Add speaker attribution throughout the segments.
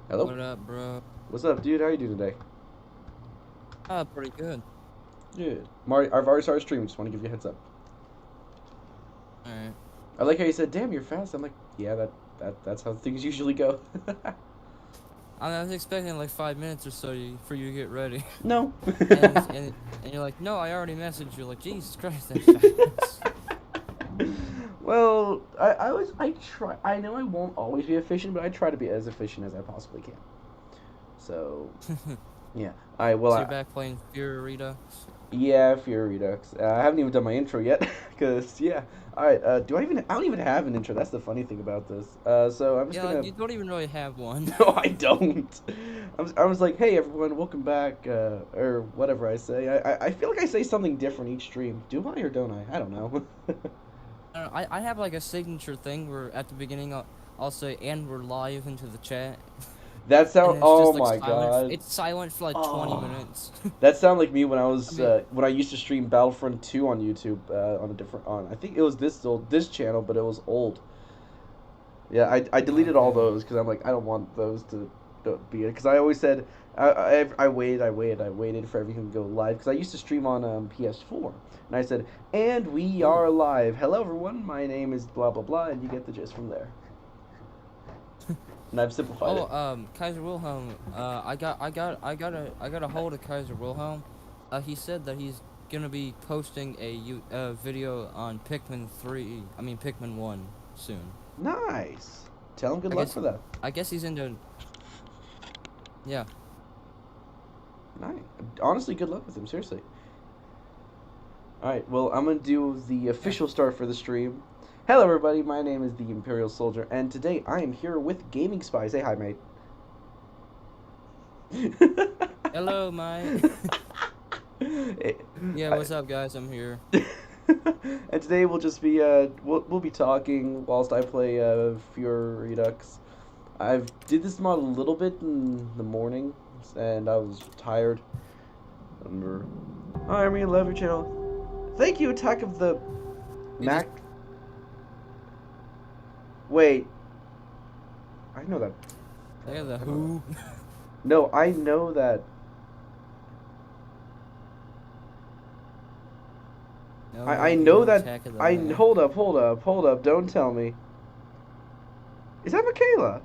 Speaker 1: Hello?
Speaker 2: What up, bro?
Speaker 1: What's up, dude? How you doing today?
Speaker 2: Ah, pretty good.
Speaker 1: Good. Mario, I've already started streaming. Just want to give you a heads up.
Speaker 2: Alright.
Speaker 1: I like how you said, "Damn, you're fast." I'm like, yeah, that's how things usually go.
Speaker 2: I was expecting like 5 minutes or so for you to get ready.
Speaker 1: No.
Speaker 2: And, and and you're like, no, I already messaged you. Like, Jesus Christ, that's fast.
Speaker 1: Well, I try. I know I won't always be efficient, but I try to be as efficient as I possibly can. So, yeah. All right. Well,
Speaker 2: So you're back playing Fury Redux?
Speaker 1: yeah, Fear Redux. I haven't even done my intro yet, cause yeah. All right. Do I even? I don't even have an intro. That's the funny thing about this. So I'm just
Speaker 2: Yeah,
Speaker 1: gonna.
Speaker 2: you don't even really have one.
Speaker 1: No, I don't. I was like, hey everyone, welcome back, or whatever I say. I feel like I say something different each stream. Do I or don't I? I don't know.
Speaker 2: I have like a signature thing where at the beginning I'll say, and we're live into the chat.
Speaker 1: That
Speaker 2: And
Speaker 1: sound.
Speaker 2: it's
Speaker 1: Oh
Speaker 2: just like
Speaker 1: my
Speaker 2: silent.
Speaker 1: god.
Speaker 2: It's silent for like 20
Speaker 1: Oh,
Speaker 2: minutes.
Speaker 1: that sounded like me when I
Speaker 2: I
Speaker 1: was
Speaker 2: mean,
Speaker 1: when I used to stream Battlefront 2 on YouTube on a different on. I think it was this channel, but it was old. Yeah, I deleted all
Speaker 2: okay.
Speaker 1: those because I'm like I don't want those to be it because I always said I waited for everything to go live because I used to stream on PS4 and I said and we
Speaker 2: Ooh.
Speaker 1: are live. Hello everyone, my name is blah blah blah, and you get the gist from there. And I've simplified
Speaker 2: Oh,
Speaker 1: it.
Speaker 2: Kaiser Wilhelm. I got a hold of Kaiser Wilhelm. He said that he's gonna be posting a video on Pikmin 3. I mean Pikmin 1 soon.
Speaker 1: Nice. Tell him good
Speaker 2: I
Speaker 1: luck
Speaker 2: guess
Speaker 1: for that.
Speaker 2: I guess he's into. Yeah.
Speaker 1: Nice. Honestly, good luck with him. Seriously. All right. Well, I'm gonna do the
Speaker 2: Yeah.
Speaker 1: official start for the stream. Hello, everybody. My name is the Imperial Soldier, and today I am here with Gaming Spy. Say hi, mate.
Speaker 2: Hello, mate.
Speaker 1: Eh,
Speaker 2: Yeah.
Speaker 1: I-
Speaker 2: What's up, guys? I'm here.
Speaker 1: and today we'll just be we'll be talking whilst I play Fury Redux. I've did this mod a little bit in the morning, and I was tired. Remember? Hi, Army, love your channel. Thank you, Attack of the
Speaker 2: You just
Speaker 1: Mac. Wait, I know that.
Speaker 2: yeah the
Speaker 1: I know that.
Speaker 2: who.
Speaker 1: No, I know that.
Speaker 2: No,
Speaker 1: I
Speaker 2: no
Speaker 1: know
Speaker 2: who
Speaker 1: that.
Speaker 2: attack of the
Speaker 1: I
Speaker 2: Mac.
Speaker 1: hold up. Don't tell me. Is that Michaela?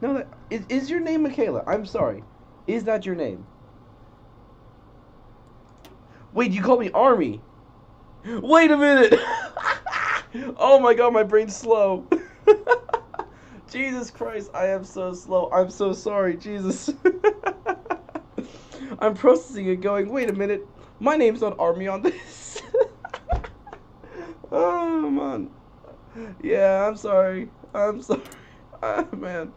Speaker 1: No, that is your name Michaela. I'm sorry. Is that your name? Wait, you call me Army. Wait a minute. Oh my god, my brain's slow. Jesus Christ, I am so slow. I'm so sorry, Jesus. I'm processing it going, wait a minute. My name's not Army on this. Oh, man. Yeah, I'm sorry. I'm sorry. Ah, man,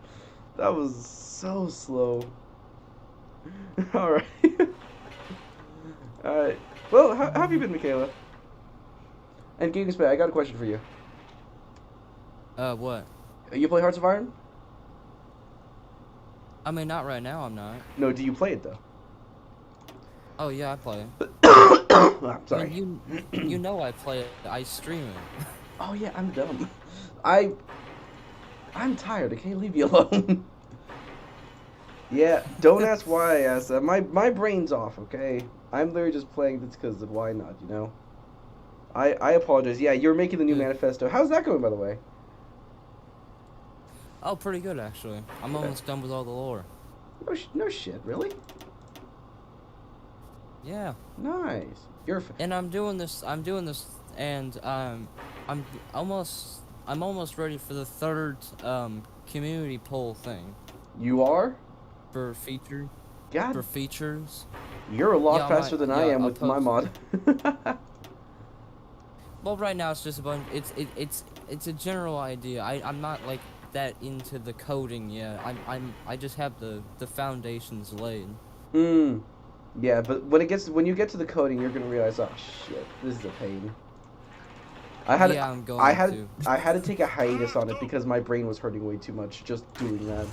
Speaker 1: that was so slow. Alright. Alright. Well, how have you been, Michaela? And Gaming Spy, I got a question for you.
Speaker 2: What?
Speaker 1: You play Hearts of Iron?
Speaker 2: I mean, not right now. I'm not.
Speaker 1: No, do you play it though?
Speaker 2: Oh yeah, I play it.
Speaker 1: I'm
Speaker 2: I mean,
Speaker 1: sorry.
Speaker 2: you know I play it. I stream it.
Speaker 1: Oh yeah, I'm dumb. I I'm tired. Okay, leave me alone. Yeah, don't ask why I asked that. My brain's off. Okay, I'm literally just playing this because of why not. You know. I apologize. Yeah, you're making the new
Speaker 2: Good.
Speaker 1: manifesto. How's that going, by the way?
Speaker 2: Oh, pretty good actually. I'm
Speaker 1: Okay.
Speaker 2: almost done with all the lore.
Speaker 1: No shit, really?
Speaker 2: Yeah.
Speaker 1: Nice. You're
Speaker 2: And I'm doing this, and I'm I'm almost ready for the third community poll thing
Speaker 1: you are?
Speaker 2: for feature
Speaker 1: God,
Speaker 2: for features.
Speaker 1: you're a lot
Speaker 2: Yeah,
Speaker 1: faster than I am
Speaker 2: I'll
Speaker 1: with my
Speaker 2: post.
Speaker 1: mod.
Speaker 2: Well, right now it's just a bunch. It's a general idea. I'm not like that into the coding yet. I just have the foundations laid.
Speaker 1: Hmm. Yeah, but when you get to the coding, you're gonna realize, oh shit, this is a pain. I had
Speaker 2: Yeah, I'm going to.
Speaker 1: I had to take a hiatus on it because my brain was hurting way too much just doing that.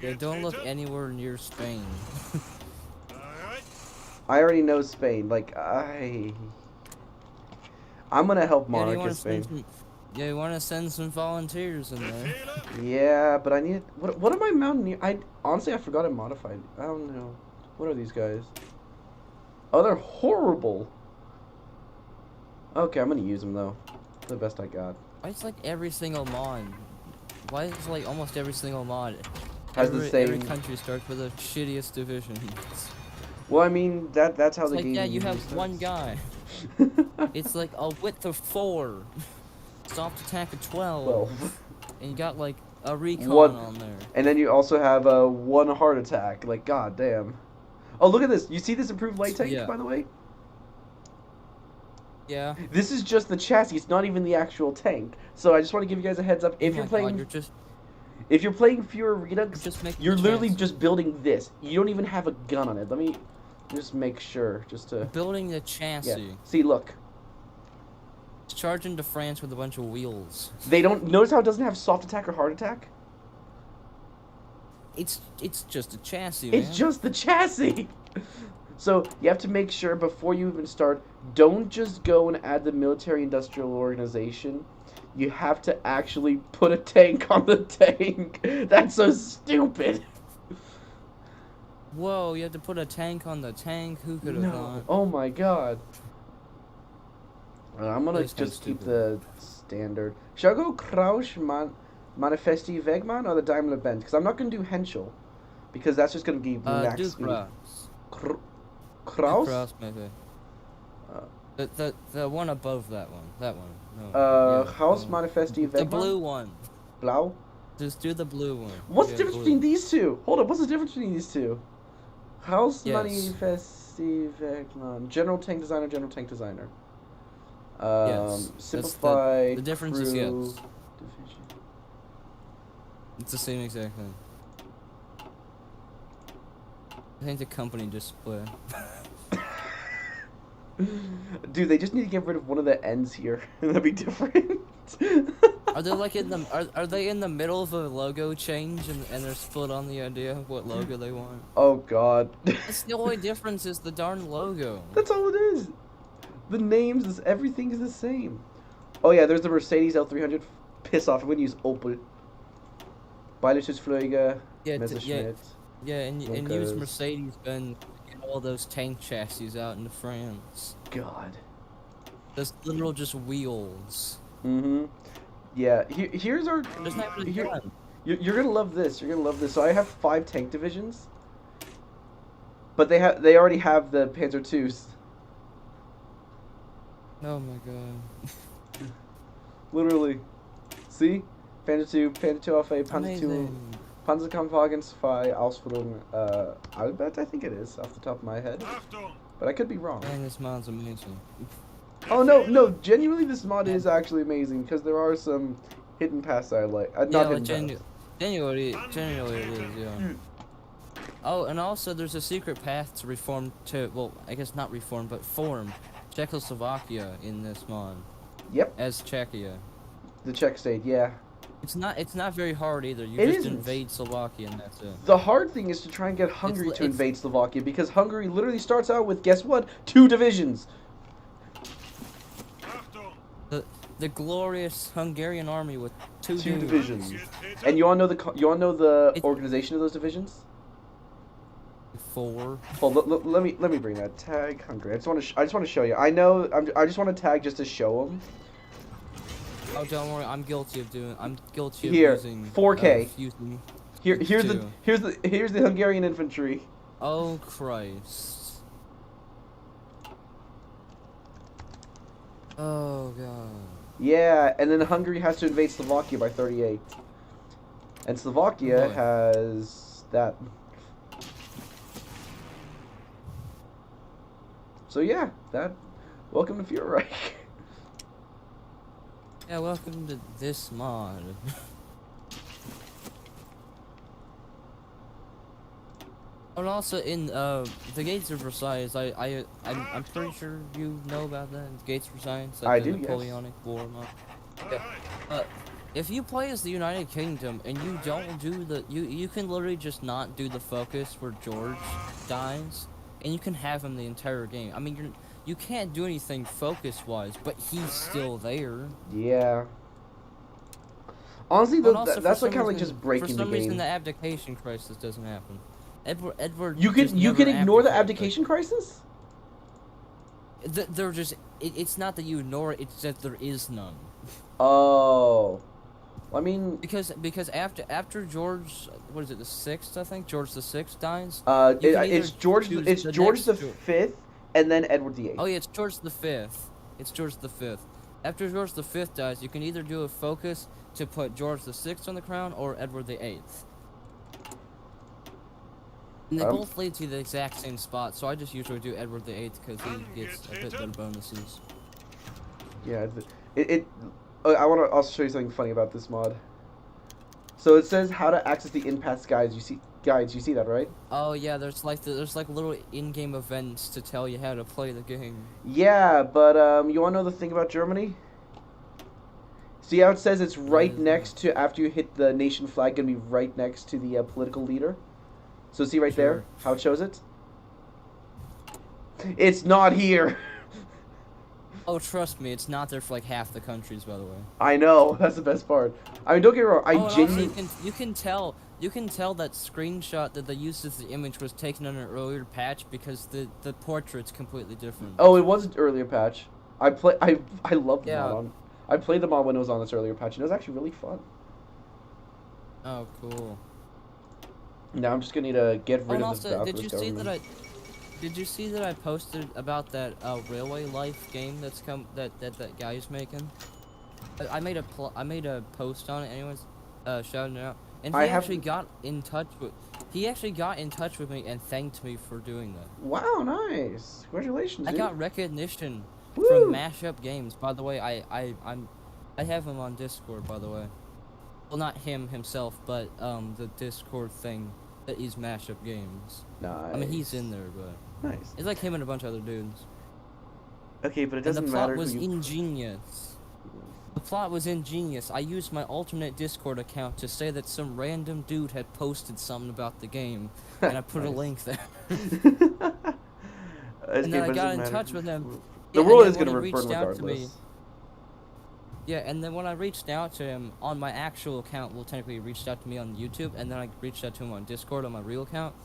Speaker 2: Yeah, don't look anywhere near Spain.
Speaker 1: I already know Spain. I'm gonna help
Speaker 2: Yeah, do you
Speaker 1: Monarch in
Speaker 2: want to spend
Speaker 1: Spain.
Speaker 2: some? Yeah, you want to send some volunteers in there?
Speaker 1: Yeah, but I need what am I mountaineer? I honestly I forgot I modified. I don't know. What are these guys? Oh, they're horrible. Okay, I'm gonna use them though. The best I got.
Speaker 2: Why is like every single mod? Why is like almost every single mod?
Speaker 1: Has the
Speaker 2: Every
Speaker 1: same.
Speaker 2: country starts with the shittiest divisions.
Speaker 1: Well, I mean that's how
Speaker 2: It's
Speaker 1: the
Speaker 2: like,
Speaker 1: game
Speaker 2: yeah, you
Speaker 1: usually
Speaker 2: have one
Speaker 1: starts.
Speaker 2: guy. It's like a width of 4, soft attack of 12,
Speaker 1: 12.
Speaker 2: and you got like a recon
Speaker 1: One,
Speaker 2: on there.
Speaker 1: and then you also have a one heart attack. Like, god damn. Oh, look at this. You see this improved light tank,
Speaker 2: Yeah.
Speaker 1: by the way?
Speaker 2: Yeah.
Speaker 1: This is just the chassis. It's not even the actual tank. So I just want to give you guys a heads up.
Speaker 2: Oh my God,
Speaker 1: If you're playing Fewer Redux,
Speaker 2: just making
Speaker 1: you're
Speaker 2: the
Speaker 1: literally
Speaker 2: chassis.
Speaker 1: just building this. You don't even have a gun on it. Let me just make sure, just to.
Speaker 2: Building the chassis.
Speaker 1: Yeah. See, look.
Speaker 2: It's charging to France with a bunch of wheels.
Speaker 1: They don't notice how it doesn't have soft attack or hard attack.
Speaker 2: It's just a chassis, man.
Speaker 1: It's just the chassis. So you have to make sure before you even start, don't just go and add the military industrial organization. You have to actually put a tank on the tank. That's so stupid.
Speaker 2: Whoa, you have to put a tank on the tank? Who could have thought?
Speaker 1: Oh my god. I'm gonna
Speaker 2: That's kinda
Speaker 1: just keep
Speaker 2: stupid.
Speaker 1: the standard. Should I go Krausch, Manifesti, Wegmann, or the Daimler Benz? Because I'm not gonna do Henschel. Because that's just gonna give me max
Speaker 2: Do
Speaker 1: speed.
Speaker 2: Kraus.
Speaker 1: Kraus?
Speaker 2: Kraus, maybe. The one above that one. That one. No. Yeah,
Speaker 1: Haus,
Speaker 2: the one.
Speaker 1: Manifesti, Wegmann?
Speaker 2: The blue one.
Speaker 1: Blau?
Speaker 2: Just do the blue one.
Speaker 1: What's the
Speaker 2: Yeah,
Speaker 1: difference
Speaker 2: blue.
Speaker 1: between these two? Hold up, what's the difference between these two? Haus,
Speaker 2: Yes.
Speaker 1: Manifesti, Wegmann. General Tank Designer, General Tank Designer.
Speaker 2: Yes.
Speaker 1: Simplify,
Speaker 2: the difference is
Speaker 1: crew,
Speaker 2: yes.
Speaker 1: division.
Speaker 2: It's the same exact thing. I think the company just split.
Speaker 1: Dude, they just need to get rid of one of the ends here, and that'd be different.
Speaker 2: Are they like in the are they in the middle of a logo change and they're split on the idea of what logo they want?
Speaker 1: Oh god.
Speaker 2: That's the only difference is the darn logo.
Speaker 1: That's all it is. The names, everything is the same. Oh yeah, there's the Mercedes L300. Piss off, I'm gonna use Opel. Beilerschutzflieger,
Speaker 2: Yeah,
Speaker 1: Messerschmitt.
Speaker 2: yeah, and use
Speaker 1: Lucas.
Speaker 2: Mercedes-Benz and all those tank chassis out into France.
Speaker 1: God.
Speaker 2: There's literal just wheels.
Speaker 1: Mm-hmm. Yeah, here's our...
Speaker 2: There's not even a gun.
Speaker 1: You're gonna love this. You're gonna love this. So I have 5 tank divisions. But they already have the Panzer IIs.
Speaker 2: Oh my god.
Speaker 1: Literally. See? Panzer II, Panzer II auf Panzer II,
Speaker 2: Amazing.
Speaker 1: Panzerkampfwagen 2, Ausführung, Albert, I think it is, off the top of my head. But I could be wrong.
Speaker 2: Man, this mod's amazing.
Speaker 1: Oh, no, genuinely this mod is actually amazing, because there are some hidden paths I like. Not hidden paths.
Speaker 2: Genuinely it is, yeah. Oh, and also there's a secret path to reform to, well, I guess not reform, but form Czechoslovakia in this mod.
Speaker 1: Yep.
Speaker 2: As Czechia.
Speaker 1: The Czech state, yeah.
Speaker 2: It's not very hard either. You
Speaker 1: It
Speaker 2: just
Speaker 1: isn't.
Speaker 2: invade Slovakia and that's it.
Speaker 1: The hard thing is to try and get Hungary to
Speaker 2: it's-
Speaker 1: invade Slovakia, because Hungary literally starts out with, guess what? 2 divisions.
Speaker 2: The glorious Hungarian army with 2
Speaker 1: divisions. And you wanna know the
Speaker 2: It's-
Speaker 1: organization of those divisions?
Speaker 2: 4.
Speaker 1: Well, let me bring that tag Hungary. I just want to show you. I know I just want to tag just to show them.
Speaker 2: Oh, don't worry. I'm guilty of
Speaker 1: Here,
Speaker 2: using
Speaker 1: 4K.
Speaker 2: using
Speaker 1: Here's
Speaker 2: two.
Speaker 1: the Hungarian infantry.
Speaker 2: Oh Christ. Oh god.
Speaker 1: Yeah, and then Hungary has to invade Slovakia by 38. And Slovakia
Speaker 2: Boy.
Speaker 1: has that. So yeah, welcome to FRX.
Speaker 2: Yeah, welcome to this mod. And also in the Gates of Versailles, I'm pretty sure you know about that. The Gates of Versailles, like
Speaker 1: I
Speaker 2: the
Speaker 1: do, yes.
Speaker 2: Napoleonic War mod. Yeah. If you play as the United Kingdom and you don't do you can literally just not do the focus where George dies, and you can have him the entire game. I mean, you can't do anything focus-wise, but he's still there.
Speaker 1: Yeah. Honestly,
Speaker 2: And also,
Speaker 1: that's like kind of like just
Speaker 2: for
Speaker 1: breaking the
Speaker 2: some reason,
Speaker 1: game.
Speaker 2: the abdication crisis doesn't happen. Edward
Speaker 1: You
Speaker 2: just
Speaker 1: can
Speaker 2: never
Speaker 1: ignore the
Speaker 2: abdicates.
Speaker 1: abdication crisis.
Speaker 2: They're just. It's not that you ignore it. It's that there is none.
Speaker 1: Oh, I mean,
Speaker 2: Because after George, what is it, the sixth? I think George the Sixth dies.
Speaker 1: it's George.
Speaker 2: choose
Speaker 1: It's
Speaker 2: the
Speaker 1: George
Speaker 2: next
Speaker 1: the
Speaker 2: George.
Speaker 1: Fifth, and then Edward the Eighth.
Speaker 2: Oh yeah, it's George the Fifth. It's George the Fifth. After George the Fifth dies, you can either do a focus to put George the Sixth on the crown or Edward the Eighth. And they both lead to the exact same spot, so I just usually do Edward the Eighth because he gets a bit better bonuses.
Speaker 1: Yeah, I want to also show you something funny about this mod. So it says how to access the in-path guides. You see that, right?
Speaker 2: Oh yeah, there's like little in-game events to tell you how to play the game.
Speaker 1: Yeah, but you want to know the thing about Germany? See how it says it's right next to, after you hit the nation flag, gonna be right next to the political leader. So see right there how it shows it. It's not here.
Speaker 2: Oh, trust me, it's not there for like half the countries, by the way.
Speaker 1: I know, that's the best part. I mean, don't get me wrong.
Speaker 2: Also, you can tell that screenshot that they used as the image was taken on an earlier patch because the portrait's completely different.
Speaker 1: Oh, it was an earlier patch. I loved the
Speaker 2: Yeah.
Speaker 1: mod on. I played the mod when it was on this earlier patch, and it was actually really fun.
Speaker 2: Oh, cool.
Speaker 1: Now I'm just gonna need to get rid of this
Speaker 2: also,
Speaker 1: Valkyrie government.
Speaker 2: did you see that I posted about that Railway Life game that guy's making? I made a post on it. Anyways, shouting it out, and he actually got in touch with me and thanked me for doing that.
Speaker 1: Wow, nice! Congratulations,
Speaker 2: I
Speaker 1: dude.
Speaker 2: got recognition
Speaker 1: Woo!
Speaker 2: from Mashup Games. By the way, I have him on Discord. By the way, well, not him himself, but the Discord thing that is Mashup Games.
Speaker 1: Nice.
Speaker 2: I mean, he's in there, but
Speaker 1: nice.
Speaker 2: it's like him and a bunch of other dudes.
Speaker 1: Okay, but it doesn't matter.
Speaker 2: And the plot was ingenious. The plot was ingenious. I used my alternate Discord account to say that some random dude had posted something about the game, and I put a link there. And then I got in touch with him.
Speaker 1: The world is going to burn regardless.
Speaker 2: Yeah, and then when I reached out to him on my actual account, well, technically he reached out to me on YouTube, and then I reached out to him on Discord on my real account.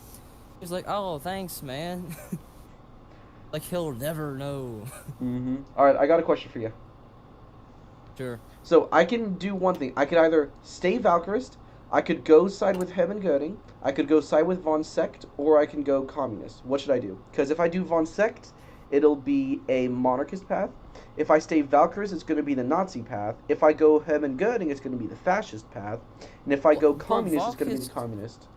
Speaker 2: He's like, "Oh, thanks, man." Like, he'll never know.
Speaker 1: Alright, I got a question for you.
Speaker 2: Sure.
Speaker 1: So, I can do one thing. I could either stay Valkyrist, I could go side with Hermann Göring, I could go side with von Sekt, or I can go communist. What should I do? Because if I do von Sekt, it'll be a monarchist path. If I stay Valkyrist, it's going to be the Nazi path. If I go Hermann Göring, it's going to be the fascist path. And if I go communist, it's going to be the communist.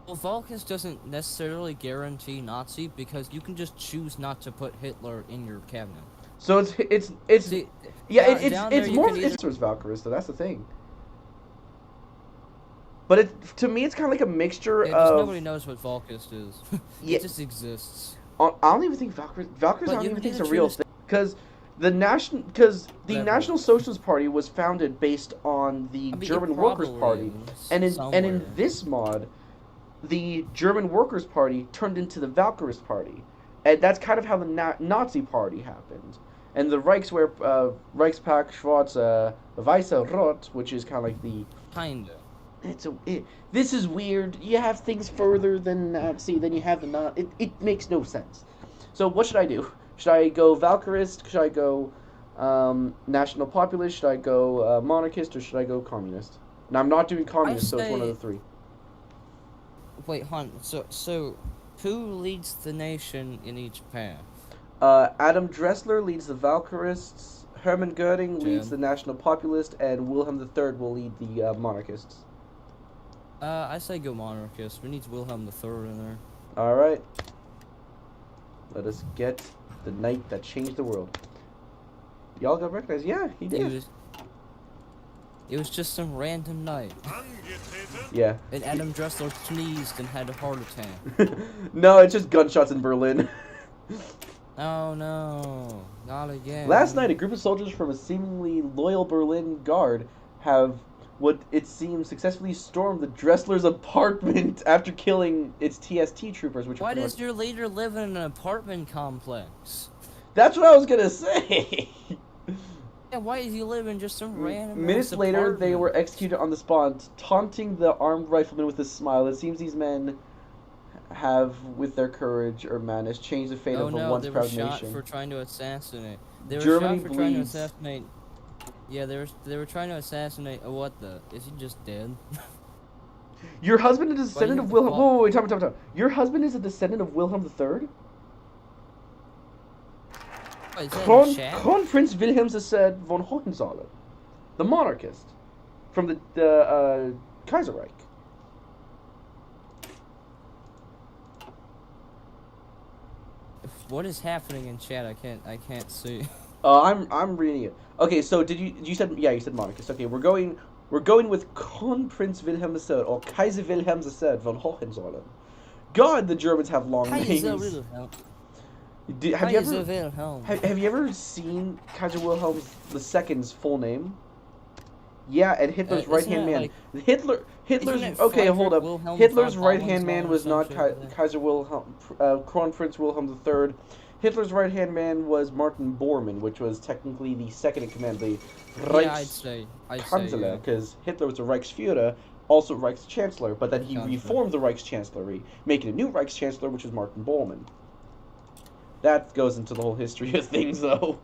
Speaker 2: Well, Valkyrist doesn't necessarily guarantee Nazi because you can just choose not to put Hitler in your cabinet.
Speaker 1: So it's
Speaker 2: See,
Speaker 1: it's more Valkyrist, though. That's the thing. But to me, it's kind of like a mixture of.
Speaker 2: Nobody knows what Valkyrist is.
Speaker 1: Yeah.
Speaker 2: It just exists.
Speaker 1: I don't even think Valkyrist. I don't even think it's a real thing because the National Socialist Party was founded based on the German Workers' Party, and in this mod, the German Workers' Party turned into the Valkyrist Party, and that's kind of how the Nazi Party happened. And the Reichspakt Schwarze Weiße Rot, which is kind of like the this is weird. You have things further than Nazi, then you have the Nazi. It makes no sense. So what should I do? Should I go Valkyrist? Should I go National Populist? Should I go monarchist? Or should I go communist? Now I'm not doing communist, so it's one of the three.
Speaker 2: Wait, hon. So who leads the nation in each path?
Speaker 1: Adam Dressler leads the Valkyrists. Hermann Göring leads the National Populist, and Wilhelm III will lead the monarchists.
Speaker 2: I say go monarchist. We need Wilhelm III in there.
Speaker 1: All right. Let us get the knight that changed the world. Y'all got recognized? Yeah, he did.
Speaker 2: It was just some random knight.
Speaker 1: Yeah.
Speaker 2: And Adam Dressler sneezed and had a heart attack.
Speaker 1: No, it's just gunshots in Berlin.
Speaker 2: Oh no, not again.
Speaker 1: Last night, a group of soldiers from a seemingly loyal Berlin guard have, what it seems, successfully stormed the Dressler's apartment after killing its TST troopers.
Speaker 2: Why does your leader live in an apartment complex?
Speaker 1: That's what I was gonna say.
Speaker 2: Yeah, why is he living just some random
Speaker 1: Minutes later, they were
Speaker 2: apartment?
Speaker 1: executed on the spot, taunting the armed riflemen with a smile. It seems these men have, with their courage or madness, changed the fate
Speaker 2: Oh
Speaker 1: of a
Speaker 2: no,
Speaker 1: once
Speaker 2: they were
Speaker 1: proud
Speaker 2: shot
Speaker 1: nation.
Speaker 2: for trying to assassinate. They were
Speaker 1: Germany
Speaker 2: shot for trying to
Speaker 1: bleeds.
Speaker 2: assassinate. Yeah, they were trying to assassinate. What the? Is he just dead?
Speaker 1: Your husband is a
Speaker 2: Why do you
Speaker 1: descendant
Speaker 2: have
Speaker 1: of
Speaker 2: the
Speaker 1: Wilhelm.
Speaker 2: fuck?
Speaker 1: Whoa, wait, time. Your husband is a descendant of Wilhelm III?
Speaker 2: What, is that in chat?
Speaker 1: Kron Prince Wilhelm II von Hohenzollern, the monarchist from the Kaiserreich.
Speaker 2: What is happening in chat? I can't see.
Speaker 1: I'm reading it. Okay, so you said, yeah, you said monarchist. Okay, we're going with Kronprinz Wilhelm II or Kaiser Wilhelm II von Hohenzollern. God, the Germans have long
Speaker 2: Kaiser
Speaker 1: names.
Speaker 2: Wilhelm.
Speaker 1: Have you
Speaker 2: Kaiser
Speaker 1: ever
Speaker 2: Wilhelm.
Speaker 1: have you ever seen Kaiser Wilhelm II's full name? Yeah, and Hitler's right
Speaker 2: Isn't
Speaker 1: hand
Speaker 2: it
Speaker 1: man.
Speaker 2: like?
Speaker 1: Hitler's
Speaker 2: Isn't it
Speaker 1: okay. Hold
Speaker 2: Friedrich
Speaker 1: up.
Speaker 2: Wilhelm
Speaker 1: Hitler's
Speaker 2: von
Speaker 1: right hand man
Speaker 2: Hohenzollern or
Speaker 1: was
Speaker 2: some
Speaker 1: not
Speaker 2: shit like that?
Speaker 1: Kaiser Wilhelm, Kronprinz Wilhelm III. Hitler's right hand man was Martin Bormann, which was technically the second in command, the
Speaker 2: Yeah, I'd say
Speaker 1: Reichskanzler,
Speaker 2: yeah.
Speaker 1: because Hitler was a Reichsführer, also Reichschancellor, but then he
Speaker 2: Chancellor.
Speaker 1: reformed the Reichschancellery, making a new Reichschancellor, which was Martin Bormann. That goes into the whole history of things, though.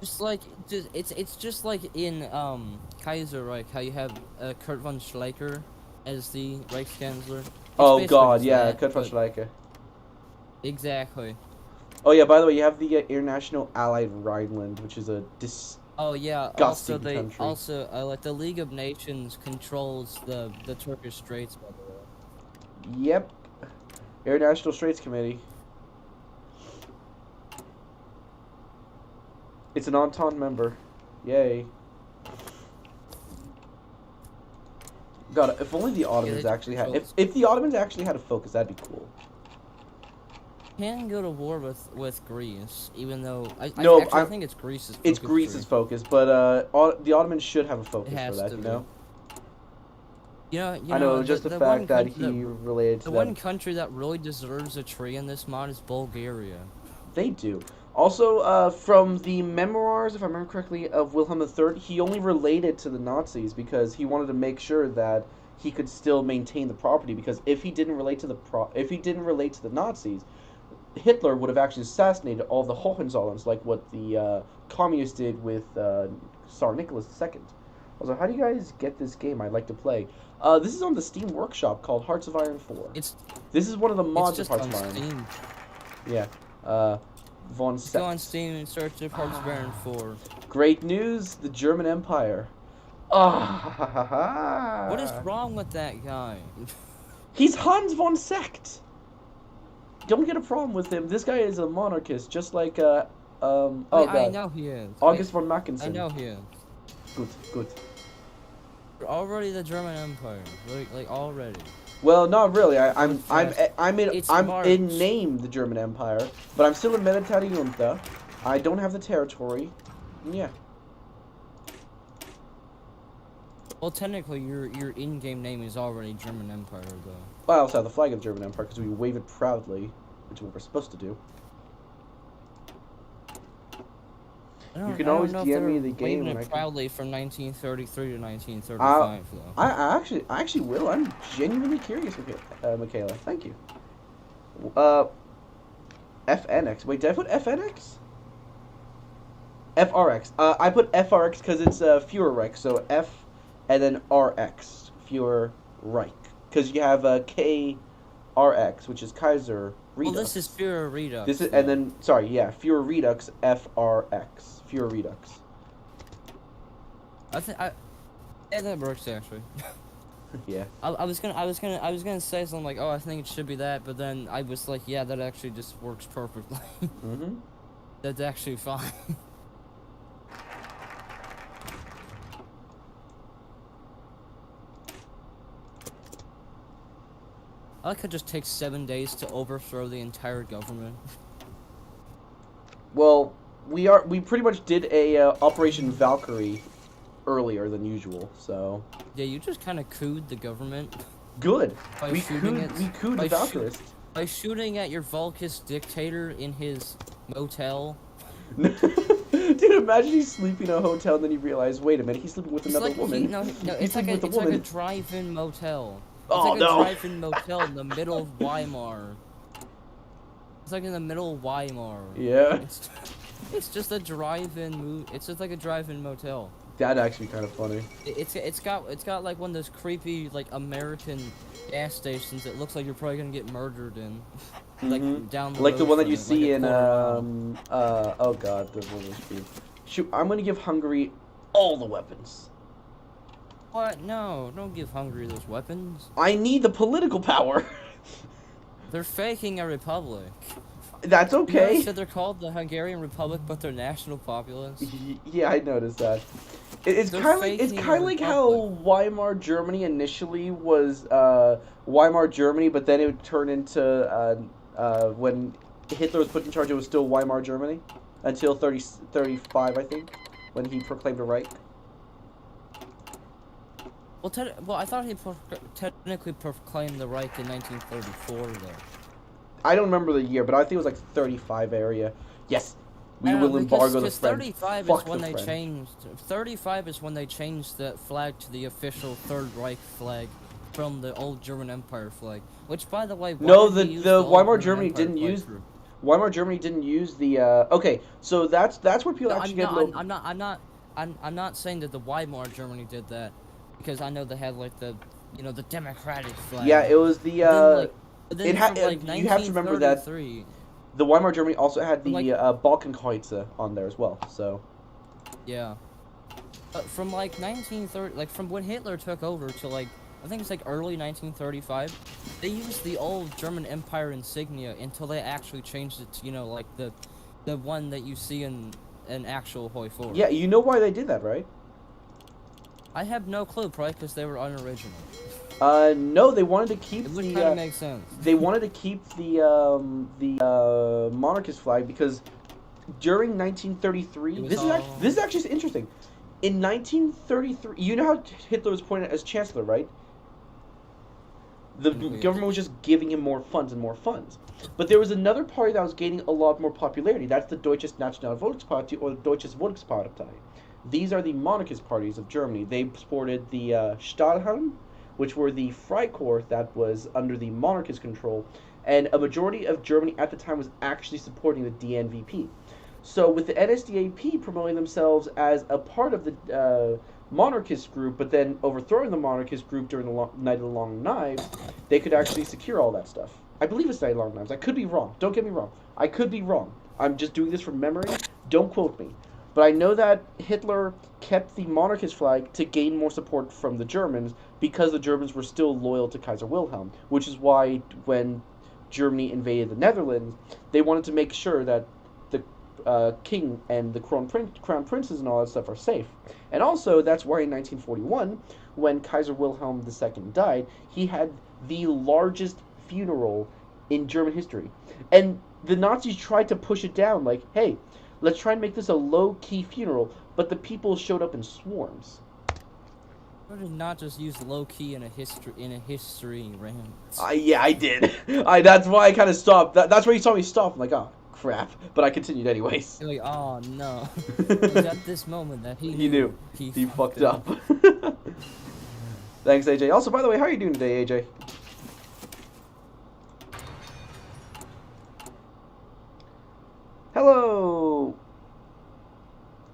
Speaker 2: It's just like in Kaiserreich how you have Kurt von Schleicher as the Reichskanzler. It's
Speaker 1: Oh
Speaker 2: basically
Speaker 1: God,
Speaker 2: just
Speaker 1: yeah,
Speaker 2: that,
Speaker 1: Kurt von
Speaker 2: but-
Speaker 1: Schleicher.
Speaker 2: Exactly.
Speaker 1: Oh yeah, by the way, you have the International Allied Rhineland, which is a
Speaker 2: Oh yeah. Also,
Speaker 1: disgusting country.
Speaker 2: like the League of Nations controls the Turkish Straits, by the way.
Speaker 1: Yep. International Straits Committee. It's an Entente member. Yay. God, if only the Ottomans
Speaker 2: they
Speaker 1: actually had...
Speaker 2: control-
Speaker 1: If the Ottomans actually had a focus, that'd be cool.
Speaker 2: Can go to war with Greece, even though
Speaker 1: No,
Speaker 2: I think it's Greece's.
Speaker 1: It's
Speaker 2: focus
Speaker 1: Greece's
Speaker 2: tree.
Speaker 1: focus, but the Ottomans should have a focus
Speaker 2: It
Speaker 1: for
Speaker 2: has
Speaker 1: that,
Speaker 2: to
Speaker 1: you
Speaker 2: be.
Speaker 1: know?
Speaker 2: You know,
Speaker 1: I know, just the
Speaker 2: one
Speaker 1: fact that
Speaker 2: country
Speaker 1: he related to
Speaker 2: the
Speaker 1: them.
Speaker 2: one country that really deserves a tree in this mod is Bulgaria.
Speaker 1: They do. Also, from the memoirs, if I remember correctly, of Wilhelm III, he only related to the Nazis because he wanted to make sure that he could still maintain the property. Because if he didn't relate to the Nazis, Hitler would have actually assassinated all the Hohenzollerns, like what the communists did with Tsar Nicholas II. Also, how do you guys get this game? I'd like to play. This is on the Steam Workshop called Hearts of Iron 4. This is one of the mods of
Speaker 2: It's
Speaker 1: Hearts
Speaker 2: just
Speaker 1: of
Speaker 2: on
Speaker 1: Iron.
Speaker 2: Steam.
Speaker 1: Yeah. Von
Speaker 2: Go on
Speaker 1: Sex.
Speaker 2: Steam and search for Hearts of Iron 4.
Speaker 1: Great news, the German Empire. Ah.
Speaker 2: What is wrong with that guy?
Speaker 1: He's Hans von Secht. Don't get a problem with him. This guy is a monarchist, just like
Speaker 2: I know he is.
Speaker 1: August von Mackensen.
Speaker 2: I know he is.
Speaker 1: Good.
Speaker 2: Already the German Empire, like already.
Speaker 1: Well, not really. I'm
Speaker 2: It's
Speaker 1: in
Speaker 2: March.
Speaker 1: name the German Empire, but I'm still a military junta. I don't have the territory. Yeah.
Speaker 2: Well, technically, your in-game name is already German Empire, though.
Speaker 1: Well, I also have the flag of the German Empire because we wave it proudly, which is what we're supposed to do. You can always DM me the game when I can.
Speaker 2: Proudly from 1933 to 1935, though.
Speaker 1: I actually will. I'm genuinely curious, Michaela. Thank you. FNX. Wait, did I put FNX? FRX. I put FRX because it's Führerreich, so F and then RX, Führerreich. Because you have KRX, which is Kaiser Redux.
Speaker 2: Well, this is Führer Redux.
Speaker 1: This is, and then Führer Redux, FRX, Führer Redux.
Speaker 2: Yeah, that works actually.
Speaker 1: Yeah.
Speaker 2: I was gonna say something like, oh, I think it should be that, but then I was like, yeah, that actually just works perfectly.
Speaker 1: Mm-hmm.
Speaker 2: That's actually fine. I could just take 7 days to overthrow the entire government.
Speaker 1: Well, we pretty much did a Operation Valkyrie earlier than usual, so
Speaker 2: Yeah, you just kind of cooed the government.
Speaker 1: good.
Speaker 2: By
Speaker 1: We
Speaker 2: shooting
Speaker 1: cooed the Valkyrists.
Speaker 2: By shooting at your Volkist dictator in his motel.
Speaker 1: Dude, imagine he's sleeping in a hotel and then you realize, wait a minute, he's sleeping with another woman.
Speaker 2: No,
Speaker 1: He's
Speaker 2: it's like
Speaker 1: sleeping with a
Speaker 2: like a
Speaker 1: woman.
Speaker 2: drive-in motel. It's
Speaker 1: Oh
Speaker 2: like a
Speaker 1: no.
Speaker 2: drive-in motel in the middle of Weimar. It's like in the middle of Weimar.
Speaker 1: Yeah.
Speaker 2: It's just a drive-in It's just like a drive-in motel.
Speaker 1: That'd actually be kind of funny.
Speaker 2: It's got like one of those creepy like American gas stations that looks like you're probably gonna get murdered in. Like down the
Speaker 1: like the
Speaker 2: road
Speaker 1: one that
Speaker 2: from
Speaker 1: you
Speaker 2: it,
Speaker 1: see
Speaker 2: like
Speaker 1: in oh god, the one was stream. Shoot, I'm gonna give Hungary all the weapons.
Speaker 2: What? No, don't give Hungary those weapons.
Speaker 1: I need the political power.
Speaker 2: They're faking a republic.
Speaker 1: That's okay.
Speaker 2: You said they're called the Hungarian Republic, but they're national populace.
Speaker 1: Yeah, I noticed that. It's kind of like how Weimar Germany initially was Weimar Germany, but then it would turn into when Hitler was put in charge, it was still Weimar Germany until 35, I think, when he proclaimed a Reich.
Speaker 2: Well, I thought he technically proclaimed the Reich in 1934, though.
Speaker 1: I don't remember the year, but I think it was like 35 area. Yes, we will embargo the French.
Speaker 2: 35
Speaker 1: Fuck
Speaker 2: is when
Speaker 1: the
Speaker 2: they
Speaker 1: French.
Speaker 2: changed. 35 is when they changed the flag to the official Third Reich flag from the old German Empire flag. Which, by the way,
Speaker 1: No,
Speaker 2: the
Speaker 1: Weimar Germany didn't use. Weimar Germany didn't use the. Okay, so that's where people actually get.
Speaker 2: I'm not saying that the Weimar Germany did that, because I know they had like the democratic flag.
Speaker 1: Yeah, it was the.
Speaker 2: you have to
Speaker 1: remember that the Weimar Germany also had the Balkenkreuz on there as well. So.
Speaker 2: Yeah. But from like 1930, like from when Hitler took over to like I think it's like early 1935, they used the old German Empire insignia until they actually changed it to like the one that you see in an actual HOI4.
Speaker 1: Yeah, you know why they did that, right?
Speaker 2: I have no clue, probably because they were unoriginal.
Speaker 1: No, they wanted to keep
Speaker 2: it would kind of make sense.
Speaker 1: They wanted to keep the monarchist flag because during 1933, this is actually interesting. In 1933, you know how Hitler was appointed as chancellor, right? The government was just giving him more funds and more funds. But there was another party that was gaining a lot more popularity. That's the Deutsches Nationalvolkspartei or the Deutsches Volkspartei. These are the monarchist parties of Germany. They supported the Stahlhelm, which were the Freikorps that was under the monarchist control, and a majority of Germany at the time was actually supporting the DNVP. So with the NSDAP promoting themselves as a part of the monarchist group, but then overthrowing the monarchist group during the Night of the Long Knives, they could actually secure all that stuff. I believe it's Night of the Long Knives. I could be wrong. Don't get me wrong. I could be wrong. I'm just doing this from memory. Don't quote me. But I know that Hitler kept the monarchist flag to gain more support from the Germans because the Germans were still loyal to Kaiser Wilhelm, which is why when Germany invaded the Netherlands, they wanted to make sure that the king and the crown princes and all that stuff are safe. And also, that's why in 1941, when Kaiser Wilhelm II died, he had the largest funeral in German history. And the Nazis tried to push it down, like, hey, let's try and make this a low-key funeral, but the people showed up in swarms.
Speaker 2: Why did not just use low-key in a history rant?
Speaker 1: Yeah, I did. That's why I kind of stopped. That's why you saw me stop. I'm like, oh, crap. But I continued anyways.
Speaker 2: You're like, oh, no. It was at this moment that he knew.
Speaker 1: He fucked up. Thanks, AJ. Also, by the way, how are you doing today, AJ? Hello.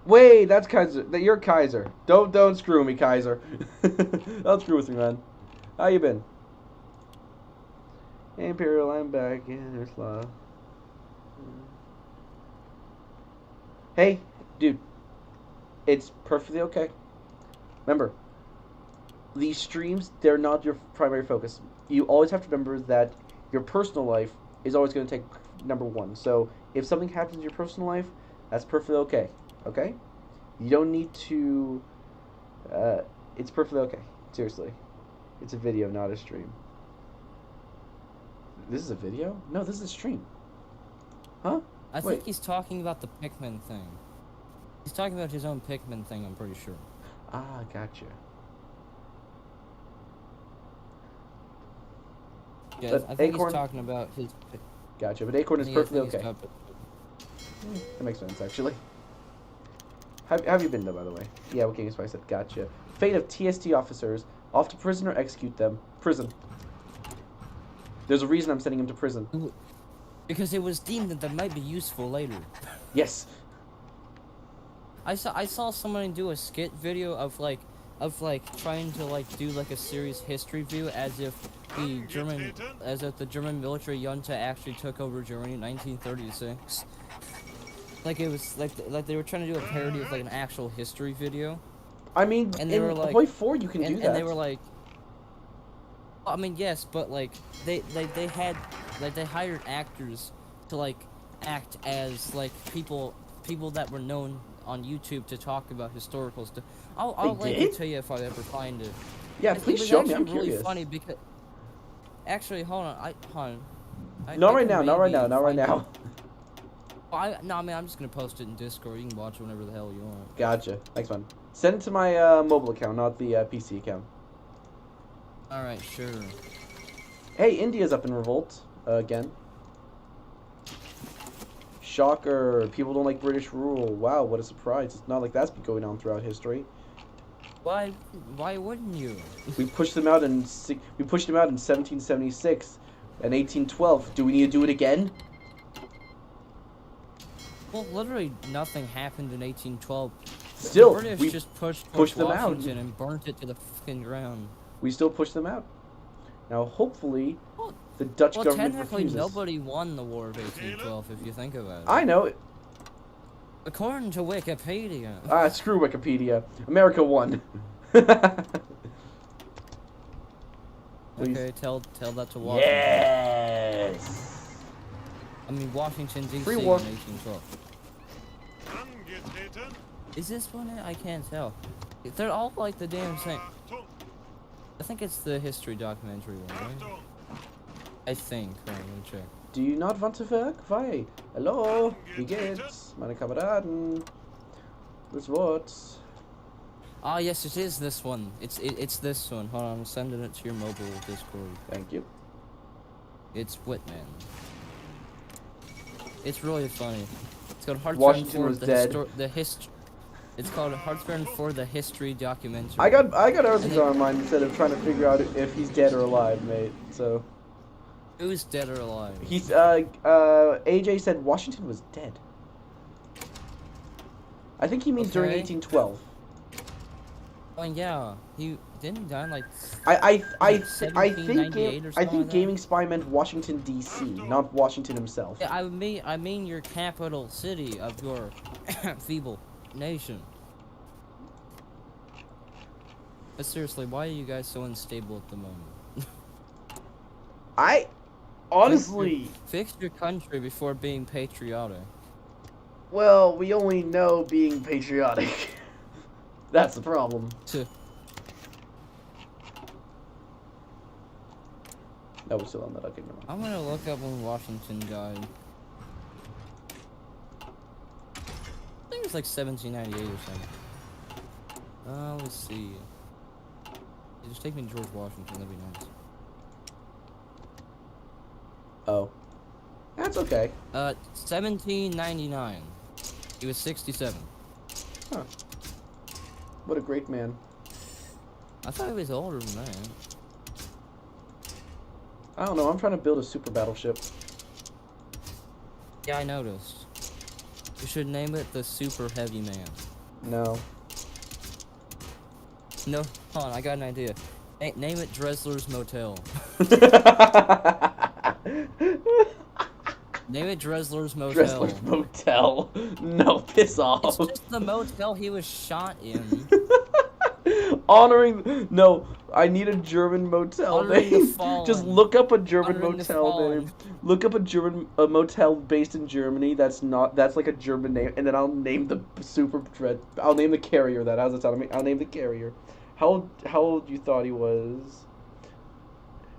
Speaker 1: Wait, that's Kaiser. You're Kaiser. Don't screw me, Kaiser. Don't screw with me, man. How you been? Hey, Imperial, I'm back. Yeah, there's love. Hey, dude. It's perfectly okay. Remember, these streams, they're not your primary focus. You always have to remember that your personal life is always going to take number one. So if something happens in your personal life, that's perfectly okay. Okay? You don't need to... it's perfectly okay. Seriously. It's a video, not a stream. This is a video? No, this is a stream. Huh?
Speaker 2: I think he's talking about the Pikmin thing. He's talking about his own Pikmin thing, I'm pretty sure.
Speaker 1: Ah, gotcha.
Speaker 2: Yeah, I think he's talking about his...
Speaker 1: Gotcha, but Acorn is perfectly okay. That makes sense, actually. Have you been there, by the way? Yeah, what King Spice said. Gotcha. Fate of TST officers. Off to prison or execute them. Prison. There's a reason I'm sending him to prison.
Speaker 2: Because it was deemed that that might be useful later.
Speaker 1: Yes.
Speaker 2: I saw someone do a skit video of like trying to like do like a serious history view as if the German military junta actually took over Germany in 1936. Like it was like they were trying to do a parody of like an actual history video.
Speaker 1: I mean,
Speaker 2: and they
Speaker 1: in
Speaker 2: were like,
Speaker 1: HOI4 you can do that.
Speaker 2: And they were like, I mean, yes, but like they hired actors to like act as like people that were known on YouTube to talk about historical stuff. I'll likely tell you if I ever find it.
Speaker 1: Yeah, please show me. I'm
Speaker 2: really
Speaker 1: curious.
Speaker 2: Funny because actually, hold on.
Speaker 1: Not right now. Not right now. Not right now.
Speaker 2: No, I mean, I'm just gonna post it in Discord. You can watch it whenever the hell you want.
Speaker 1: Gotcha. Thanks, man. Send it to my mobile account, not the PC account.
Speaker 2: All right, sure.
Speaker 1: Hey, India's up in revolt again. Shocker! People don't like British rule. Wow, what a surprise! It's not like that's been going on throughout history.
Speaker 2: Why wouldn't you?
Speaker 1: We pushed them out in 1776 and 1812. Do we need to do it again?
Speaker 2: Well, literally nothing happened in 1812.
Speaker 1: Still,
Speaker 2: the British
Speaker 1: we
Speaker 2: just pushed
Speaker 1: them
Speaker 2: Washington
Speaker 1: out
Speaker 2: and burnt it to the fucking ground.
Speaker 1: We still push them out. Now, hopefully, the Dutch government
Speaker 2: technically,
Speaker 1: refuses.
Speaker 2: nobody won the War of 1812, if you think about it.
Speaker 1: I know.
Speaker 2: According to Wikipedia.
Speaker 1: Screw Wikipedia. America won.
Speaker 2: Okay, tell that to Washington.
Speaker 1: Yes.
Speaker 2: I mean, Washington D.C.
Speaker 1: Free
Speaker 2: in
Speaker 1: war.
Speaker 2: 1812. Is this one? I can't tell. They're all like the damn same. I think it's the history documentary one, right? I think. Right, let me check.
Speaker 1: Do you not want to work? Why? Hallo, wie geht's, meine Kameraden? Das Wort.
Speaker 2: Ah, yes, it is this one. It's this one. Hold on, I'm sending it to your mobile Discord.
Speaker 1: Thank you.
Speaker 2: It's Whitman. It's really funny. It's called Heartburn
Speaker 1: Washington
Speaker 2: for
Speaker 1: was dead.
Speaker 2: It's called Heartburn for the History documentary.
Speaker 1: I got other things on mine instead of trying to figure out if he's dead or alive, mate. So.
Speaker 2: Who's dead or alive?
Speaker 1: He's AJ said Washington was dead. I think he means during 1812.
Speaker 2: Oh yeah, he didn't die in like.
Speaker 1: I think
Speaker 2: like
Speaker 1: Gaming Spy meant Washington D.C., not Washington himself.
Speaker 2: Yeah, I mean your capital city of your feeble nation. But seriously, why are you guys so unstable at the moment?
Speaker 1: Honestly,
Speaker 2: fix your country before being patriotic.
Speaker 1: Well, we only know being patriotic. That's the problem. No, we're still on that. Okay, never mind.
Speaker 2: I'm gonna look up when Washington died. I think it's like 1798 or something. Let's see. Just take me to George Washington. That'd be nice.
Speaker 1: Oh. That's okay.
Speaker 2: 1799. He was 67.
Speaker 1: Huh. What a great man.
Speaker 2: I thought he was older than that.
Speaker 1: I don't know, I'm trying to build a super battleship.
Speaker 2: Yeah, I noticed. You should name it the Super Heavy Man.
Speaker 1: No.
Speaker 2: No, hold on, I got an idea. Name it Dressler's Motel. Name it Dressler's Motel.
Speaker 1: Dressler's Motel. No, piss off.
Speaker 2: It's just the motel he was shot in.
Speaker 1: Honoring. No, I need a German motel
Speaker 2: Honoring
Speaker 1: name.
Speaker 2: the fallen.
Speaker 1: Just look up a German
Speaker 2: Honoring the
Speaker 1: motel
Speaker 2: fallen.
Speaker 1: name. Look up a motel based in Germany. That's like a German name, and then I'll name the I'll name the carrier that. How's it sound? I'll name the carrier. How old you thought he was?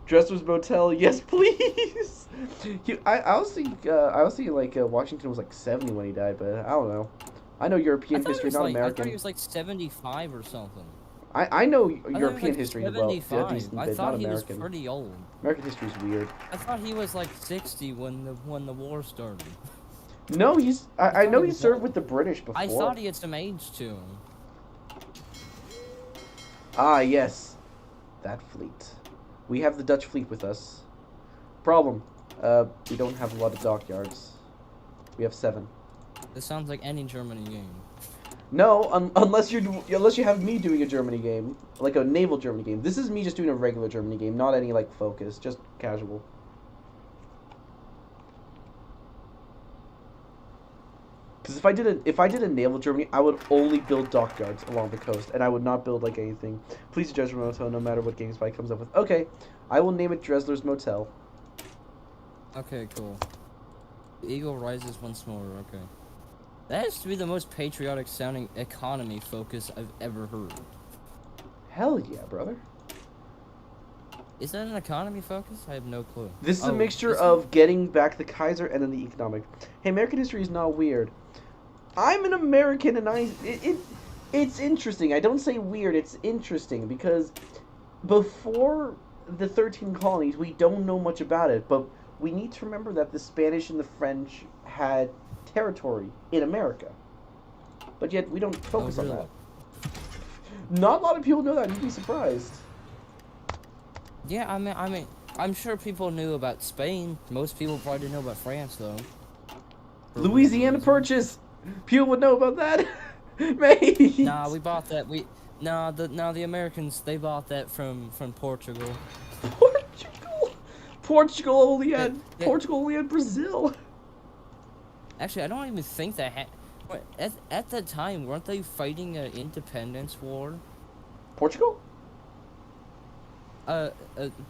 Speaker 1: Dressler's Motel, yes please. I was thinking like Washington was like 70 when he died, but I don't know. I know European history, not American.
Speaker 2: I thought he was like 75 or something.
Speaker 1: I know European history well.
Speaker 2: 75. I thought he was
Speaker 1: American.
Speaker 2: pretty old.
Speaker 1: American history is weird.
Speaker 2: I thought he was like 60 when the war started.
Speaker 1: No, he's. I know he served with the British before.
Speaker 2: I thought he had some age to him.
Speaker 1: Ah, yes. That fleet. We have the Dutch fleet with us. Problem. We don't have a lot of dockyards. We have 7.
Speaker 2: This sounds like any Germany game.
Speaker 1: No, unless you have me doing a Germany game, like a naval Germany game. This is me just doing a regular Germany game, not any like focus, just casual. Because if I did a naval Germany, I would only build dockyards along the coast, and I would not build like anything. Please judge Motel, no matter what game Spike comes up with. Okay, I will name it Dressler's Motel.
Speaker 2: Okay, cool. The eagle rises once more. Okay. That has to be the most patriotic sounding economy focus I've ever heard.
Speaker 1: Hell yeah, brother.
Speaker 2: Is that an economy focus? I have no clue.
Speaker 1: This is a mixture of getting back the Kaiser and then the economic. Hey, American history is not weird. I'm an American and it's interesting. I don't say weird, it's interesting because before the 13 colonies, we don't know much about it, but we need to remember that the Spanish and the French had territory in America. But yet we don't focus on that. Not a lot of people know that. You'd be surprised.
Speaker 2: Yeah, I mean, I'm sure people knew about Spain. Most people probably didn't know about France, though.
Speaker 1: Louisiana Purchase. People would know about that. Mate.
Speaker 2: Nah, we bought that. The Americans, they bought that from Portugal.
Speaker 1: Portugal only had Brazil.
Speaker 2: Actually, I don't even think that at that time, weren't they fighting an independence war?
Speaker 1: Portugal?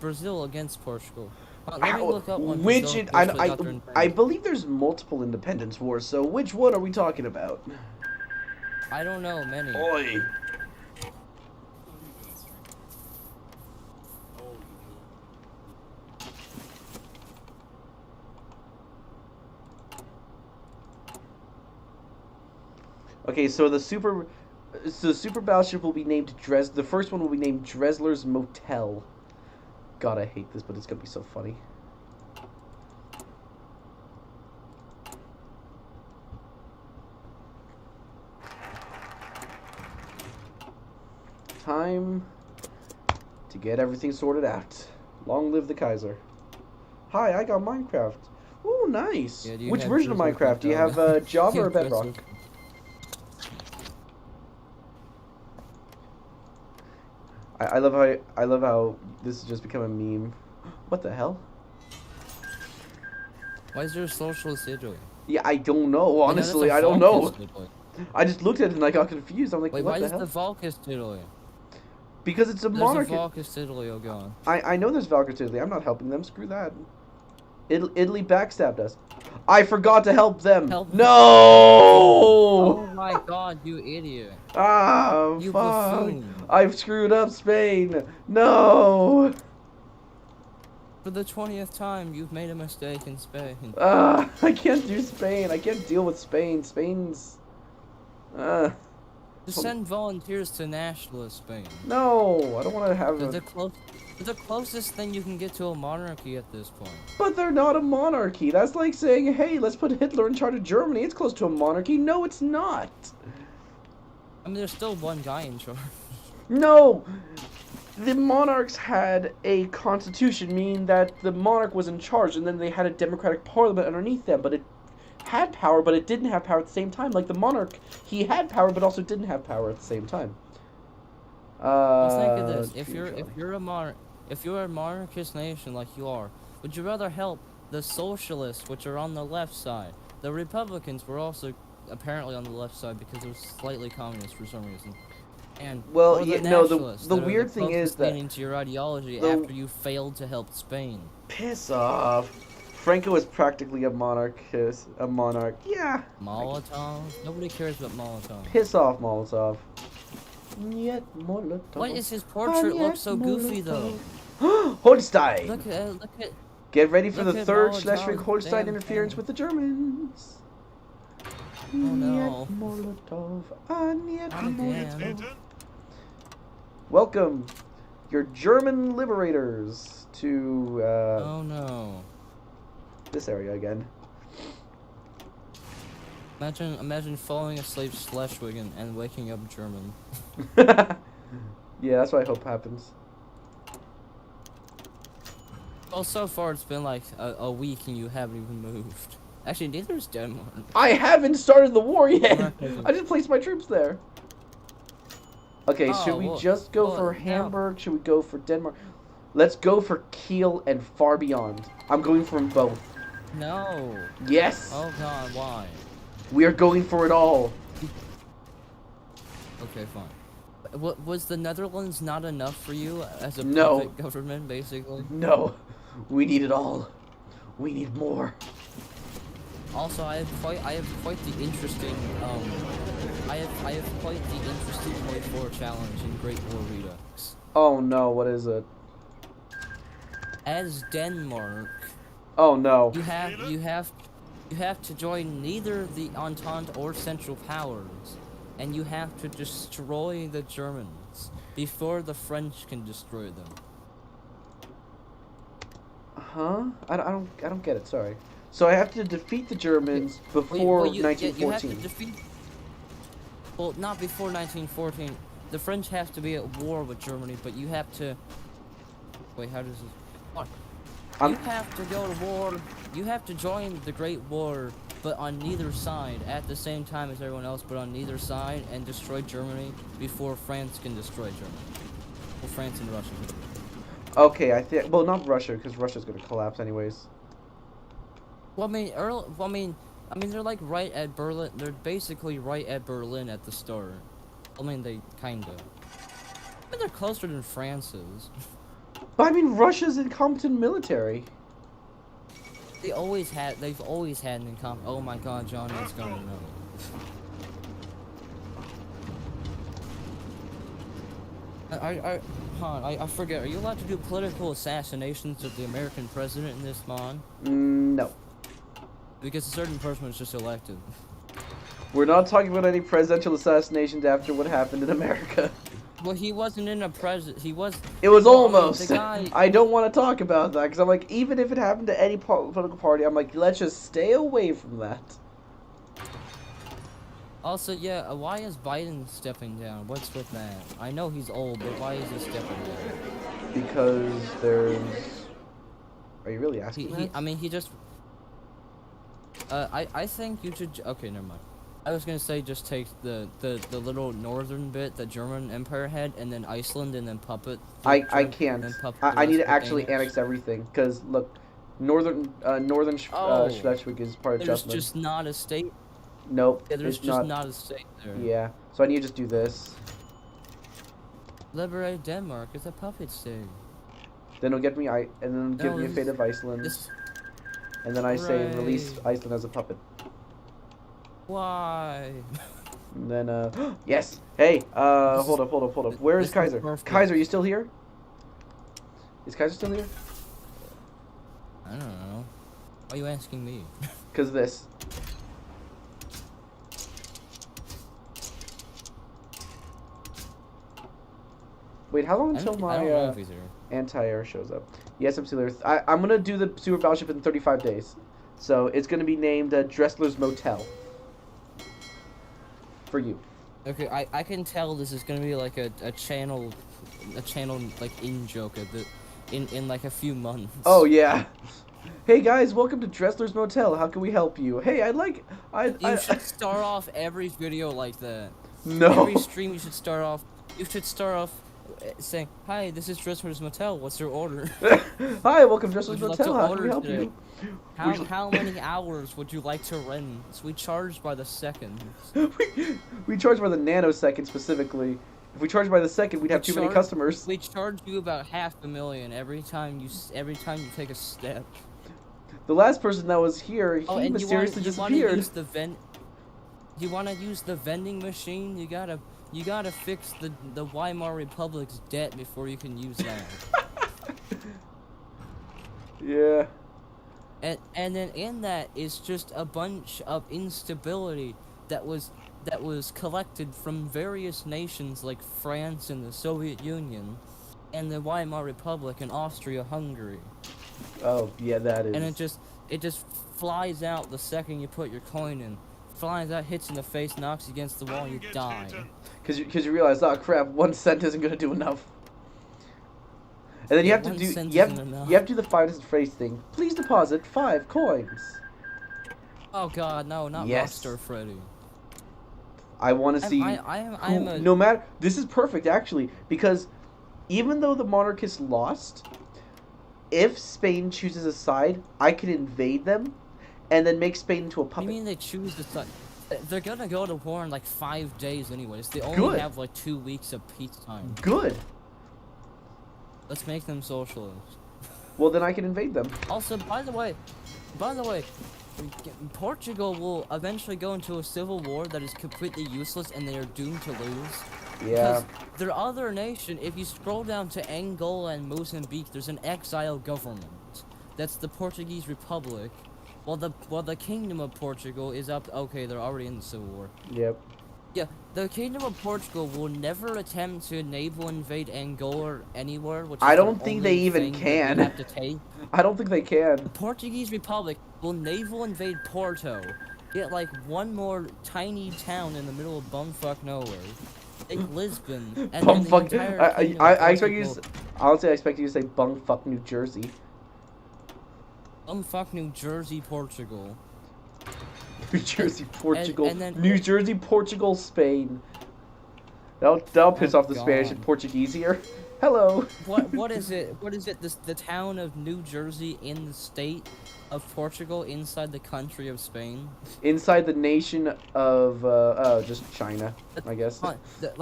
Speaker 2: Brazil against Portugal. Let me look up one.
Speaker 1: I believe there's multiple independence wars, so which one are we talking about?
Speaker 2: I don't know many.
Speaker 1: Oi. Okay, so the super battleship will be named the first one will be named Dressler's Motel. God, I hate this, but it's gonna be so funny. Time to get everything sorted out. Long live the Kaiser. Hi, I got Minecraft. Ooh, nice. Yeah, which version of Minecraft? Do you have Java or Bedrock? I love how this has just become a meme. What the hell?
Speaker 2: Why is there a socialist Italy?
Speaker 1: Yeah, I don't know. Honestly, I don't know. I just looked at it and I got confused. I'm like,
Speaker 2: wait,
Speaker 1: what the hell?
Speaker 2: Why is the Valkist Italy?
Speaker 1: Because it's a monarchy.
Speaker 2: There's a Valkist Italy, oh god.
Speaker 1: I know there's Valkist Italy. I'm not helping them. Screw that. Italy backstabbed us. I forgot to help them. No!
Speaker 2: Oh my god, you idiot.
Speaker 1: Ah,
Speaker 2: you
Speaker 1: fuck.
Speaker 2: buffoon.
Speaker 1: I've screwed up Spain. No!
Speaker 2: For the 20th time, you've made a mistake in Spain.
Speaker 1: I can't do Spain. I can't deal with Spain. Spain's...
Speaker 2: Just send volunteers to nationalist Spain.
Speaker 1: No, I don't want to have
Speaker 2: the closest thing you can get to a monarchy at this point.
Speaker 1: But they're not a monarchy. That's like saying, hey, let's put Hitler in charge of Germany. It's close to a monarchy. No, it's not.
Speaker 2: I mean, there's still one guy in charge.
Speaker 1: No! The monarchs had a constitution, meaning that the monarch was in charge, and then they had a democratic parliament underneath them, but it had power, but it didn't have power at the same time. Like the monarch, he had power, but also didn't have power at the same time.
Speaker 2: Well, think of this: if you're a monarchist nation like you are, would you rather help the socialists, which are on the left side? The Republicans were also apparently on the left side because they're slightly communist for some reason. And
Speaker 1: well,
Speaker 2: yeah,
Speaker 1: no, the weird thing is that
Speaker 2: to your ideology after you failed to help Spain.
Speaker 1: Piss off. Franco is practically a monarch. Yeah.
Speaker 2: Molotov? Nobody cares about Molotov.
Speaker 1: Piss off, Molotov. Yet Molotov.
Speaker 2: Why does his portrait look so goofy though?
Speaker 1: Holstein.
Speaker 2: Look at.
Speaker 1: Get ready for the third Schleswig-Holstein interference with the Germans.
Speaker 2: Oh no.
Speaker 1: Molotov.
Speaker 2: Molotov.
Speaker 1: Welcome, your German liberators, to
Speaker 2: oh no.
Speaker 1: This area again.
Speaker 2: Imagine falling asleep Schleswig and waking up German.
Speaker 1: Yeah, that's what I hope happens.
Speaker 2: Well, so far it's been like a week and you haven't even moved. Actually, neither is Denmark.
Speaker 1: I haven't started the war yet.
Speaker 2: Okay.
Speaker 1: I just placed my troops there. Okay,
Speaker 2: Oh,
Speaker 1: should we
Speaker 2: well,
Speaker 1: just go for
Speaker 2: no.
Speaker 1: Hamburg? Should we go for Denmark? Let's go for Kiel and far beyond. I'm going for them both.
Speaker 2: No.
Speaker 1: Yes.
Speaker 2: Oh God, why?
Speaker 1: We are going for it all.
Speaker 2: Okay, fine. What was the Netherlands not enough for you as a
Speaker 1: No.
Speaker 2: puppet government, basically?
Speaker 1: No, we need it all. We need more.
Speaker 2: Also, I have quite the interesting I have quite the interesting HOI4 challenge in Great War Redux.
Speaker 1: Oh no, what is it?
Speaker 2: As Denmark,
Speaker 1: Oh no.
Speaker 2: you have to join neither the Entente or Central Powers, and you have to destroy the Germans before the French can destroy them.
Speaker 1: Huh? I don't get it. Sorry. So I have to defeat the Germans before
Speaker 2: Well, you have
Speaker 1: 1914.
Speaker 2: to defeat. Well, not before 1914. The French have to be at war with Germany, but you have to. Wait, how does this? What? You have to go to war. You have to join the Great War, but on neither side at the same time as everyone else, but on neither side, and destroy Germany before France can destroy Germany. Well, France and Russia.
Speaker 1: Okay, I think. Well, not Russia, because Russia's gonna collapse anyways.
Speaker 2: Well, I mean, they're like right at Berlin. They're basically right at Berlin at the start. I mean, they kinda. I mean, they're closer than France is.
Speaker 1: But I mean, Russia's incompetent military.
Speaker 2: They've always had an incompetent. Oh my God, Johnny, it's gonna know. I forget. Are you allowed to do political assassinations of the American president in this mod?
Speaker 1: No.
Speaker 2: Because a certain person was just elected.
Speaker 1: We're not talking about any presidential assassinations after what happened in America.
Speaker 2: Well, he wasn't in a president. He was.
Speaker 1: It was
Speaker 2: well,
Speaker 1: almost.
Speaker 2: the guy.
Speaker 1: I don't want to talk about that because I'm like, even if it happened to any political party, I'm like, let's just stay away from that.
Speaker 2: Also, yeah, why is Biden stepping down? What's with that? I know he's old, but why is he stepping down?
Speaker 1: Because there's. Are you really asking that?
Speaker 2: I mean, he just. I think you should. Okay, never mind. I was gonna say just take the little northern bit that German Empire had, and then Iceland, and then puppet.
Speaker 1: I can't. I need to actually
Speaker 2: Danish.
Speaker 1: annex everything because look, northern Schleswig is part of
Speaker 2: There's
Speaker 1: Jutland.
Speaker 2: just not a state.
Speaker 1: Nope.
Speaker 2: Yeah, there's
Speaker 1: it's
Speaker 2: just not a state there.
Speaker 1: Yeah. So I need to just do this.
Speaker 2: Liberate Denmark. It's a puppet state.
Speaker 1: Then it'll get me and then give
Speaker 2: No,
Speaker 1: me a fate of Iceland. And then I say release Iceland as a puppet.
Speaker 2: Why?
Speaker 1: And then yes. Hey, hold up. Where is Kaiser? Kaiser, are you still here? Is Kaiser still here?
Speaker 2: I don't know. Why are you asking me?
Speaker 1: Cause this. Wait, how long until
Speaker 2: I don't know if he's here.
Speaker 1: anti-air shows up? Yes, I'm still here. I'm gonna do the super battleship in 35 days, so it's gonna be named Dressler's Motel. For you.
Speaker 2: Okay, I can tell this is gonna be like a channel like in joke in like a few months.
Speaker 1: Oh yeah. Hey guys, welcome to Dressler's Motel. How can we help you? Hey,
Speaker 2: You should start off every video like that.
Speaker 1: No.
Speaker 2: Every stream you should start off saying, "Hi, this is Dressler's Motel. What's your order?"
Speaker 1: Hi, welcome to Dressler's
Speaker 2: Would you like
Speaker 1: Motel.
Speaker 2: to
Speaker 1: How can we
Speaker 2: order
Speaker 1: help
Speaker 2: today?
Speaker 1: you?
Speaker 2: How many hours would you like to rent? So we charge by the second.
Speaker 1: we charge by the nanosecond specifically. If we charge by the second, we'd have too many customers.
Speaker 2: We charge you about $500,000 every time you take a step.
Speaker 1: The last person that was here, he mysteriously disappeared.
Speaker 2: You want to use the vending machine? You gotta fix the Weimar Republic's debt before you can use that.
Speaker 1: Yeah.
Speaker 2: And then in that is just a bunch of instability that was collected from various nations like France and the Soviet Union, and the Weimar Republic and Austria-Hungary.
Speaker 1: Oh yeah, that is.
Speaker 2: And it just flies out the second you put your coin in. flies out, hits in the face, knocks you against the wall, and you die.
Speaker 1: Because you realize, oh crap, 1 cent isn't gonna do enough. And then you
Speaker 2: Yeah,
Speaker 1: have to
Speaker 2: 1
Speaker 1: do
Speaker 2: cent
Speaker 1: you have
Speaker 2: isn't enough.
Speaker 1: you have to do the finest phrase thing. Please deposit 5 coins.
Speaker 2: Oh god, no, not
Speaker 1: Yes.
Speaker 2: Rockstar Freddy.
Speaker 1: I want to see. No matter. This is perfect actually, because even though the monarchists lost, if Spain chooses a side, I can invade them, and then make Spain into a puppet.
Speaker 2: You mean they choose the side? They're gonna go to war in like 5 days anyways. They only
Speaker 1: Good.
Speaker 2: have like 2 weeks of peacetime.
Speaker 1: Good.
Speaker 2: Let's make them socialists.
Speaker 1: Well, then I can invade them.
Speaker 2: Also, by the way, Portugal will eventually go into a civil war that is completely useless and they are doomed to lose.
Speaker 1: Yeah.
Speaker 2: Because their other nation, if you scroll down to Angola and Mozambique, there's an exile government. That's the Portuguese Republic. While the Kingdom of Portugal is up. Okay, they're already in the civil war.
Speaker 1: Yep.
Speaker 2: Yeah, the Kingdom of Portugal will never attempt to naval invade Angola or anywhere. Which is
Speaker 1: I don't
Speaker 2: the
Speaker 1: think
Speaker 2: only
Speaker 1: they even
Speaker 2: thing that
Speaker 1: can.
Speaker 2: we have to take.
Speaker 1: I don't think they can.
Speaker 2: The Portuguese Republic will naval invade Porto, get like one more tiny town in the middle of bumfuck nowhere, take Lisbon, and then the
Speaker 1: Bumfuck.
Speaker 2: entire kingdom
Speaker 1: I
Speaker 2: of
Speaker 1: expect you. Honestly, I expect you to say bumfuck New Jersey.
Speaker 2: Bumfuck New Jersey, Portugal.
Speaker 1: New Jersey, Portugal.
Speaker 2: and then-
Speaker 1: New Jersey, Portugal, Spain. That'll piss off the Spanish and
Speaker 2: God.
Speaker 1: Portuguese here. Hello.
Speaker 2: What is it? What is it? The town of New Jersey in the state of Portugal inside the country of Spain.
Speaker 1: Inside the nation of just China, I guess.
Speaker 2: The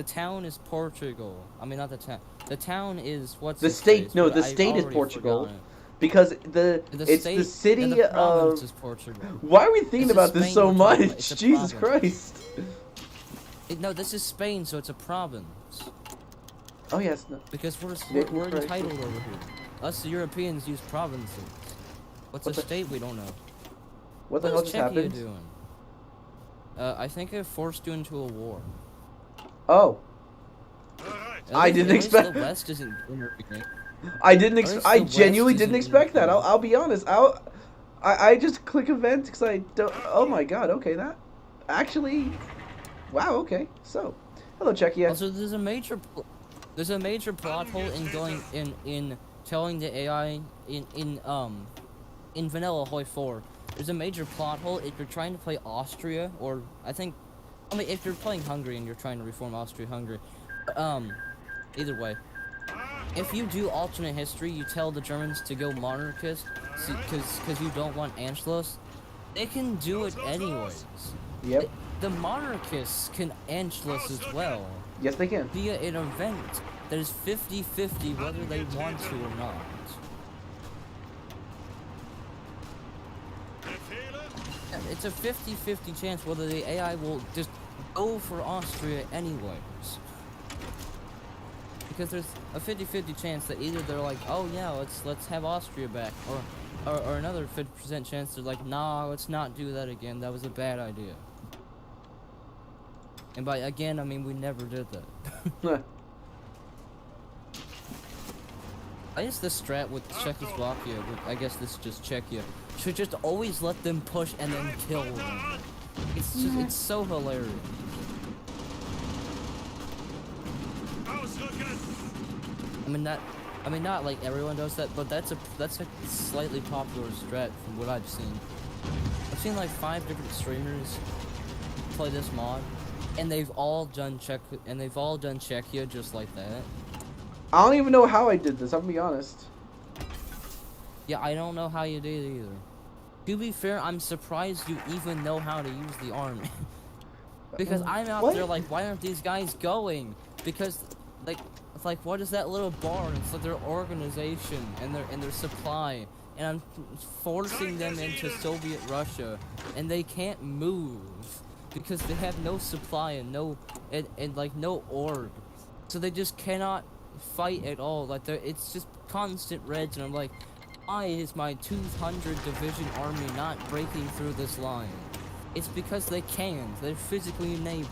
Speaker 2: town is Portugal. I mean, not the town. The town is what's
Speaker 1: The
Speaker 2: its
Speaker 1: state.
Speaker 2: face,
Speaker 1: No,
Speaker 2: but
Speaker 1: the
Speaker 2: I've
Speaker 1: state is
Speaker 2: already
Speaker 1: Portugal.
Speaker 2: forgotten it.
Speaker 1: Because it's
Speaker 2: state,
Speaker 1: the city
Speaker 2: and the province
Speaker 1: of.
Speaker 2: is Portugal.
Speaker 1: Why are we thinking
Speaker 2: This is
Speaker 1: about this
Speaker 2: Spain
Speaker 1: so
Speaker 2: we're talking about.
Speaker 1: much?
Speaker 2: It's a
Speaker 1: Jesus
Speaker 2: province.
Speaker 1: Christ.
Speaker 2: No, this is Spain, so it's a province.
Speaker 1: Oh yes. No.
Speaker 2: Because we're
Speaker 1: Christ.
Speaker 2: entitled over here. Us Europeans use provinces. What's
Speaker 1: What
Speaker 2: a
Speaker 1: the-
Speaker 2: state? We don't know.
Speaker 1: What the hell
Speaker 2: is
Speaker 1: just
Speaker 2: Czechia
Speaker 1: happened?
Speaker 2: doing? I think it forced you into a war.
Speaker 1: Oh. I didn't
Speaker 2: At least
Speaker 1: expect-
Speaker 2: The West isn't intervening.
Speaker 1: I didn't.
Speaker 2: Or if
Speaker 1: I
Speaker 2: the West
Speaker 1: genuinely
Speaker 2: isn't
Speaker 1: didn't expect that.
Speaker 2: intervening.
Speaker 1: I'll be honest. I just click events because I don't. Oh my god. Okay, that actually. Wow. Okay. So, hello, Czechia.
Speaker 2: Also, there's a major plot hole in going in telling the AI in vanilla HOI4. There's a major plot hole if you're trying to play Austria, or if you're playing Hungary and you're trying to reform Austria-Hungary. Either way, if you do alternate history, you tell the Germans to go monarchist, because you don't want Anschluss. They can do it anyways.
Speaker 1: Yep.
Speaker 2: The monarchists can Anschluss as well,
Speaker 1: Yes, they can.
Speaker 2: via an event that is 50-50 whether they want to or not. It's a 50-50 chance whether the AI will just go for Austria anyways. Because there's a 50-50 chance that either they're like, oh yeah, let's have Austria back, or another 50% chance they're like, nah, let's not do that again, that was a bad idea. And by again, I mean we never did that. I guess this strat with Czechoslovakia, I guess this is just Czechia, should just always let them push and then kill them. It's so hilarious. I mean not like everyone does that, but that's a slightly popular strat from what I've seen. I've seen like 5 different streamers play this mod, and they've all done Czechia just like that.
Speaker 1: I don't even know how I did this. I'm gonna be honest.
Speaker 2: Yeah, I don't know how you did either. To be fair, I'm surprised you even know how to use the army. Because I'm out there like, why aren't these guys going? Because it's like what is that little bar? It's like their organization and their supply, and I'm forcing them into Soviet Russia, and they can't move because they have no supply and no org, so they just cannot fight at all. Like it's just constant reds, and I'm like, why is my 200 division army not breaking through this line? It's because they can't. They're physically unable.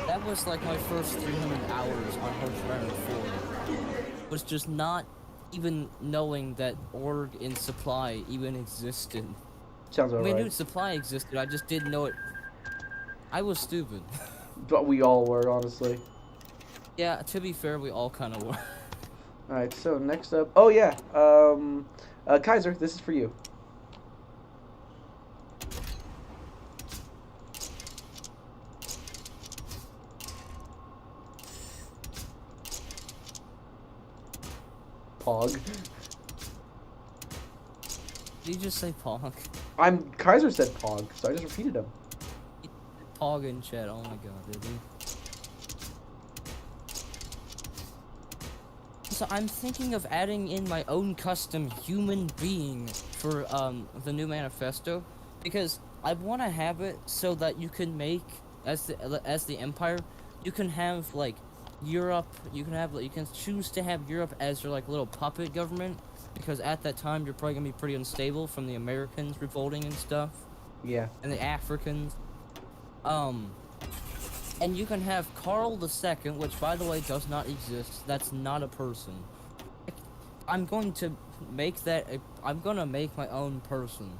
Speaker 2: That was like my first 300 hours on HOI4. Was just not even knowing that org and supply even existed.
Speaker 1: Sounds
Speaker 2: I mean, I
Speaker 1: alright.
Speaker 2: knew supply existed. I just didn't know it. I was stupid.
Speaker 1: But we all were, honestly.
Speaker 2: Yeah, to be fair, we all kind of were.
Speaker 1: Alright, so next up. Oh, yeah. Kaiser, this is for you. Pog.
Speaker 2: Did you just say Pog?
Speaker 1: Kaiser said Pog, so I just repeated him.
Speaker 2: Pog in chat. Oh my god, did he? So I'm thinking of adding in my own custom human being for the new manifesto, because I want to have it so that you can make as the empire, you can have like Europe. You can choose to have Europe as your like little puppet government, because at that time you're probably gonna be pretty unstable from the Americans revolting and stuff,
Speaker 1: Yeah.
Speaker 2: and the Africans. And you can have Carl II, which by the way does not exist. That's not a person. I'm going to make that. I'm gonna make my own person.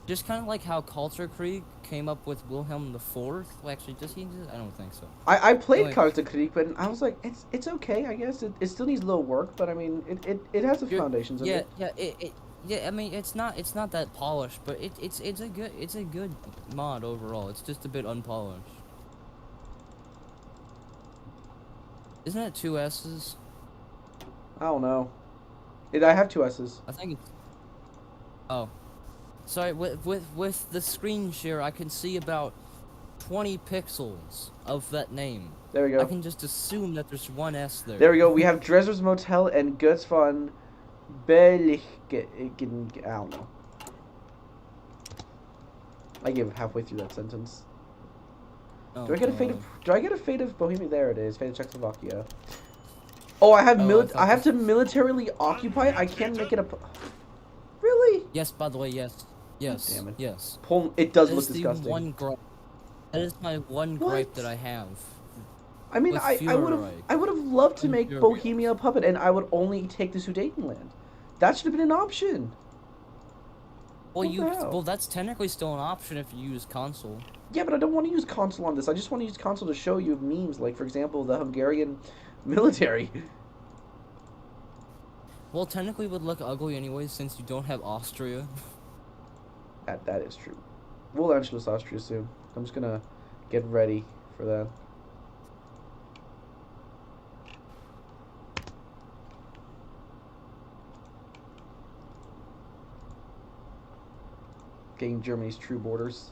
Speaker 2: Just kind of like how Culture Krieg came up with Wilhelm IV. Well, actually, does he exist? I don't think so.
Speaker 1: I played
Speaker 2: Anyway.
Speaker 1: Cards of Krieg, but I was like, it's okay, I guess. It still needs a little work, but I mean, it has the foundations of it.
Speaker 2: Yeah. I mean, it's not that polished, but it's a good mod overall. It's just a bit unpolished. Isn't it 2 S's?
Speaker 1: I don't know. I have 2 S's.
Speaker 2: I think it's. Oh, sorry. With the screen share, I can see about 20 pixels of that name.
Speaker 1: There we go.
Speaker 2: I can just assume that there's 1 S there.
Speaker 1: There we go. We have Dresser's Motel and Guts von Belligen. I don't know. I gave halfway through that sentence.
Speaker 2: Oh,
Speaker 1: Do I get a fate
Speaker 2: God.
Speaker 1: of? Do I get a fate of Bohemia? There it is. Fate of Czechoslovakia. Oh, I have I have to militarily occupy it. I can't make it a. Really?
Speaker 2: Yes. By the way, yes. Yes.
Speaker 1: Damn it.
Speaker 2: Yes.
Speaker 1: It does
Speaker 2: That
Speaker 1: look
Speaker 2: is the
Speaker 1: disgusting.
Speaker 2: one gripe. That is my one gripe that I have.
Speaker 1: I mean,
Speaker 2: with
Speaker 1: I would have loved to make
Speaker 2: Fury.
Speaker 1: Bohemia a puppet, and I would only take the Sudetenland. That should have been an option.
Speaker 2: Well,
Speaker 1: What the hell?
Speaker 2: well, that's technically still an option if you use console.
Speaker 1: Yeah, but I don't want to use console on this. I just want to use console to show you memes, like, for example, the Hungarian military.
Speaker 2: Well, technically it would look ugly anyway since you don't have Austria.
Speaker 1: That is true. We'll Anschluss Austria soon. I'm just gonna get ready for that. Getting Germany's true borders.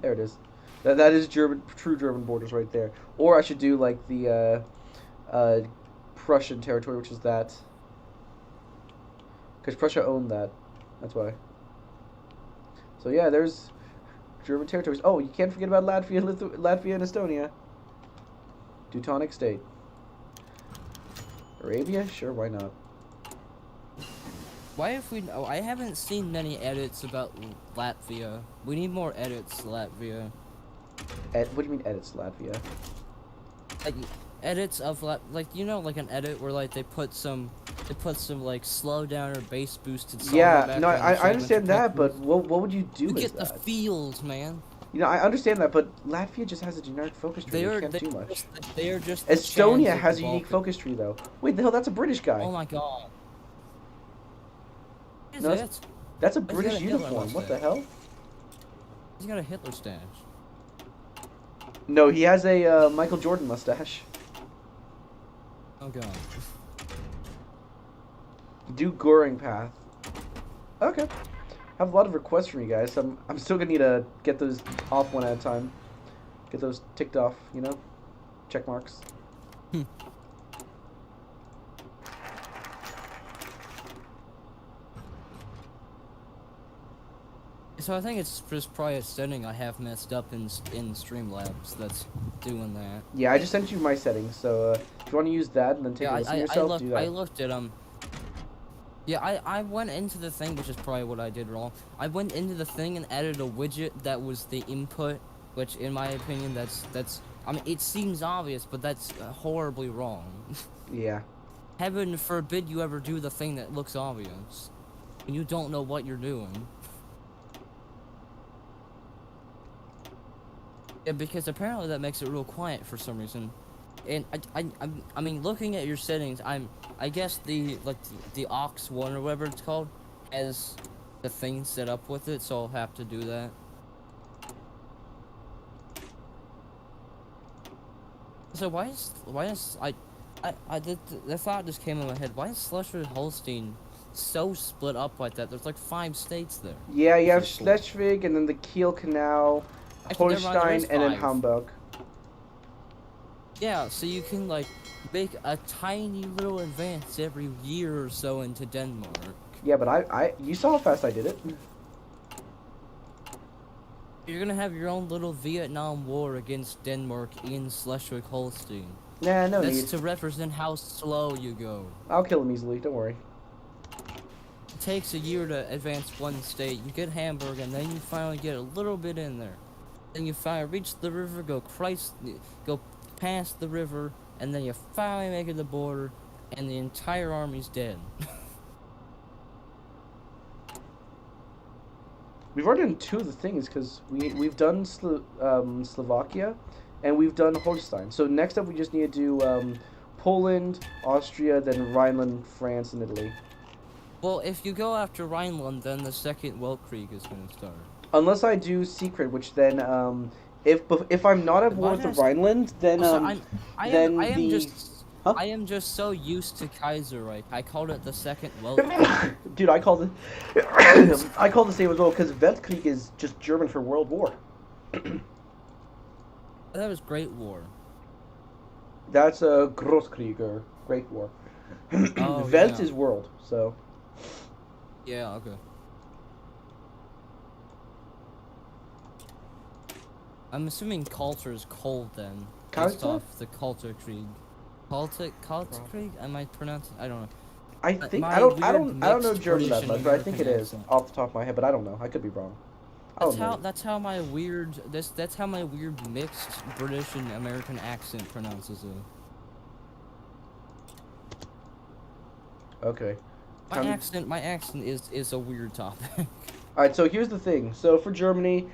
Speaker 1: There it is. That is true German borders right there. Or I should do like the Prussian territory, which is that. Because Prussia owned that. That's why. So yeah, there's German territories. Oh, you can't forget about Latvia and Estonia. Teutonic state. Arabia? Sure, why not?
Speaker 2: Why if we? Oh, I haven't seen many edits about Latvia. We need more edits, Latvia.
Speaker 1: What do you mean edits Latvia?
Speaker 2: Like edits of like like an edit where like they put some like slow down or bass boosted song.
Speaker 1: Yeah, no, I understand that, but what would you do
Speaker 2: You
Speaker 1: with
Speaker 2: get
Speaker 1: that?
Speaker 2: the feels, man.
Speaker 1: You know, I understand that, but Latvia just has a generic focus tree. You can't do much.
Speaker 2: They are just. the
Speaker 1: Estonia
Speaker 2: Chans of
Speaker 1: has a
Speaker 2: the
Speaker 1: unique
Speaker 2: Balkans.
Speaker 1: focus tree, though. Wait, the hell, that's a British guy.
Speaker 2: Oh my god. What is
Speaker 1: No,
Speaker 2: that?
Speaker 1: That's a
Speaker 2: got
Speaker 1: British
Speaker 2: a Hitler
Speaker 1: uniform. What the
Speaker 2: mustache.
Speaker 1: hell?
Speaker 2: He's got a Hitler stash.
Speaker 1: No, he has a Michael Jordan mustache.
Speaker 2: Oh god.
Speaker 1: Do Goring path. Okay. I have a lot of requests from you guys. I'm still gonna need to get those off one at a time. Get those ticked off, you know? Check marks.
Speaker 2: So I think it's just probably a setting I have messed up in Streamlabs that's doing that.
Speaker 1: Yeah, I just sent you my settings, so if you want to use that and then take a listen yourself, do that.
Speaker 2: I looked at Yeah, I went into the thing, which is probably what I did wrong. I went into the thing and added a widget that was the input, which in my opinion that's I mean it seems obvious, but that's horribly wrong.
Speaker 1: Yeah.
Speaker 2: Heaven forbid you ever do the thing that looks obvious. and you don't know what you're doing. Yeah, because apparently that makes it real quiet for some reason. And I mean, looking at your settings, I guess the aux1 or whatever it's called has the thing set up with it, so I'll have to do that. So why is the thought just came in my head. Why is Schleswig-Holstein so split up like that? There's like 5 states there.
Speaker 1: Yeah, you have Schleswig and then the Kiel Canal,
Speaker 2: Actually, never mind, there is
Speaker 1: Holstein, and then
Speaker 2: 5.
Speaker 1: Hamburg.
Speaker 2: Yeah, so you can like make a tiny little advance every year or so into Denmark.
Speaker 1: Yeah, but you saw how fast I did it.
Speaker 2: You're gonna have your own little Vietnam War against Denmark in Schleswig-Holstein.
Speaker 1: Nah, no
Speaker 2: That's
Speaker 1: need.
Speaker 2: to represent how slow you go.
Speaker 1: I'll kill him easily, don't worry.
Speaker 2: It takes a year to advance one state. You get Hamburg, and then you finally get a little bit in there. Then you finally reach the river, go past the river, and then you finally make it to the border, and the entire army's dead.
Speaker 1: We've already done 2 of the things because we've done Slovakia, and we've done Holstein. So next up we just need to do Poland, Austria, then Rhineland, France, and Italy.
Speaker 2: Well, if you go after Rhineland, then the Second Weltkrieg is going to start.
Speaker 1: Unless I do secret, which then if I'm not at war with the Rhineland, then
Speaker 2: I am just so used to Kaiserreich. I called it the Second Weltkrieg.
Speaker 1: Dude, I called it I call the same as well because Weltkrieg is just German for World War.
Speaker 2: That was Great War.
Speaker 1: That's a Großkrieg or Great War.
Speaker 2: Oh,
Speaker 1: Welt
Speaker 2: yeah.
Speaker 1: is world, so.
Speaker 2: Yeah, okay. I'm assuming Kalter is cold then. Based
Speaker 1: Kalter?
Speaker 2: off the Kalterkrieg. Kalterkrieg? Am I pronouncing? I don't know.
Speaker 1: I think
Speaker 2: My
Speaker 1: I don't
Speaker 2: weird
Speaker 1: know
Speaker 2: mixed
Speaker 1: German that
Speaker 2: British
Speaker 1: much,
Speaker 2: and
Speaker 1: but I think it
Speaker 2: American
Speaker 1: is
Speaker 2: accent.
Speaker 1: off the top of my head, but I don't know. I could be wrong. I don't know.
Speaker 2: That's how my weird mixed British and American accent pronounces it.
Speaker 1: Okay.
Speaker 2: My accent is a weird topic.
Speaker 1: Alright, so here's the thing. So for Germany,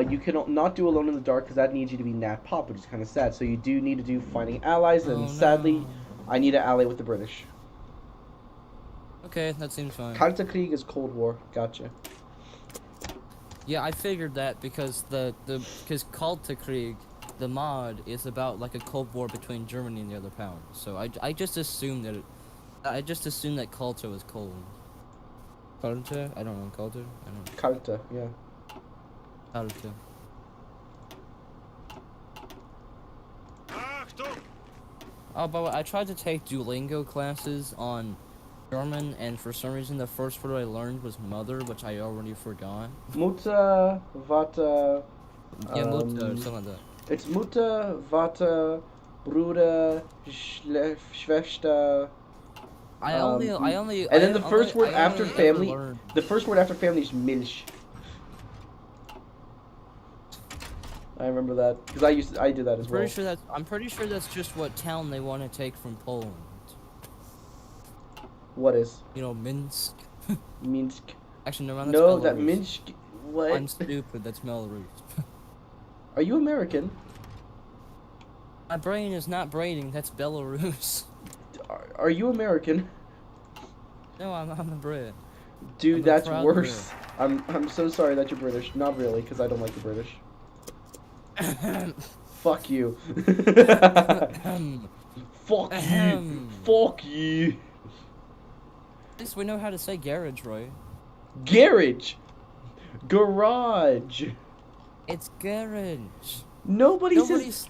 Speaker 1: you can not do Alone in the Dark because that needs you to be Nat Pop, which is kind of sad. So you do need to do Finding Allies, and sadly,
Speaker 2: No.
Speaker 1: I need to ally with the British.
Speaker 2: Okay, that seems fine.
Speaker 1: Kalter Krieg is Cold War. Gotcha.
Speaker 2: Yeah, I figured that because because Kalterkrieg, the mod, is about like a Cold War between Germany and the other powers. So I just assumed that Kalter was cold. Kalter? I don't know. Kalter? I don't know.
Speaker 1: Kalter, yeah.
Speaker 2: Kalter. Oh, by the way, I tried to take Duolingo classes on German, and for some reason the first word I learned was mother, which I already forgot.
Speaker 1: Mutter, Vater.
Speaker 2: Yeah, Mutter, or something like that.
Speaker 1: It's Mutter, Vater, Bruder, Schwester.
Speaker 2: And
Speaker 1: then the first word after family. The first word after family is Milch. I remember that because I did that as well.
Speaker 2: I'm pretty sure that's just what town they want to take from Poland.
Speaker 1: What is?
Speaker 2: You know, Minsk.
Speaker 1: Minsk.
Speaker 2: Actually, no, that's
Speaker 1: No,
Speaker 2: Belarus.
Speaker 1: that Minsk. What?
Speaker 2: I'm stupid. That's Belarus.
Speaker 1: Are you American?
Speaker 2: My brain is not braining. That's Belarus.
Speaker 1: Are you American?
Speaker 2: No, I'm a Brit.
Speaker 1: Dude,
Speaker 2: I'm a
Speaker 1: that's
Speaker 2: proud
Speaker 1: worse. I'm so sorry that you're British. Not really, because I don't like the British. Fuck you. Fuck you. Fuck you.
Speaker 2: At least we know how to say garage, right?
Speaker 1: Garage. Garage.
Speaker 2: It's garage.
Speaker 1: Nobody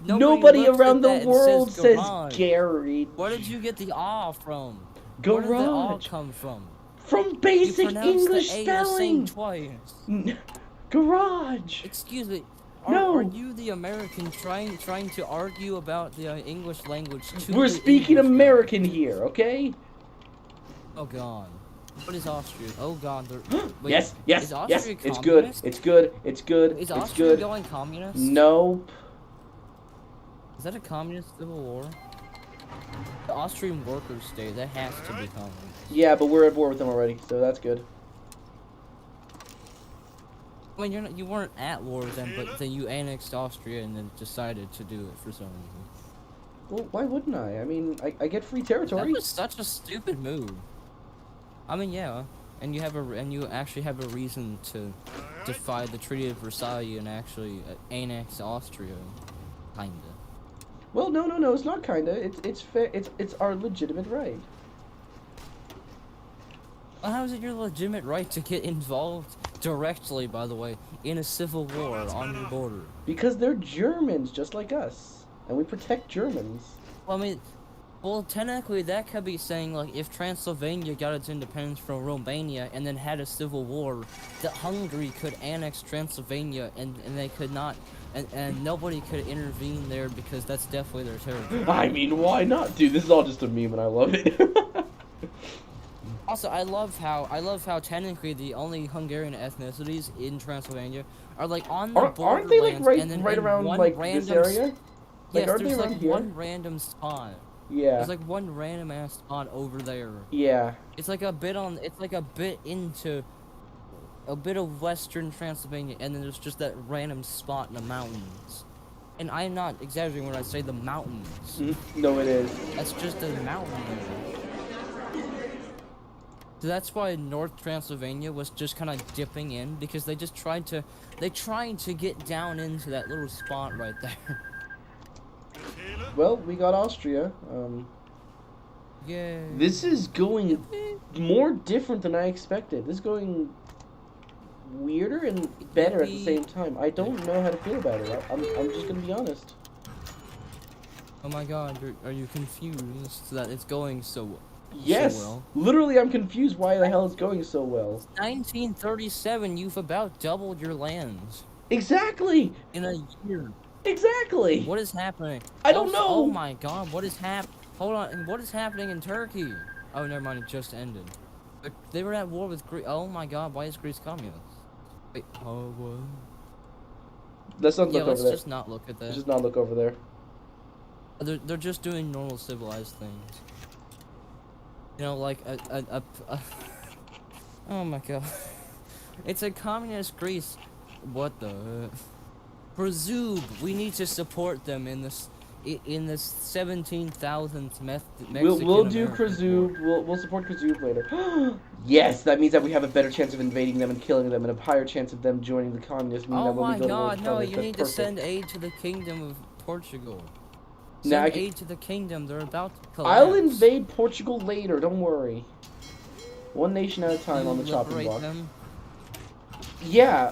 Speaker 2: nobody
Speaker 1: around
Speaker 2: looks at
Speaker 1: the
Speaker 2: that and
Speaker 1: world says
Speaker 2: garage.
Speaker 1: garage.
Speaker 2: Where did you get the R from?
Speaker 1: Garage.
Speaker 2: Where did the R come from?
Speaker 1: From
Speaker 2: You
Speaker 1: basic
Speaker 2: pronounced
Speaker 1: English
Speaker 2: the A the same
Speaker 1: spelling.
Speaker 2: twice.
Speaker 1: Garage.
Speaker 2: Excuse me.
Speaker 1: No.
Speaker 2: Are you the American trying to argue about the English language?
Speaker 1: We're speaking
Speaker 2: English
Speaker 1: American here, okay?
Speaker 2: Oh god. What is Austria? Oh god. Wait,
Speaker 1: Yes.
Speaker 2: is Austria
Speaker 1: It's good.
Speaker 2: communist?
Speaker 1: It's good. It's good.
Speaker 2: Is
Speaker 1: It's
Speaker 2: Austria
Speaker 1: good.
Speaker 2: going communist?
Speaker 1: Nope.
Speaker 2: Is that a communist civil war? The Austrian workers' state, that has to be communist.
Speaker 1: Yeah, but we're at war with them already, so that's good.
Speaker 2: I mean, you weren't at war then, but then you annexed Austria and then decided to do it for some reason.
Speaker 1: Well, why wouldn't I? I mean, I get free
Speaker 2: That
Speaker 1: territory.
Speaker 2: was such a stupid move. I mean, yeah, and you actually have a reason to defy the Treaty of Versailles and actually annex Austria, kinda.
Speaker 1: Well, no, it's not kinda. It's fair. It's our legitimate right.
Speaker 2: Well, how is it your legitimate right to get involved directly, by the way, in a civil war on your border?
Speaker 1: Because they're Germans, just like us, and we protect Germans.
Speaker 2: Well, I mean, well, technically that could be saying, like, if Transylvania got its independence from Romania and then had a civil war, that Hungary could annex Transylvania and they could not, and nobody could intervene there because that's definitely their territory.
Speaker 1: I mean, why not, dude? This is all just a meme, and I love it.
Speaker 2: Also, I love how technically the only Hungarian ethnicities in Transylvania are like on the
Speaker 1: Aren't they like
Speaker 2: borderlands and then
Speaker 1: right
Speaker 2: in
Speaker 1: around
Speaker 2: one
Speaker 1: like
Speaker 2: random
Speaker 1: this area? Like,
Speaker 2: yes,
Speaker 1: aren't they
Speaker 2: there's
Speaker 1: around
Speaker 2: like
Speaker 1: here?
Speaker 2: one random spot.
Speaker 1: Yeah.
Speaker 2: There's like one random ass spot over there.
Speaker 1: Yeah.
Speaker 2: It's like a bit into a bit of western Transylvania, and then there's just that random spot in the mountains. And I'm not exaggerating when I say the mountains.
Speaker 1: No, it is.
Speaker 2: That's just a mountain there. So that's why North Transylvania was just kind of dipping in, because they just tried to get down into that little spot right there.
Speaker 1: Well, we got Austria.
Speaker 2: Yeah.
Speaker 1: This is going more different than I expected. This is going weirder and better at the same time. I don't know how to feel about it. I'm just gonna be honest.
Speaker 2: Oh my God, are you confused that it's going so?
Speaker 1: Yes,
Speaker 2: so well?
Speaker 1: Literally, I'm confused why the hell it's going so well.
Speaker 2: 1937, you've about doubled your lands.
Speaker 1: Exactly.
Speaker 2: In a year.
Speaker 1: Exactly.
Speaker 2: What is happening?
Speaker 1: I don't know.
Speaker 2: Oh my God, what is Hold on, what is happening in Turkey? Oh, never mind, it just ended. They were at war with Greece. Oh my God, why is Greece communist? Wait, oh what?
Speaker 1: Let's not look over there.
Speaker 2: Let's just not look at that.
Speaker 1: Let's just not look over there.
Speaker 2: They're just doing normal civilized things. You know, like oh my God. It's a communist Greece. What the? Krasub, we need to support them in this 17,000th Mexican
Speaker 1: We'll do
Speaker 2: American
Speaker 1: Krasub. We'll support Krasub later. Yes, that means that we have a better chance of invading them and killing them, and a higher chance of them joining the communists.
Speaker 2: Oh my God, no! You need to send aid to the Kingdom of Portugal. Send aid to the kingdom. They're about to collapse.
Speaker 1: I'll invade Portugal later. Don't worry. One nation at a time on the chopping block.
Speaker 2: Them?
Speaker 1: Yeah,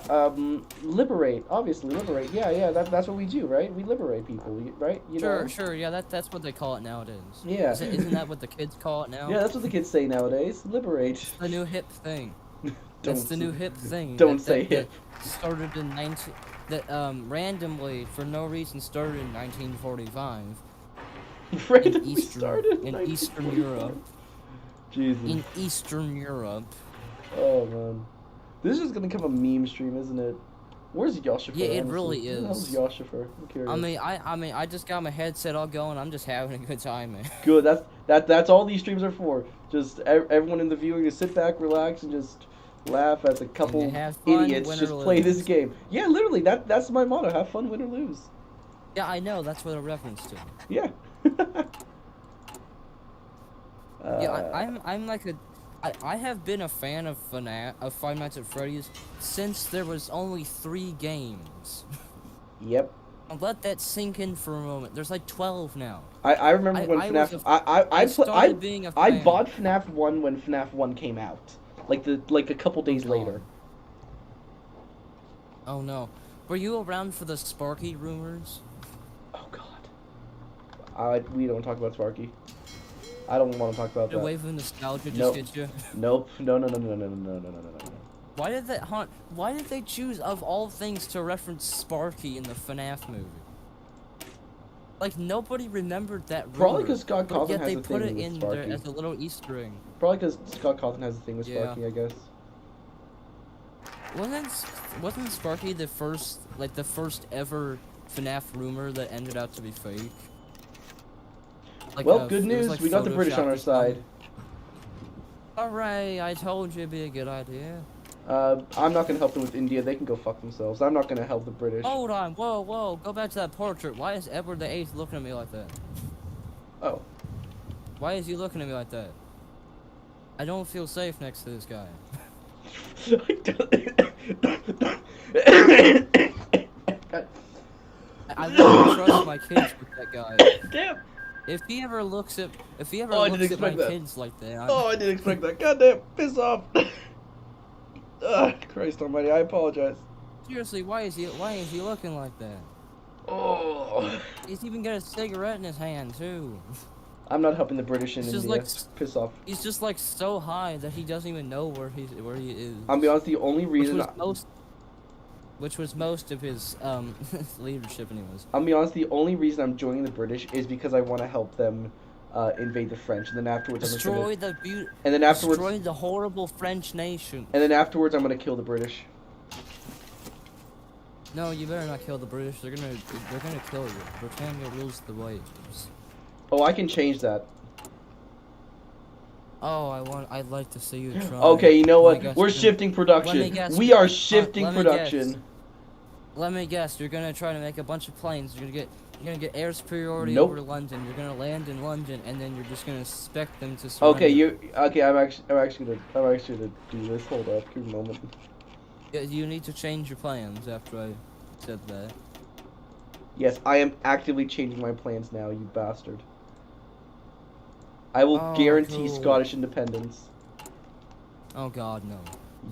Speaker 1: liberate. Obviously, liberate. Yeah. That's what we do, right? We liberate people, right? You know?
Speaker 2: Sure. Yeah, that's what they call it nowadays.
Speaker 1: Yeah.
Speaker 2: Isn't that what the kids call it now?
Speaker 1: Yeah, that's what the kids say nowadays. Liberate.
Speaker 2: It's the new hip thing.
Speaker 1: That's
Speaker 2: the new hip thing.
Speaker 1: Don't say hip.
Speaker 2: That started in randomly for no reason started in 1945.
Speaker 1: Randomly started
Speaker 2: in Eastern Europe.
Speaker 1: Jesus.
Speaker 2: In Eastern Europe.
Speaker 1: Oh man, this is gonna become a meme stream, isn't it? Where's Yoshifer?
Speaker 2: Yeah, it
Speaker 1: honestly?
Speaker 2: really is.
Speaker 1: Where's Yoshifer? I'm curious.
Speaker 2: I mean, I just got my headset all going. I'm just having a good time, man.
Speaker 1: Good. That's all these streams are for. Just everyone in the viewing to sit back, relax, and just laugh as a couple idiots just play this game. Yeah, literally. That's my motto. Have fun, win or lose.
Speaker 2: Yeah, I know. That's what a reference to.
Speaker 1: Yeah.
Speaker 2: Yeah, I'm like I have been a fan of Five Nights at Freddy's since there was only 3 games.
Speaker 1: Yep.
Speaker 2: I'll let that sink in for a moment. There's like 12 now.
Speaker 1: I remember when FNAF. I bought FNAF 1 when FNAF 1 came out, like a couple days later.
Speaker 2: Oh no, were you around for the Sparky rumors?
Speaker 1: Oh God. We don't talk about Sparky. I don't want to talk about that.
Speaker 2: A wave of nostalgia just gets you.
Speaker 1: Nope. No.
Speaker 2: Why did they choose of all things to reference Sparky in the FNAF movie? Like nobody remembered that rumor.
Speaker 1: Probably because Scott Cawthon
Speaker 2: yet
Speaker 1: has
Speaker 2: they
Speaker 1: a
Speaker 2: put
Speaker 1: thing
Speaker 2: it
Speaker 1: with
Speaker 2: in
Speaker 1: Sparky.
Speaker 2: there as a little Easter egg.
Speaker 1: Probably because Scott Cawthon has a thing with Sparky, I guess.
Speaker 2: Wasn't Sparky the first ever FNAF rumor that ended out to be fake? Like
Speaker 1: well, good news. Like we got the British on our side.
Speaker 2: Alright, I told you it'd be a good idea.
Speaker 1: I'm not gonna help them with India. They can go fuck themselves. I'm not gonna help the British.
Speaker 2: Hold on, whoa, whoa, go back to that portrait. Why is Edward the Eighth looking at me like that?
Speaker 1: Oh.
Speaker 2: Why is he looking at me like that? I don't feel safe next to this guy. I wouldn't trust my kids with that guy.
Speaker 1: Damn.
Speaker 2: If he ever looks at
Speaker 1: didn't
Speaker 2: at my
Speaker 1: expect that.
Speaker 2: kids like that,
Speaker 1: Oh, I didn't expect that. Goddamn, piss off. Christ Almighty, I apologize.
Speaker 2: seriously, why is he looking like that?
Speaker 1: Oh.
Speaker 2: He's even got a cigarette in his hand too.
Speaker 1: I'm not helping the British in
Speaker 2: It's
Speaker 1: India.
Speaker 2: just like
Speaker 1: Piss off.
Speaker 2: he's just like so high that he doesn't even know where he is.
Speaker 1: I'll be honest, the only reason
Speaker 2: Which was most of his leadership, anyways.
Speaker 1: I'll be honest, the only reason I'm joining the British is because I want to help them invade the French, and then afterwards
Speaker 2: Destroy
Speaker 1: destroy
Speaker 2: the horrible French nation.
Speaker 1: And then afterwards I'm gonna kill the British.
Speaker 2: No, you better not kill the British. They're gonna kill you. Britannia rules the waves.
Speaker 1: Oh, I can change that.
Speaker 2: Oh, I'd like to see you try.
Speaker 1: Okay, you know what?
Speaker 2: Guess,
Speaker 1: We're shifting production. We are shifting production.
Speaker 2: Let me guess. You're gonna try to make a bunch of planes. You're gonna get air superiority
Speaker 1: Nope.
Speaker 2: over London. You're gonna land in London, and then you're just gonna expect them to surrender.
Speaker 1: Okay, I'm actually gonna do this. Hold up, give me a moment.
Speaker 2: Yeah, you need to change your plans after I said that.
Speaker 1: Yes, I am actively changing my plans now, you bastard. I will guarantee
Speaker 2: cool.
Speaker 1: Scottish independence.
Speaker 2: Oh God, no.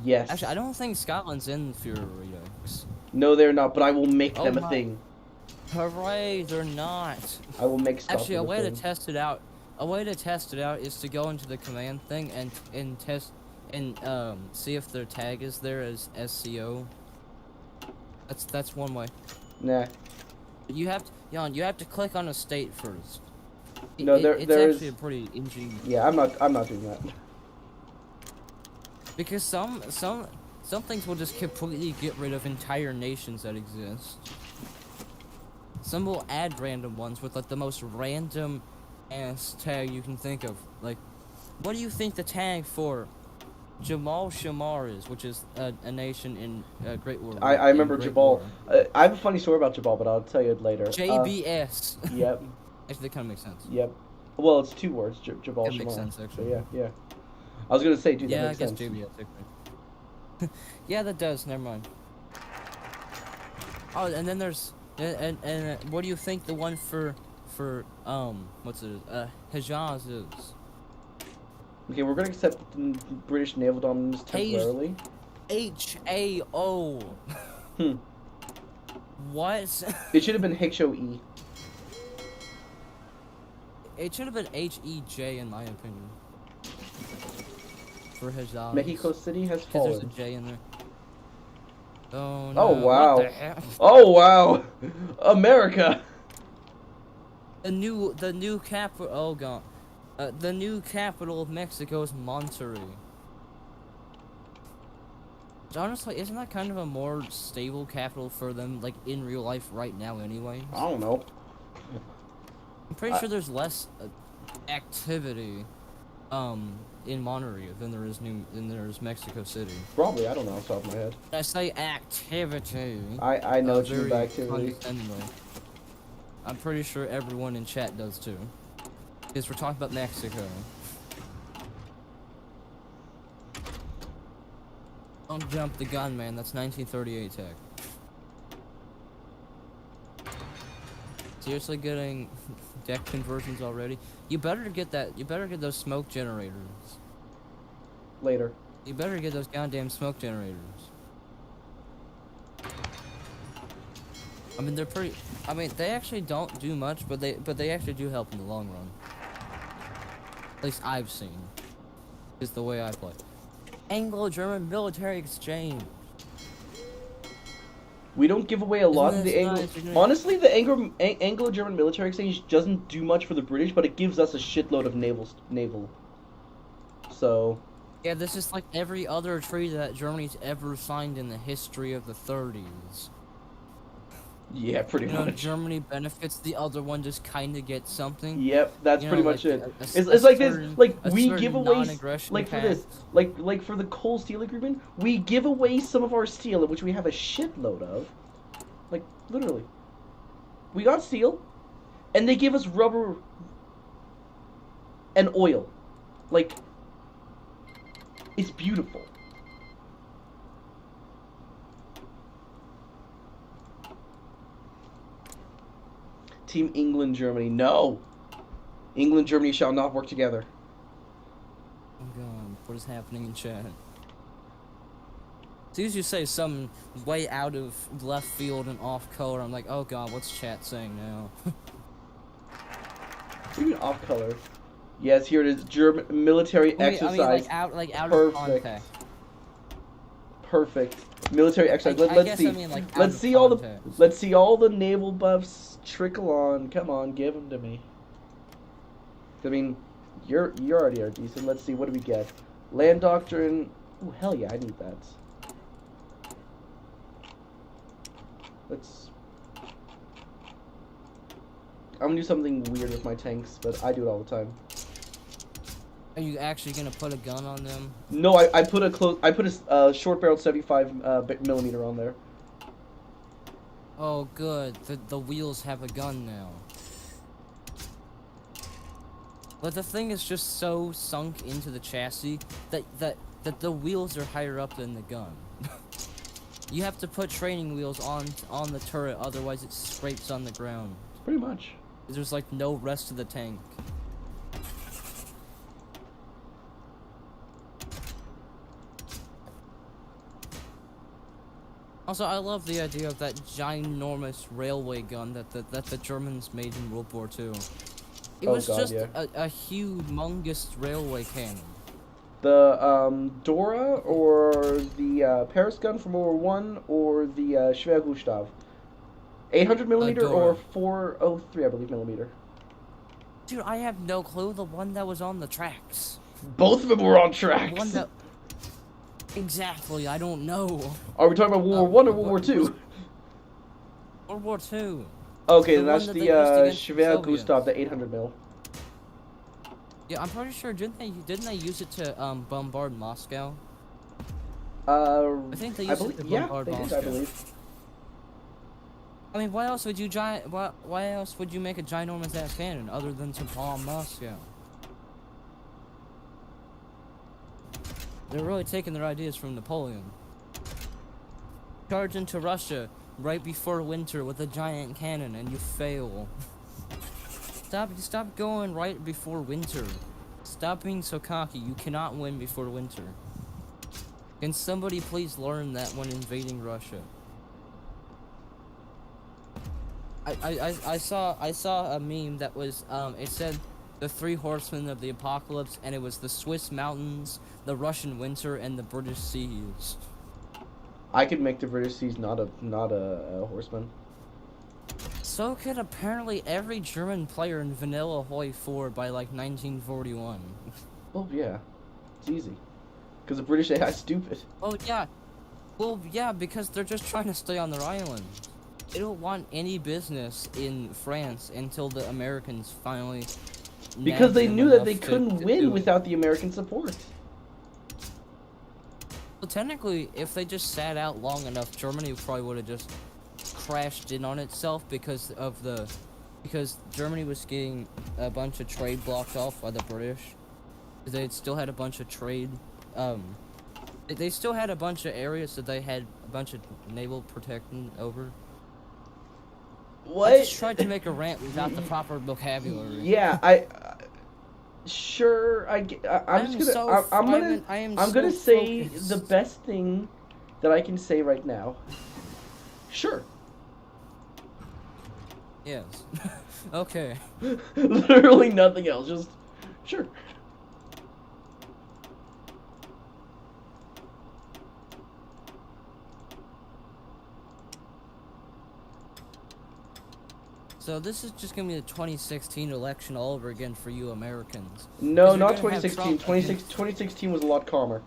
Speaker 1: Yes.
Speaker 2: Actually, I don't think Scotland's in FRX.
Speaker 1: No, they're not, but I will make
Speaker 2: Oh
Speaker 1: them a
Speaker 2: my-
Speaker 1: thing.
Speaker 2: Hooray, they're not.
Speaker 1: I will make Scotland
Speaker 2: Actually, a way to
Speaker 1: thing.
Speaker 2: test it out. A way to test it out is to go into the command thing and test and see if their tag is there as SCO. That's one way.
Speaker 1: Nah.
Speaker 2: You have to, Jan, you have to click on a state first.
Speaker 1: No,
Speaker 2: it's
Speaker 1: there's
Speaker 2: actually a pretty ingenious.
Speaker 1: Yeah, I'm not doing that.
Speaker 2: Because some things will just completely get rid of entire nations that exist. Some will add random ones with like the most random ass tag you can think of. Like, what do you think the tag for Jamal Shamar is, which is a nation in Great War?
Speaker 1: I remember Jabal. I have a funny story about Jabal, but I'll tell you it later.
Speaker 2: JBS.
Speaker 1: Yep.
Speaker 2: Actually, that kind of makes sense.
Speaker 1: Yep. Well, it's two words, Jabal
Speaker 2: That
Speaker 1: Shamar.
Speaker 2: makes sense, actually.
Speaker 1: So, yeah. I was gonna say, dude,
Speaker 2: Yeah,
Speaker 1: that
Speaker 2: I
Speaker 1: makes
Speaker 2: guess
Speaker 1: sense.
Speaker 2: JBS. Actually. Yeah, that does. Never mind. Oh, and then there's and what do you think the one for what's it? Hejaz is?
Speaker 1: Okay, we're gonna accept the British naval dominance temporarily.
Speaker 2: HAO.
Speaker 1: Hmm.
Speaker 2: What?
Speaker 1: It should have been HOE.
Speaker 2: It should have been HEJ in my opinion. For Hejaz.
Speaker 1: Mexico City has
Speaker 2: Because there's a
Speaker 1: fallen.
Speaker 2: J in there. Oh no.
Speaker 1: Oh wow.
Speaker 2: What the heck?
Speaker 1: Oh wow. America.
Speaker 2: The new capital. Oh god. The new capital of Mexico is Monterrey. Which honestly, isn't that kind of a more stable capital for them, like in real life right now, anyway?
Speaker 1: I don't know.
Speaker 2: I'm pretty sure there's less activity, in Monterrey than there is Mexico City.
Speaker 1: Probably, I don't know off the top of my head.
Speaker 2: I say activity.
Speaker 1: I know what you mean
Speaker 2: very
Speaker 1: by activity.
Speaker 2: condescendingly. I'm pretty sure everyone in chat does too. Because we're talking about Mexico. Don't jump the gun, man. That's 1938 tech. Seriously, getting deck conversions already? You better get that. You better get those smoke generators.
Speaker 1: Later.
Speaker 2: You better get those goddamn smoke generators. I mean, they're pretty. I mean, they actually don't do much, but they actually do help in the long run. At least I've seen. Is the way I play. Anglo-German military exchange.
Speaker 1: We don't give away a lot of the Anglo. Honestly, the Anglo-German military exchange doesn't do much for the British, but it gives us a shitload of naval. So.
Speaker 2: Yeah, this is like every other treaty that Germany's ever signed in the history of the 30s.
Speaker 1: Yeah, pretty
Speaker 2: You know,
Speaker 1: much.
Speaker 2: Germany benefits, the other one just kind of gets something.
Speaker 1: Yep, that's
Speaker 2: You
Speaker 1: pretty
Speaker 2: know,
Speaker 1: much
Speaker 2: like
Speaker 1: it.
Speaker 2: a
Speaker 1: It's like this, like
Speaker 2: a
Speaker 1: we give
Speaker 2: certain
Speaker 1: away,
Speaker 2: non-aggression
Speaker 1: like for this,
Speaker 2: pact.
Speaker 1: like for the coal steel agreement, we give away some of our steel, which we have a shitload of. Like literally, we got steel, and they give us rubber and oil. Like, it's beautiful. Team England, Germany. No! England, Germany shall not work together.
Speaker 2: Oh god, what is happening in chat? As soon as you say something way out of left field and off color, I'm like, oh god, what's chat saying now?
Speaker 1: What do you mean off color? Yes, here it is. German military exercise.
Speaker 2: like out of
Speaker 1: Perfect.
Speaker 2: context.
Speaker 1: Perfect. Military exercise.
Speaker 2: I
Speaker 1: Let's
Speaker 2: guess
Speaker 1: see.
Speaker 2: I mean like out
Speaker 1: Let's
Speaker 2: of
Speaker 1: see all the.
Speaker 2: context.
Speaker 1: Let's see all the naval buffs trickle on. Come on, give them to me. I mean, you already are decent. Let's see. What do we get? Land doctrine. Oh hell yeah, I need that. Let's. I'm gonna do something weird with my tanks, but I do it all the time.
Speaker 2: Are you actually gonna put a gun on them?
Speaker 1: No, I put a short barreled 75 millimeter on there.
Speaker 2: Oh good, the wheels have a gun now. But the thing is just so sunk into the chassis that the wheels are higher up than the gun. You have to put training wheels on the turret, otherwise it scrapes on the ground.
Speaker 1: Pretty much.
Speaker 2: There's like no rest of the tank. Also, I love the idea of that ginormous railway gun that the Germans made in World War II. It
Speaker 1: Oh,
Speaker 2: was
Speaker 1: God,
Speaker 2: just
Speaker 1: yeah.
Speaker 2: a humongous railway cannon.
Speaker 1: The Dora or the Paris gun from World War One or the Schwer Gustav. 800 millimeter or
Speaker 2: Dora.
Speaker 1: 403, I believe, millimeter.
Speaker 2: Dude, I have no clue. The one that was on the tracks.
Speaker 1: Both of them were on
Speaker 2: The
Speaker 1: tracks.
Speaker 2: one that... Exactly, I don't know.
Speaker 1: Are we talking about World War One or World War Two?
Speaker 2: World War II.
Speaker 1: Okay,
Speaker 2: The
Speaker 1: then that's
Speaker 2: one that
Speaker 1: the
Speaker 2: they used against the
Speaker 1: Schwer
Speaker 2: Soviets.
Speaker 1: Gustav, the 800 mil.
Speaker 2: Yeah, I'm pretty sure, didn't they use it to bombard Moscow?
Speaker 1: I
Speaker 2: think they used it to
Speaker 1: yeah,
Speaker 2: bombard
Speaker 1: they did,
Speaker 2: Moscow.
Speaker 1: I believe.
Speaker 2: I mean, why else would you why else would you make a ginormous ass cannon other than to bomb Moscow? They're really taking their ideas from Napoleon. Charge into Russia right before winter with a giant cannon and you fail. Stop going right before winter. Stop being so cocky. You cannot win before winter. Can somebody please learn that when invading Russia? I saw a meme that was it said the three horsemen of the apocalypse, and it was the Swiss mountains, the Russian winter, and the British seas.
Speaker 1: I could make the British seas not a horseman.
Speaker 2: So could apparently every German player in Vanilla HOI4 by like 1941.
Speaker 1: Well, yeah, it's easy. Because the British AI is stupid.
Speaker 2: Oh yeah, well yeah, because they're just trying to stay on their island. They don't want any business in France until the Americans finally.
Speaker 1: Because they
Speaker 2: nabbed
Speaker 1: knew
Speaker 2: them
Speaker 1: that they
Speaker 2: enough to
Speaker 1: couldn't
Speaker 2: do
Speaker 1: win
Speaker 2: it.
Speaker 1: without the American support.
Speaker 2: Well, technically, if they just sat out long enough, Germany probably would have just crashed in on itself because Germany was getting a bunch of trade blocked off by the British. They still had a bunch of trade. They still had a bunch of areas that they had a bunch of naval protection over.
Speaker 1: What?
Speaker 2: I just tried to make a rant without the proper vocabulary.
Speaker 1: Yeah, sure. I'm gonna say
Speaker 2: focused.
Speaker 1: the best thing that I can say right now. Sure.
Speaker 2: Yes. Okay.
Speaker 1: Literally nothing else. Just sure.
Speaker 2: So this is just gonna be the 2016 election all over again for you Americans.
Speaker 1: No,
Speaker 2: 'Cause you're
Speaker 1: not
Speaker 2: gonna have
Speaker 1: 2016.
Speaker 2: Trump against-
Speaker 1: 2016 was a lot calmer.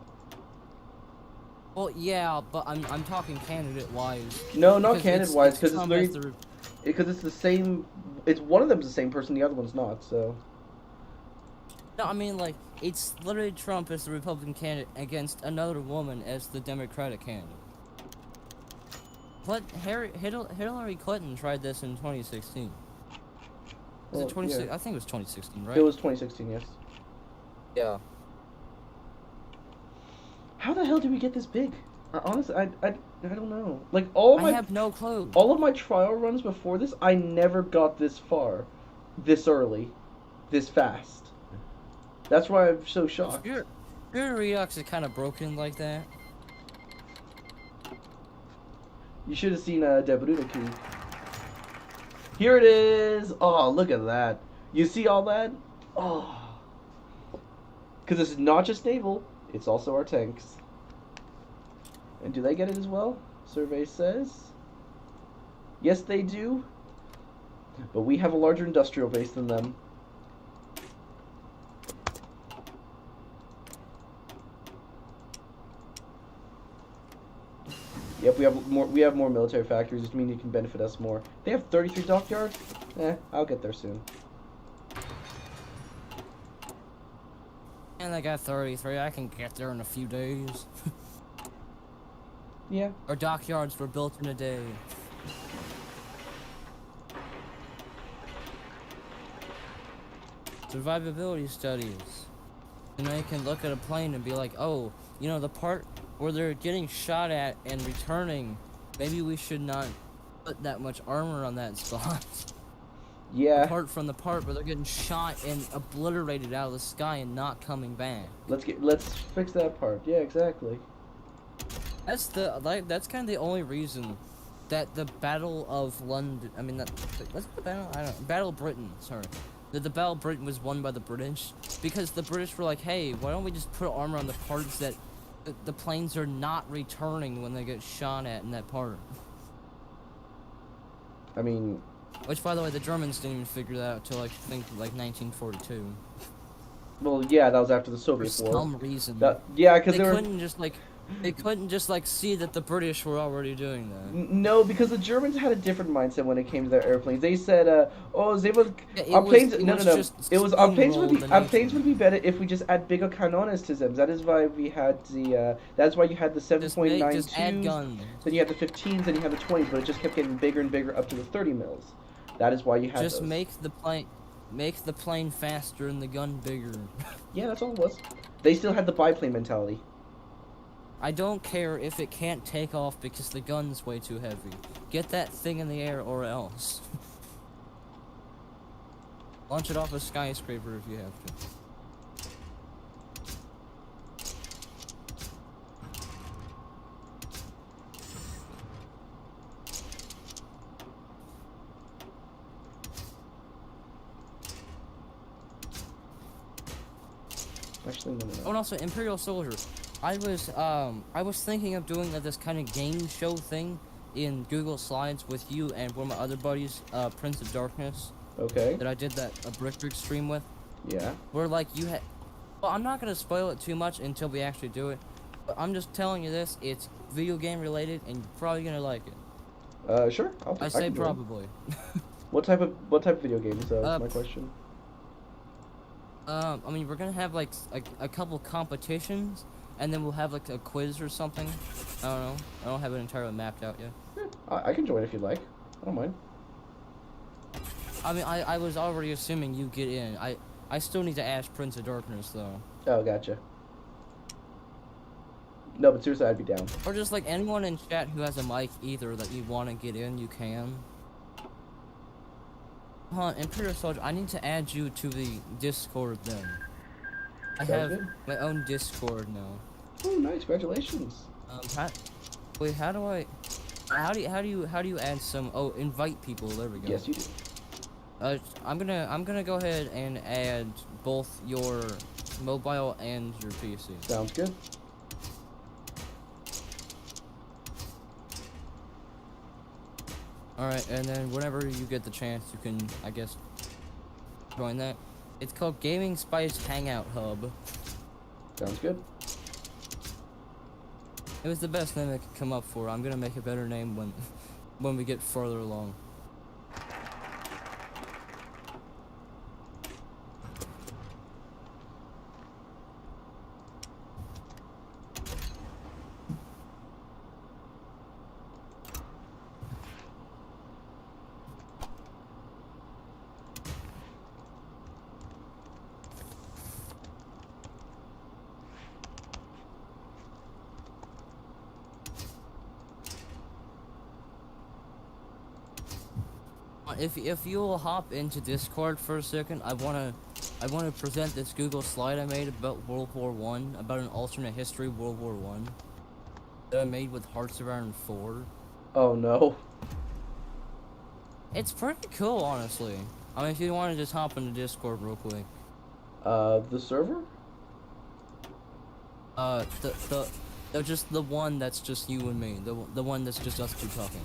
Speaker 2: Well, yeah, but I'm talking candidate-wise.
Speaker 1: No, not
Speaker 2: Because
Speaker 1: candidate-wise,
Speaker 2: it's
Speaker 1: because it's
Speaker 2: Trump as
Speaker 1: literally
Speaker 2: the
Speaker 1: because it's the same. It's one of them's the same person, the other one's not. So
Speaker 2: No, I mean, like, it's literally Trump as the Republican candidate against another woman as the Democratic candidate. But Hillary Clinton tried this in 2016. Was it
Speaker 1: well, yeah,
Speaker 2: 2016? I think it was 2016,
Speaker 1: it
Speaker 2: right?
Speaker 1: was 2016. Yes.
Speaker 2: Yeah.
Speaker 1: How the hell did we get this big? Honestly, I don't know. Like
Speaker 2: I have no clue.
Speaker 1: all of my trial runs before this, I never got this far, this early, this fast. That's why I'm so shocked.
Speaker 2: Your Redux is kind of broken like that.
Speaker 1: You should have seen Debruna Key. Here it is. Oh, look at that. You see all that? Oh. Because this is not just naval, it's also our tanks. And do they get it as well? Survey says. Yes, they do. But we have a larger industrial base than them. Yep, we have more military factories, which means it can benefit us more. They have 33 dockyards? I'll get there soon.
Speaker 2: And I got 33. I can get there in a few days.
Speaker 1: Yeah.
Speaker 2: Our dockyards were built in a day. Survivability studies. And then you can look at a plane and be like, oh, you know, the part where they're getting shot at and returning, maybe we should not put that much armor on that spot.
Speaker 1: Yeah.
Speaker 2: Apart from the part where they're getting shot and obliterated out of the sky and not coming back.
Speaker 1: Let's fix that part. Yeah, exactly.
Speaker 2: That's that's kind of the only reason that the Battle of London, I mean, what's the battle? I don't know. Battle of Britain, sorry. That the Battle of Britain was won by the British because the British were like, hey, why don't we just put armor on the parts that the planes are not returning when they get shot at in that part.
Speaker 1: I mean,
Speaker 2: which, by the way, the Germans didn't even figure that out till, like, I think, like, 1942.
Speaker 1: well, yeah, that was after the Soviet
Speaker 2: For
Speaker 1: War.
Speaker 2: some reason.
Speaker 1: Yeah, because
Speaker 2: they couldn't just, like, see that the British were already doing that.
Speaker 1: No, because the Germans had a different mindset when it came to their airplanes. They said, "Oh, they would
Speaker 2: Yeah,
Speaker 1: our planes."
Speaker 2: it
Speaker 1: No,
Speaker 2: was
Speaker 1: no, no.
Speaker 2: just
Speaker 1: It was our planes would be
Speaker 2: steamrolled the
Speaker 1: our planes
Speaker 2: nation.
Speaker 1: would be better if we just add bigger cannons to them. That is why we had the. That's why you had the
Speaker 2: Just add
Speaker 1: 7.92s.
Speaker 2: guns.
Speaker 1: Then you had the 15s, then you had the 20s, but it just kept getting bigger and bigger up to the 30 mils. That is why you had
Speaker 2: Just
Speaker 1: those.
Speaker 2: make the plane faster and the gun bigger.
Speaker 1: Yeah, that's all it was. They still had the biplane mentality.
Speaker 2: I don't care if it can't take off because the gun's way too heavy. Get that thing in the air or else. Launch it off a skyscraper if you have to.
Speaker 1: Actually, no.
Speaker 2: Oh, and also Imperial Soldier. I was thinking of doing this kind of game show thing in Google Slides with you and one of my other buddies, Prince of Darkness.
Speaker 1: Okay.
Speaker 2: That I did that a Brick stream with.
Speaker 1: Yeah.
Speaker 2: Where like you had. Well, I'm not gonna spoil it too much until we actually do it. But I'm just telling you this. It's video game related, and you're probably gonna like it.
Speaker 1: Sure.
Speaker 2: I say probably.
Speaker 1: What type of video games? Is my question.
Speaker 2: I mean, we're gonna have like a couple competitions, and then we'll have like a quiz or something. I don't know. I don't have it entirely mapped out yet.
Speaker 1: Yeah, I can join if you'd like. I don't mind.
Speaker 2: I mean, I was already assuming you get in. I still need to ask Prince of Darkness though.
Speaker 1: Oh, gotcha. No, but seriously, I'd be down.
Speaker 2: Or just like anyone in chat who has a mic either that you want to get in, you can. Imperial Soldier, I need to add you to the Discord then. I have my own Discord now.
Speaker 1: Oh, nice! Congratulations.
Speaker 2: Wait, how do you add some? Oh, invite people. There we go.
Speaker 1: Yes, you do.
Speaker 2: I'm gonna go ahead and add both your mobile and your PC.
Speaker 1: Sounds good.
Speaker 2: Alright, and then whenever you get the chance, you can, I guess, join that. It's called Gaming Spice Hangout Hub.
Speaker 1: Sounds good.
Speaker 2: It was the best name I could come up for. I'm gonna make a better name when when we get further along. If you'll hop into Discord for a second, I wanna present this Google slide I made about World War One, about an alternate history World War One that I made with Hearts of Iron 4.
Speaker 1: Oh no.
Speaker 2: It's pretty cool, honestly. I mean, if you want to just hop into Discord real quick.
Speaker 1: The server?
Speaker 2: Just the one that's just you and me, the one that's just us two talking.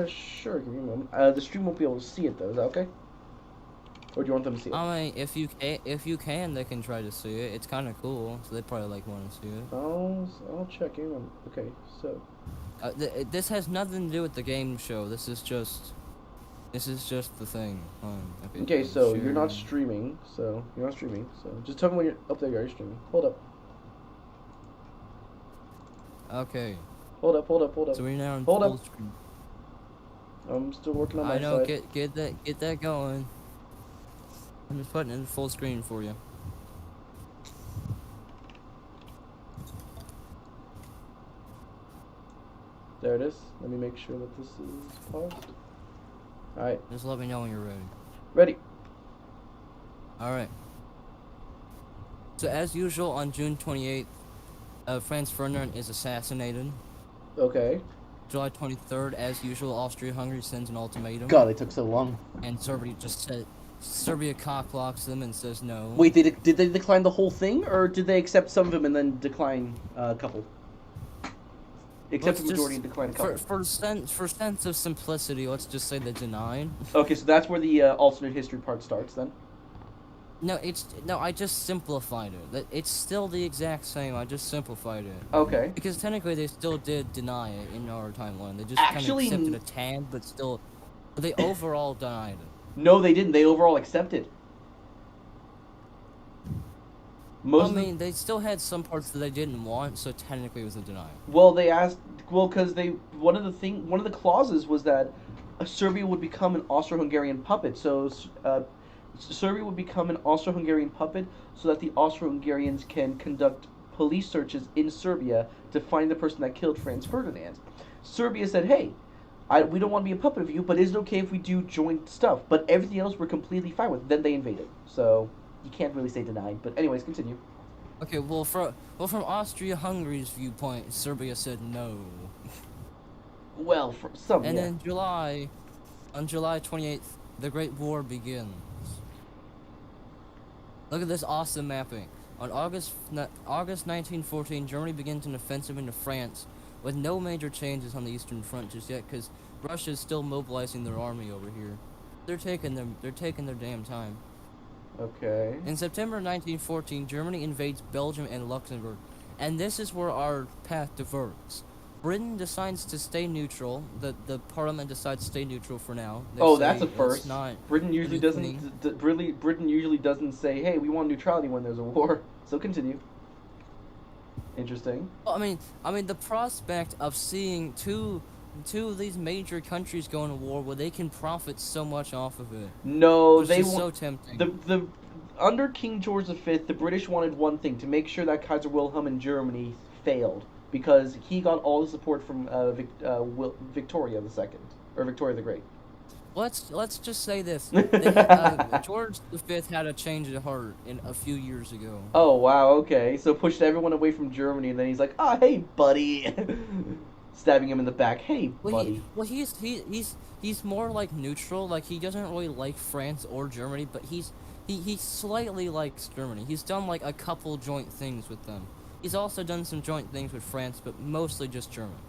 Speaker 1: Sure, give me a moment. The stream won't be able to see it though, is that okay? Or do you want them to see it?
Speaker 2: I mean, if you can, they can try to see it. It's kind of cool, so they probably like want to see it.
Speaker 1: I'll check in on. Okay, so.
Speaker 2: This has nothing to do with the game show. This is just the thing.
Speaker 1: Okay, so you're not streaming. So just tell me when you're up there. You're streaming. Hold up.
Speaker 2: Okay.
Speaker 1: Hold up.
Speaker 2: So we're now in
Speaker 1: Hold
Speaker 2: full
Speaker 1: up.
Speaker 2: screen.
Speaker 1: I'm still working on my side.
Speaker 2: I know. Get that going. I'm just putting it in full screen for you.
Speaker 1: There it is. Let me make sure that this is paused. Alright.
Speaker 2: Just let me know when you're ready.
Speaker 1: Ready.
Speaker 2: Alright. So as usual, on June 28th, Franz Ferdinand is assassinated.
Speaker 1: Okay.
Speaker 2: July 23rd, as usual, Austria-Hungary sends an ultimatum.
Speaker 1: God, it took so long.
Speaker 2: And Serbia Serbia cockblocks them and says no.
Speaker 1: Wait, did they decline the whole thing, or did they accept some of them and then decline a couple? Accept the majority and decline a couple.
Speaker 2: For sense of simplicity, let's just say they denied.
Speaker 1: Okay, so that's where the alternate history part starts then.
Speaker 2: No, I just simplified it. It's still the exact same. I just simplified it.
Speaker 1: Okay.
Speaker 2: Because technically they still did deny it in our timeline. They just
Speaker 1: Actually,
Speaker 2: kind of accepted a tad, but still, they overall denied it.
Speaker 1: No, they didn't. They overall accepted.
Speaker 2: I mean, they still had some parts that they didn't want, so technically it was a denial.
Speaker 1: Well, they asked. Well, because one of the clauses was that Serbia would become an Austro-Hungarian puppet. So Serbia would become an Austro-Hungarian puppet so that the Austro-Hungarians can conduct police searches in Serbia to find the person that killed Franz Ferdinand. Serbia said, hey, we don't want to be a puppet of you, but is it okay if we do joint stuff? But everything else we're completely fine with. Then they invaded. So you can't really say denied. But anyways, continue.
Speaker 2: Okay, well, from Austria-Hungary's viewpoint, Serbia said no.
Speaker 1: Well, for some,
Speaker 2: and
Speaker 1: yeah.
Speaker 2: then on July 28th, the Great War begins. Look at this awesome mapping. On August 1914, Germany begins an offensive into France with no major changes on the Eastern Front just yet, because Russia's still mobilizing their army over here. They're taking their damn time.
Speaker 1: Okay.
Speaker 2: In September 1914, Germany invades Belgium and Luxembourg, and this is where our path diverts. Britain decides to stay neutral. The Parliament decides to stay neutral for now.
Speaker 1: Oh, that's a first. Britain usually doesn't. Britain usually doesn't say, "Hey, we want neutrality" when there's a war. So continue. Interesting.
Speaker 2: Well, I mean, the prospect of seeing two of these major countries go into war where they can profit so much off of it.
Speaker 1: No, they
Speaker 2: so tempting.
Speaker 1: The under King George V, the British wanted one thing: to make sure that Kaiser Wilhelm in Germany failed, because he got all the support from Victoria II, or Victoria the Great.
Speaker 2: Let's just say this: George V had a change of heart a few years ago.
Speaker 1: Oh wow, okay, so pushed everyone away from Germany, and then he's like, "Ah, hey, buddy," stabbing him in the back. Hey, buddy.
Speaker 2: He's more like neutral. Like, he doesn't really like France or Germany, but he slightly likes Germany. He's done like a couple joint things with them. He's also done some joint things with France, but mostly just Germany.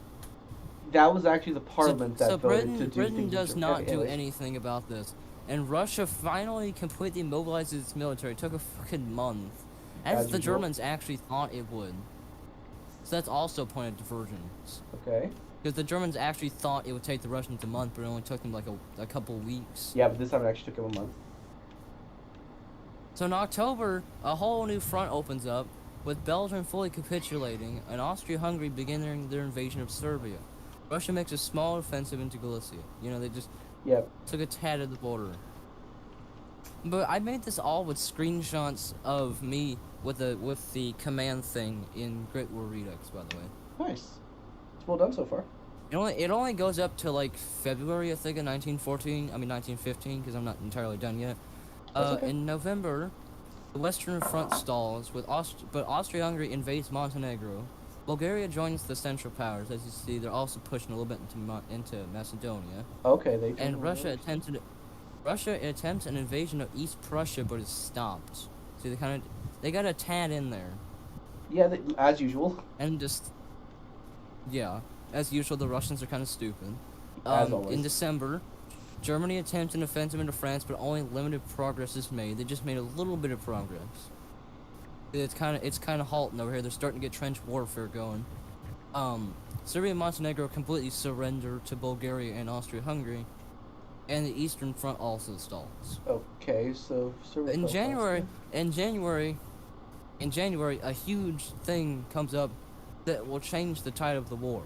Speaker 1: That was actually the Parliament that voted to do
Speaker 2: Britain
Speaker 1: things
Speaker 2: does
Speaker 1: with
Speaker 2: not do anything about this, and Russia finally completely mobilizes its military. It took a fucking month, as the
Speaker 1: usual.
Speaker 2: Germans actually thought it would. So that's also a point of divergence.
Speaker 1: Okay.
Speaker 2: Because the Germans actually thought it would take the Russians a month, but it only took them like a couple weeks.
Speaker 1: Yeah, but this time it actually took him a month.
Speaker 2: So in October, a whole new front opens up, with Belgium fully capitulating and Austria-Hungary beginning their invasion of Serbia. Russia makes a small offensive into Galicia. You know, they just took a tad at the border. But I made this all with screenshots of me with the command thing in Great War Redux, by the way.
Speaker 1: Nice. It's well done so far.
Speaker 2: It only goes up to like February, I think, of 1915, because I'm not entirely done yet.
Speaker 1: Okay.
Speaker 2: In November, the Western Front stalls, but Austria-Hungary invades Montenegro. Bulgaria joins the Central Powers. As you see, they're also pushing a little bit into Macedonia.
Speaker 1: Okay,
Speaker 2: and Russia attempts an invasion of East Prussia, but is stopped. See, they got a tad in there.
Speaker 1: Yeah, as usual.
Speaker 2: And as usual, the Russians are kind of stupid.
Speaker 1: As always.
Speaker 2: In December, Germany attempts an offensive into France, but only limited progress is made. They just made a little bit of progress. It's kind of halting over here. They're starting to get trench warfare going. Serbia and Montenegro completely surrender to Bulgaria and Austria-Hungary, and the Eastern Front also stalls.
Speaker 1: Okay, so Serbia.
Speaker 2: In January, a huge thing comes up that will change the tide of the war.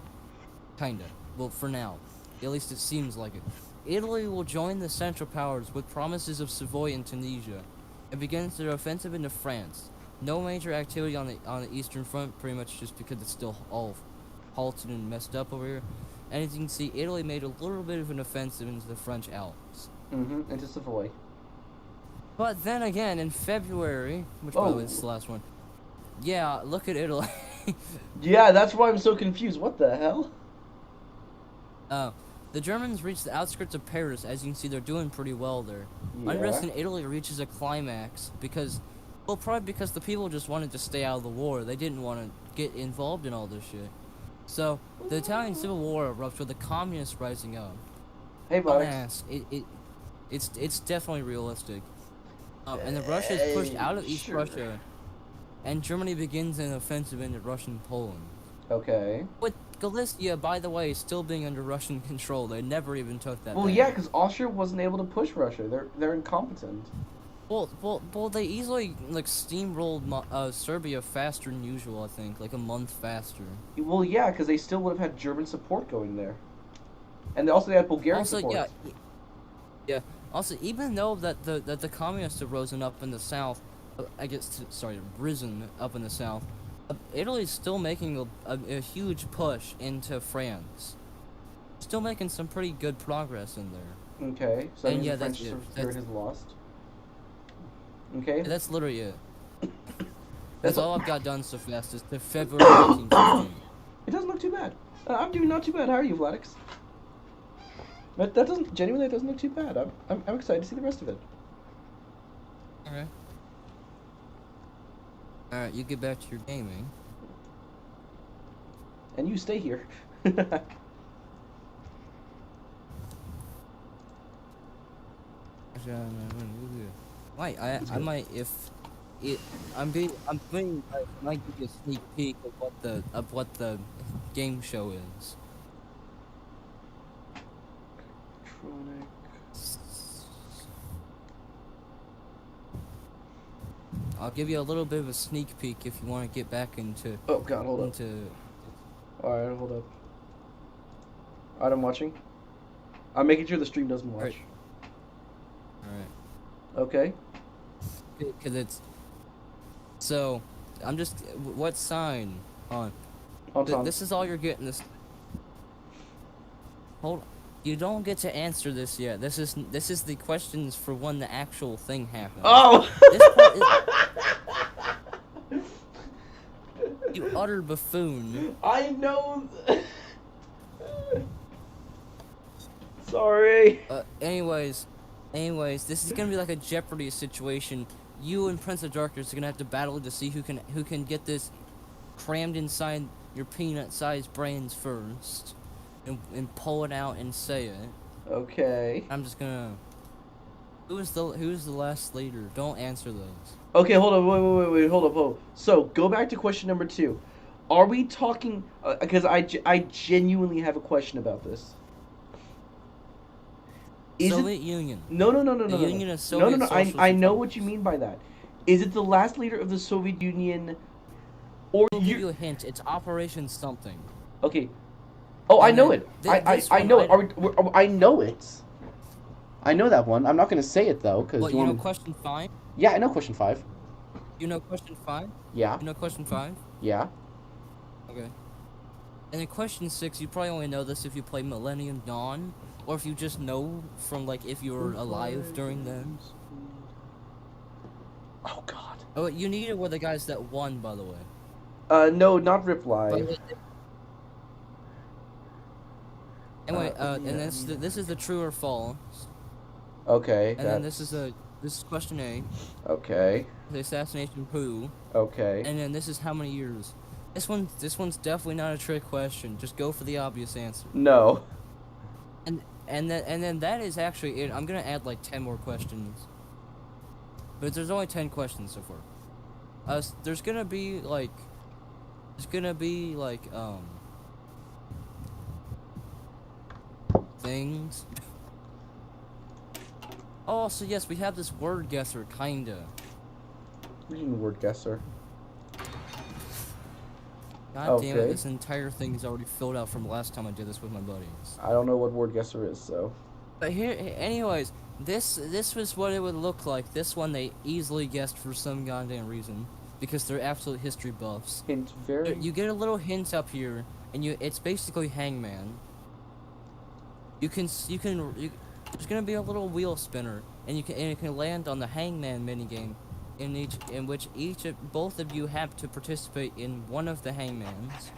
Speaker 2: Kinda. Well, for now. At least it seems like it. Italy will join the Central Powers with promises of Savoy and Tunisia, and begins their offensive into France. No major activity on the Eastern Front, pretty much just because it's still all halted and messed up over here. And as you can see, Italy made a little bit of an offensive into the French Alps.
Speaker 1: Into Savoy.
Speaker 2: But then again, in February, which by the way is the last one. Yeah, look at Italy.
Speaker 1: Yeah, that's why I'm so confused. What the hell?
Speaker 2: The Germans reach the outskirts of Paris. As you can see, they're doing pretty well there.
Speaker 1: Yeah.
Speaker 2: Unrest in Italy reaches a climax probably because the people just wanted to stay out of the war. They didn't want to get involved in all this shit. So, the Italian Civil War erupts with the communists rising up.
Speaker 1: Hey, Bugs.
Speaker 2: Alas, it's definitely realistic. And the Russia is pushed out of East Prussia, and Germany begins an offensive into Russian Poland.
Speaker 1: Okay.
Speaker 2: With Galicia, by the way, still being under Russian control. They never even took that.
Speaker 1: Well, yeah, because Austria wasn't able to push Russia. They're incompetent.
Speaker 2: Well, they easily steamrolled Serbia faster than usual. I think like a month faster.
Speaker 1: Well, yeah, because they still would have had German support going there, and they had Bulgarian support.
Speaker 2: Yeah. Also, even though that the communists have risen up in the south, risen up in the south, Italy's still making a huge push into France. Still making some pretty good progress in there.
Speaker 1: Okay, so
Speaker 2: and
Speaker 1: the French spirit has lost. Okay.
Speaker 2: Yeah, that's literally it. That's all I've got done so fast is to February 1915.
Speaker 1: It doesn't look too bad. I'm doing not too bad. How are you, Vladix? That doesn't genuinely. It doesn't look too bad. I'm excited to see the rest of it.
Speaker 2: Okay. All right, you get back to your gaming.
Speaker 1: And you stay here.
Speaker 2: Wait, I might I'm putting I might give you a sneak peek of what the game show is. I'll give you a little bit of a sneak peek if you want to get back into.
Speaker 1: Oh God, hold up. All right, hold up. Alright, I'm watching. I'm making sure the stream doesn't watch.
Speaker 2: Alright.
Speaker 1: Okay.
Speaker 2: Because it's. So, I'm just. What sign? On. This is all you're getting. This. Hold. You don't get to answer this yet. This is the questions for when the actual thing happens.
Speaker 1: Oh.
Speaker 2: You utter buffoon.
Speaker 1: I know. Sorry.
Speaker 2: Anyways, this is gonna be like a Jeopardy situation. You and Prince of Darkness are gonna have to battle to see who can get this crammed inside your peanut-sized brains first, and pull it out and say it.
Speaker 1: Okay.
Speaker 2: I'm just gonna. Who's the last leader? Don't answer those.
Speaker 1: Okay, hold on. Wait. Hold up. So go back to question number 2. Are we talking? Because I genuinely have a question about this. Is it?
Speaker 2: Soviet Union.
Speaker 1: No, no, no, no,
Speaker 2: The
Speaker 1: no, no, no,
Speaker 2: Union of
Speaker 1: no, no,
Speaker 2: Soviet
Speaker 1: no.
Speaker 2: Socialist
Speaker 1: I know what
Speaker 2: Republics.
Speaker 1: you mean by that. Is it the last leader of the Soviet Union, or
Speaker 2: I'll give
Speaker 1: you?
Speaker 2: you a hint. It's Operation something.
Speaker 1: Okay. Oh, I
Speaker 2: And
Speaker 1: know
Speaker 2: then
Speaker 1: it. I
Speaker 2: this
Speaker 1: I
Speaker 2: one,
Speaker 1: know it. I know it. I know that one. I'm not gonna say it though, because
Speaker 2: what,
Speaker 1: you
Speaker 2: you know
Speaker 1: want.
Speaker 2: question 5?
Speaker 1: Yeah, I know question 5.
Speaker 2: You know question 5?
Speaker 1: Yeah,
Speaker 2: You know question 5?
Speaker 1: yeah.
Speaker 2: Okay. And then question 6, you probably only know this if you play Millennium Dawn, or if you just know from, like, if you were alive during then.
Speaker 1: Oh God.
Speaker 2: Oh, you need it with the guys that won, by the way.
Speaker 1: No, not Rip
Speaker 2: But
Speaker 1: Live.
Speaker 2: anyway, and
Speaker 1: Yeah,
Speaker 2: this is the true or false.
Speaker 1: okay,
Speaker 2: And then
Speaker 1: that's
Speaker 2: this is question A,
Speaker 1: okay.
Speaker 2: the assassination of who,
Speaker 1: Okay.
Speaker 2: and then this is how many years. This one's definitely not a trick question. Just go for the obvious answer.
Speaker 1: No.
Speaker 2: And then that is actually it. I'm gonna add like 10 more questions, but there's only 10 questions so far. There's gonna be like things. Oh, so yes, we have this word guesser, kinda.
Speaker 1: Reading word guesser.
Speaker 2: God damn it,
Speaker 1: Okay.
Speaker 2: this entire thing is already filled out from last time I did this with my buddies.
Speaker 1: I don't know what word guesser is, so.
Speaker 2: But here, anyways, this was what it would look like. This one they easily guessed for some goddamn reason, because they're absolute history buffs.
Speaker 1: Hint very.
Speaker 2: You get a little hint up here, and it's basically Hangman. There's gonna be a little wheel spinner, and it can land on the Hangman minigame, in which both of you have to participate in one of the Hangmans.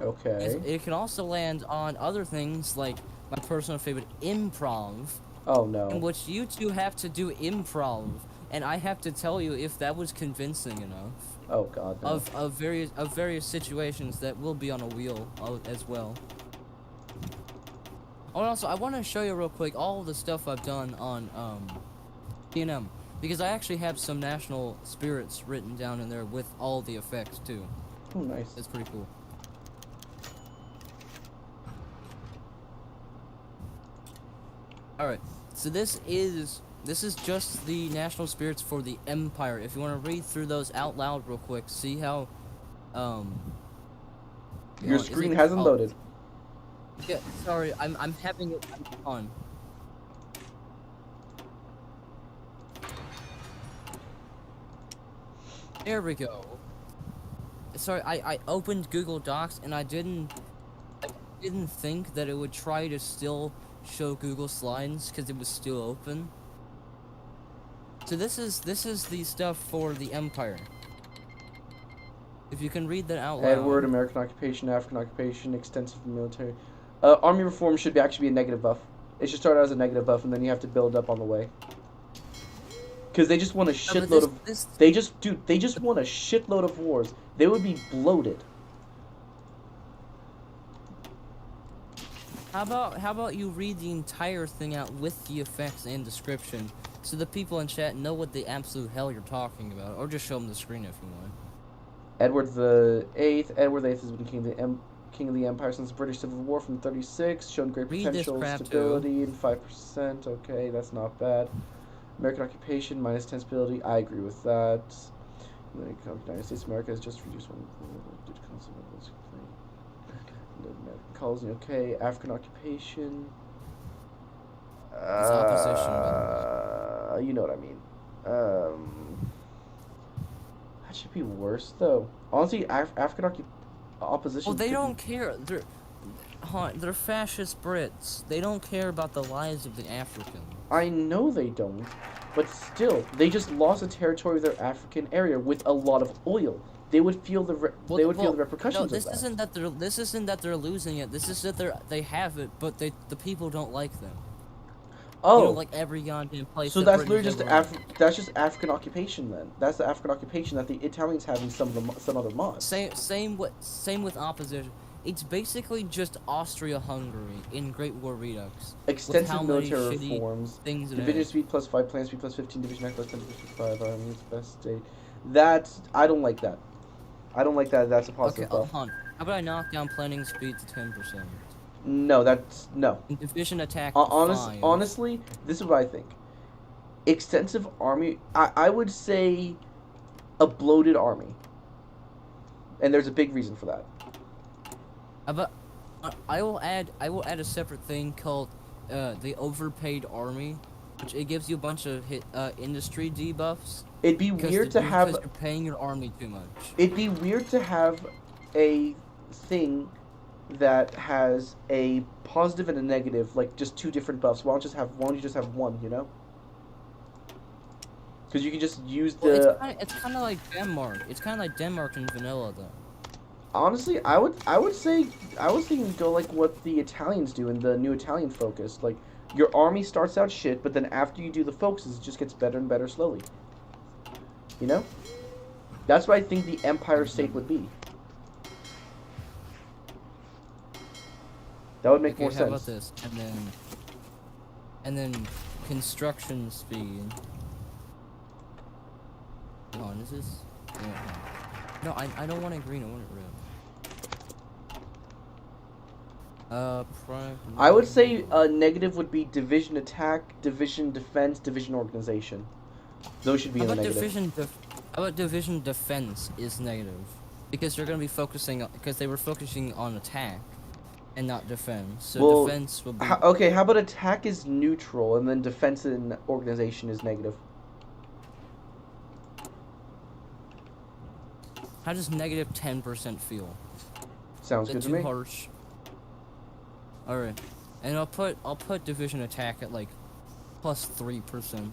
Speaker 1: Okay.
Speaker 2: It can also land on other things like my personal favorite, improv,
Speaker 1: Oh
Speaker 2: in
Speaker 1: no.
Speaker 2: which you two have to do improv, and I have to tell you if that was convincing enough
Speaker 1: Oh God. No.
Speaker 2: of various situations that will be on a wheel as well. Oh, and also I want to show you real quick all of the stuff I've done on P&M, because I actually have some national spirits written down in there with all the effects too.
Speaker 1: Oh, nice.
Speaker 2: That's pretty cool. Alright, so this is just the national spirits for the Empire. If you want to read through those out loud real quick, see how
Speaker 1: Your screen hasn't loaded.
Speaker 2: Yeah, sorry, I'm having it on. There we go. Sorry, I opened Google Docs and I didn't think that it would try to still show Google Slides because it was still open. So this is the stuff for the Empire. If you can read that out loud.
Speaker 1: Edward, American occupation, African occupation, extensive military. Army reform should actually be a negative buff. It should start out as a negative buff, and then you have to build up on the way. Because they just want a shitload of. They just want a shitload of wars. They would be bloated.
Speaker 2: How about you read the entire thing out with the effects and description, so the people in chat know what the absolute hell you're talking about, or just show them the screen if you want.
Speaker 1: Edward the Eighth. Edward the Eighth has been king of the empire since the British Civil War from '36. Shown great potential, stability, and 5%. Okay, that's not bad. American occupation -10 stability. I agree with that. United States of America has just reduced one due to constant American colony. Okay, African occupation.
Speaker 2: It's opposition.
Speaker 1: You know what I mean. That should be worse though. Honestly, African opposition.
Speaker 2: Well, they don't care. They're fascist Brits. They don't care about the lives of the Africans.
Speaker 1: I know they don't, but still, they just lost a territory of their African area with a lot of oil. They would feel the repercussions
Speaker 2: this
Speaker 1: of that.
Speaker 2: This isn't that they're losing it. This is that they have it, but the people don't like them.
Speaker 1: Oh,
Speaker 2: you know, like every goddamn place.
Speaker 1: So that's literally just that's just African occupation then. That's the African occupation that the Italians have in some other mods.
Speaker 2: Same with opposition. It's basically just Austria-Hungary in Great War Redux.
Speaker 1: Extensive military reforms.
Speaker 2: Things
Speaker 1: Division speed +5, plan speed +15, division act +10, division 5, army its best state. That I don't like that. I don't like that. That's a
Speaker 2: Okay,
Speaker 1: positive buff.
Speaker 2: hold on. How about I knock down planning speed to 10%?
Speaker 1: No, that's no.
Speaker 2: And division attack to 5.
Speaker 1: Honestly, this is what I think. Extensive army. I would say a bloated army, and there's a big reason for that.
Speaker 2: But I will add a separate thing called the overpaid army, which it gives you a bunch of industry debuffs.
Speaker 1: It'd be weird to have.
Speaker 2: Because you're paying your army too much.
Speaker 1: It'd be weird to have a thing that has a positive and a negative, like just two different buffs. Why don't you just have one? You know? Because you can just use the.
Speaker 2: Well, it's kind of like Denmark. It's kind of like Denmark and vanilla, though.
Speaker 1: Honestly, I would say I was thinking go like what the Italians do in the new Italian focus. Like your army starts out shit, but then after you do the focuses, it just gets better and better slowly. You know? That's what I think the Empire State would be. That would make more sense.
Speaker 2: How about this? And then construction speed. Hold on, is this? No, I don't want it green. I want it red.
Speaker 1: I would say negative would be division attack, division defense, division organization. Those should be in the negative.
Speaker 2: How about division defense is negative? Because they're going to be focusing because they were focusing on attack and not defense. So
Speaker 1: well,
Speaker 2: defense will be
Speaker 1: okay, how about attack is neutral and then defense and organization is negative?
Speaker 2: How does negative 10% feel?
Speaker 1: Sounds good to me.
Speaker 2: Too harsh. All right, and I'll put division attack at like plus 3%.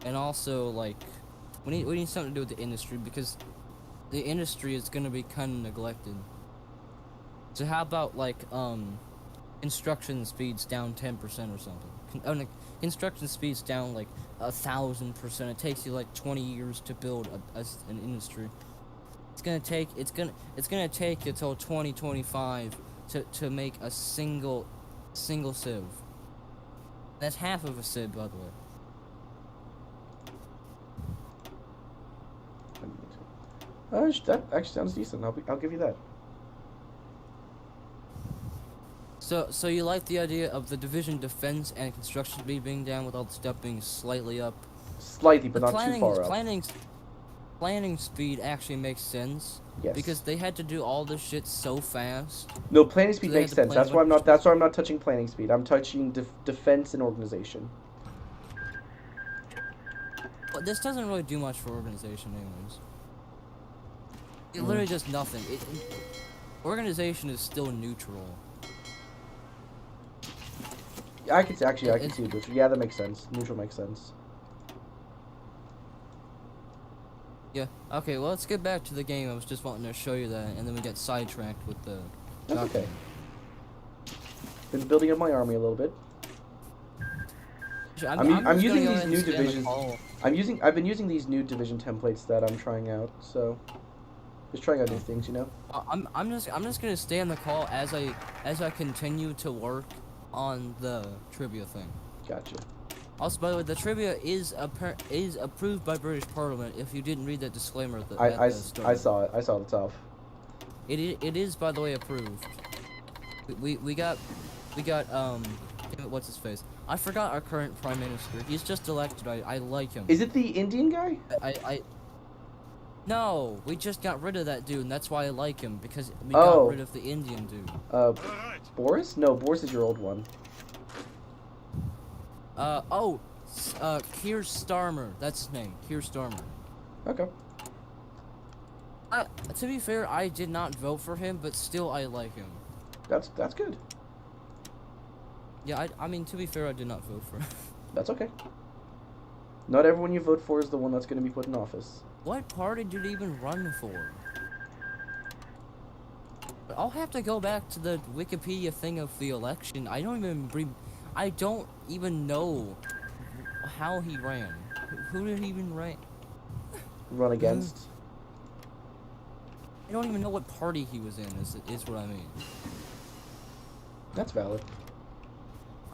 Speaker 2: And also like we need something to do with the industry because the industry is gonna be kind of neglected. So how about like construction speeds down 10% or something? Construction speeds down like 1,000%. It takes you like 20 years to build an industry. It's gonna take you till 2025 to make a single civ. That's half of a civ, by the way.
Speaker 1: That actually sounds decent. I'll give you that.
Speaker 2: So you like the idea of the division defense and construction speed being down with all the stuff being slightly up?
Speaker 1: Slightly, but not too far up.
Speaker 2: Planning speed actually makes sense.
Speaker 1: Yes.
Speaker 2: Because they had to do all this shit so fast.
Speaker 1: No, planning speed makes sense. That's why I'm not touching planning speed. I'm touching defense and organization.
Speaker 2: But this doesn't really do much for organization, anyways. It literally does nothing. Organization is still neutral.
Speaker 1: I can see it. Yeah, that makes sense. Neutral makes sense.
Speaker 2: Yeah. Okay. Well, let's get back to the game. I was just wanting to show you that, and then we get sidetracked with the.
Speaker 1: That's okay. Been building up my army a little bit. I'm using these new divisions. I've been using these new division templates that I'm trying out. So, just trying out new things, you know.
Speaker 2: I'm just gonna stay on the call as I continue to work on the trivia thing.
Speaker 1: Gotcha.
Speaker 2: Also, by the way, the trivia is approved by British Parliament. If you didn't read that disclaimer,
Speaker 1: I saw it. I saw the top.
Speaker 2: It is, by the way, approved. We got what's his face? I forgot our current prime minister. He's just elected. I like him.
Speaker 1: Is it the Indian guy?
Speaker 2: No, we just got rid of that dude, and that's why I like him, because we got rid of the Indian dude.
Speaker 1: Boris? No, Boris is your old one.
Speaker 2: Keir Starmer. That's his name. Keir Starmer.
Speaker 1: Okay.
Speaker 2: To be fair, I did not vote for him, but still I like him.
Speaker 1: That's good.
Speaker 2: Yeah, I mean, to be fair, I did not vote for him.
Speaker 1: That's okay. Not everyone you vote for is the one that's going to be put in office.
Speaker 2: What party did he even run for? I'll have to go back to the Wikipedia thing of the election. I don't even know how he ran. Who did he even
Speaker 1: run against?
Speaker 2: I don't even know what party he was in. Is what I mean.
Speaker 1: That's valid.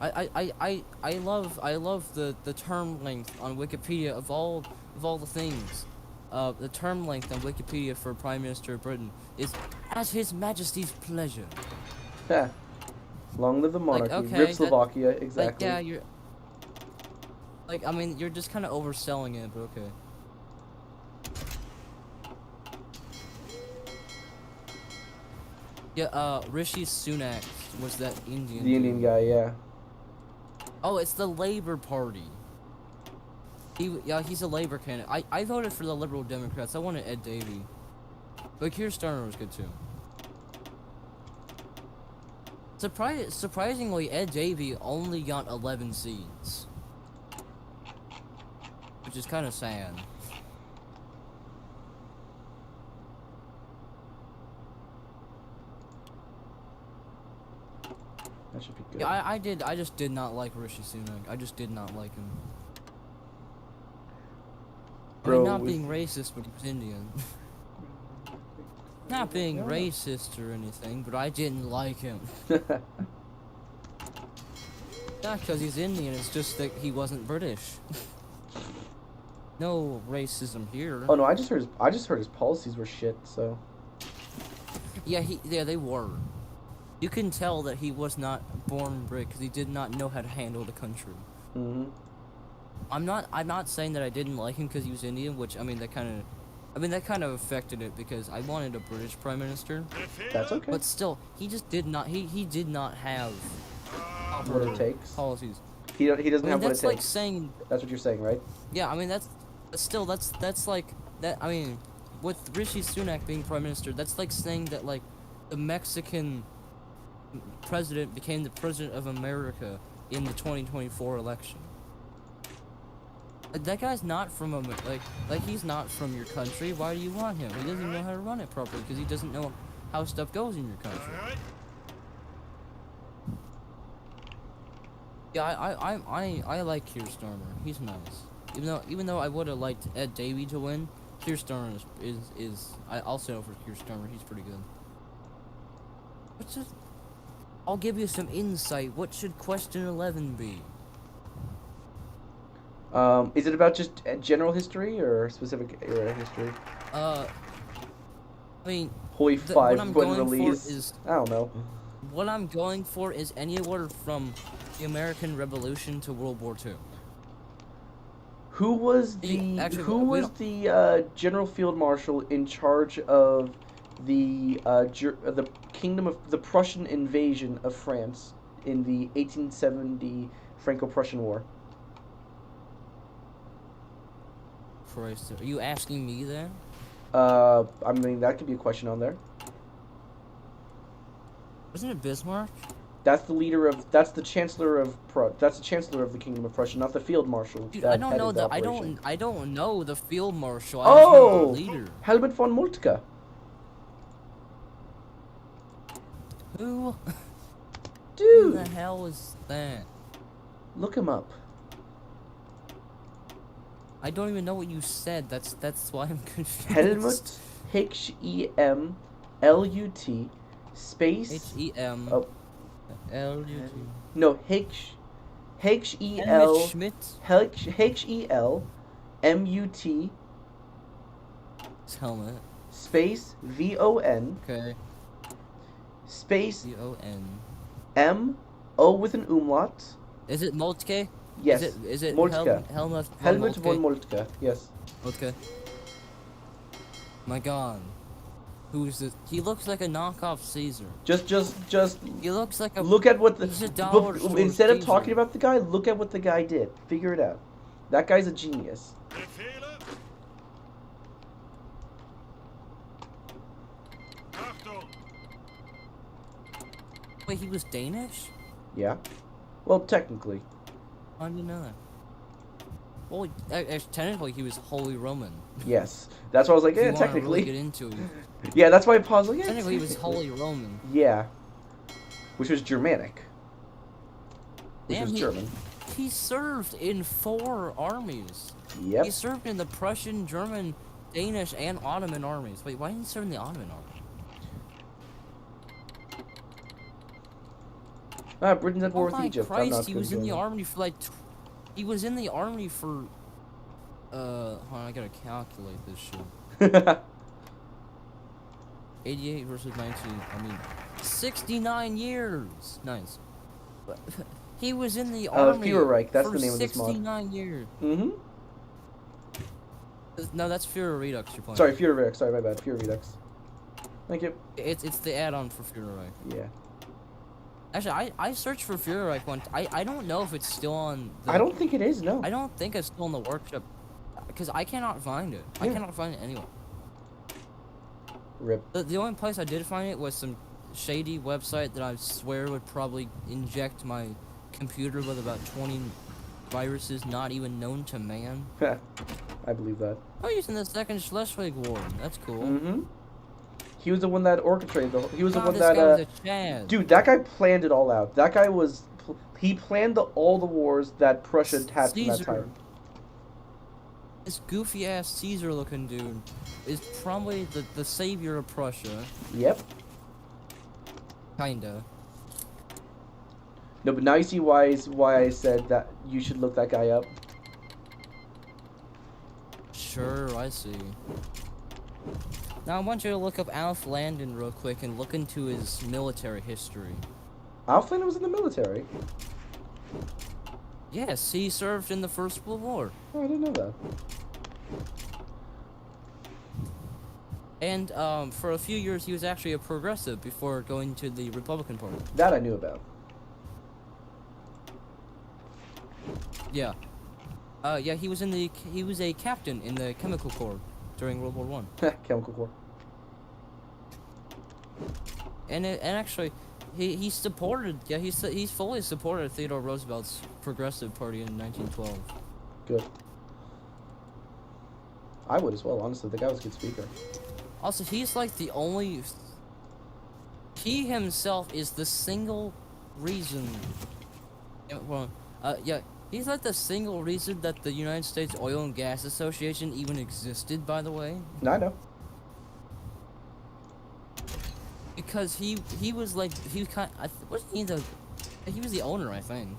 Speaker 2: I love the term length on Wikipedia of all of all the things. The term length on Wikipedia for Prime Minister of Britain is at His Majesty's pleasure.
Speaker 1: Yeah. Long live the monarchy.
Speaker 2: Like, okay,
Speaker 1: Rip Slovakia,
Speaker 2: Like,
Speaker 1: exactly.
Speaker 2: yeah, you're... Like, I mean, you're just kind of overselling it, but okay. Yeah, Rishi Sunak was that Indian
Speaker 1: The Indian
Speaker 2: dude.
Speaker 1: guy, yeah.
Speaker 2: Oh, it's the Labour Party. He's a Labour candidate. I voted for the Liberal Democrats. I wanted Ed Davey. But Keir Starmer was good too. Surprisingly, Ed Davey only got 11 seats. Which is kind of sad.
Speaker 1: That should be good.
Speaker 2: Yeah, I just did not like Rishi Sunak. I just did not like him. I mean,
Speaker 1: Bro,
Speaker 2: not being racist, but he was Indian. Not being racist or anything, but I didn't like him. Not because he's Indian, it's just that he wasn't British. No racism here.
Speaker 1: Oh no, I just heard his policies were shit, so.
Speaker 2: Yeah, they were. You can tell that he was not born Brit because he did not know how to handle the country.
Speaker 1: Mm-hmm.
Speaker 2: I'm not saying that I didn't like him because he was Indian, which that kind of affected it because I wanted a British prime minister.
Speaker 1: That's okay.
Speaker 2: But still, he just did not. He did not have
Speaker 1: What it takes.
Speaker 2: policies.
Speaker 1: He doesn't have what it
Speaker 2: That's like
Speaker 1: takes.
Speaker 2: saying.
Speaker 1: That's what you're saying, right?
Speaker 2: Yeah, I mean that's like that. I mean, with Rishi Sunak being prime minister, that's like saying that like the Mexican president became the president of America in the 2024 election. Like, that guy's not from like he's not from your country. Why do you want him? He doesn't even know how to run it properly because he doesn't know how stuff goes in your country. Yeah, I like Keir Starmer. He's nice. Even though I would have liked Ed Davey to win, Keir Starmer is I also know for Keir Starmer he's pretty good. What's just I'll give you some insight. What should question 11 be?
Speaker 1: Is it about just general history or specific era history?
Speaker 2: I mean,
Speaker 1: HOI4 when released. I don't know.
Speaker 2: What I'm going for is anywhere from the American Revolution to World War II.
Speaker 1: Who was the General Field Marshal in charge of the Kingdom of the Prussian invasion of France in the 1870 Franco-Prussian War?
Speaker 2: Christ, are you asking me that?
Speaker 1: I mean that could be a question on there.
Speaker 2: Wasn't it Bismarck?
Speaker 1: That's the leader of. That's the chancellor of. That's the chancellor of the Kingdom of Prussia, not the field marshal.
Speaker 2: Dude, I don't know the. I don't know the field marshal. I
Speaker 1: Oh,
Speaker 2: know the leader.
Speaker 1: Helmut von Moltke.
Speaker 2: Who?
Speaker 1: Dude.
Speaker 2: Who the hell is that?
Speaker 1: Look him up.
Speaker 2: I don't even know what you said. That's why I'm confused.
Speaker 1: Helmut H-E-M-L-U-T space
Speaker 2: H-E-M.
Speaker 1: Oh.
Speaker 2: L-U-T.
Speaker 1: No, H-E-L
Speaker 2: Schmidt.
Speaker 1: H-E-L-M-U-T
Speaker 2: It's helmet.
Speaker 1: space V-O-N
Speaker 2: Okay.
Speaker 1: space
Speaker 2: V-O-N.
Speaker 1: M-O with an umlaut.
Speaker 2: Is it Moltke?
Speaker 1: Yes.
Speaker 2: Is it
Speaker 1: Moltke.
Speaker 2: Helmut
Speaker 1: von Moltke. Yes.
Speaker 2: Moltke. My God. Who is this? He looks like a knockoff Caesar.
Speaker 1: Just.
Speaker 2: He looks like a.
Speaker 1: Look at what the.
Speaker 2: He's a dollar store
Speaker 1: Instead of
Speaker 2: Caesar.
Speaker 1: talking about the guy, look at what the guy did. Figure it out. That guy's a genius.
Speaker 2: Wait, he was Danish?
Speaker 1: Yeah. Well, technically.
Speaker 2: How did you know that? Well, technically he was Holy Roman.
Speaker 1: Yes. That's why I was like,
Speaker 2: If
Speaker 1: yeah,
Speaker 2: you wanna
Speaker 1: technically.
Speaker 2: Really get into it.
Speaker 1: Yeah, that's why I paused. Like, yeah,
Speaker 2: Technically he was Holy Roman.
Speaker 1: Yeah. Which was Germanic. Which
Speaker 2: Damn,
Speaker 1: was German.
Speaker 2: He served in 4 armies.
Speaker 1: Yep.
Speaker 2: He served in the Prussian, German, Danish, and Ottoman armies. Wait, why didn't he serve in the Ottoman army?
Speaker 1: Britain's at war with Egypt.
Speaker 2: Christ,
Speaker 1: I'm not
Speaker 2: he was in the
Speaker 1: gonna-
Speaker 2: army for like. He was in the army for Hold on, I gotta calculate this shit. 88 versus 19. I mean, 69 years. Nice. But he was in the army
Speaker 1: FRX, that's
Speaker 2: for
Speaker 1: the name of this mod.
Speaker 2: 69 years.
Speaker 1: Mm-hmm.
Speaker 2: No, that's Fury Redux you're playing.
Speaker 1: Sorry, FRX. Sorry, my bad. Fury Redux. Thank you.
Speaker 2: It's the add-on for Fury Redux.
Speaker 1: Yeah.
Speaker 2: Actually, I searched for Fury Redux once. I don't know if it's still on.
Speaker 1: I don't think it is. No.
Speaker 2: I don't think it's still in the workshop, because I cannot find it.
Speaker 1: Yeah.
Speaker 2: I cannot find it anywhere.
Speaker 1: Rip.
Speaker 2: The only place I did find it was some shady website that I swear would probably inject my computer with about 20 viruses not even known to man.
Speaker 1: I believe that.
Speaker 2: Oh, using the second Schleswig War. That's cool.
Speaker 1: Mm-hmm. He was the one that orchestrated the. He was the
Speaker 2: God,
Speaker 1: one
Speaker 2: this
Speaker 1: that.
Speaker 2: guy was a Chad.
Speaker 1: Dude, that guy planned it all out. That guy was. He planned all the wars that Prussia had from that
Speaker 2: Caesar.
Speaker 1: time.
Speaker 2: This goofy ass Caesar looking dude is probably the savior of Prussia.
Speaker 1: Yep.
Speaker 2: Kinda.
Speaker 1: No, but now you see why I said that you should look that guy up.
Speaker 2: Sure, I see. Now I want you to look up Alf Landon real quick and look into his military history.
Speaker 1: Alf Landon was in the military.
Speaker 2: Yes, he served in the First World War.
Speaker 1: Oh, I didn't know that.
Speaker 2: And for a few years he was actually a progressive before going to the Republican Party.
Speaker 1: That I knew about.
Speaker 2: Yeah. Yeah, he was a captain in the Chemical Corps during World War One.
Speaker 1: Chemical Corps.
Speaker 2: And actually, he supported. Yeah, he's fully supported Theodore Roosevelt's Progressive Party in 1912.
Speaker 1: Good. I would as well, honestly. The guy was a good speaker.
Speaker 2: Also, he's like the only. He himself is the single reason. Well, yeah, he's like the single reason that the United States Oil and Gas Association even existed. By the way.
Speaker 1: No, I know.
Speaker 2: Because he was like he kind wasn't he the he was the owner, I think.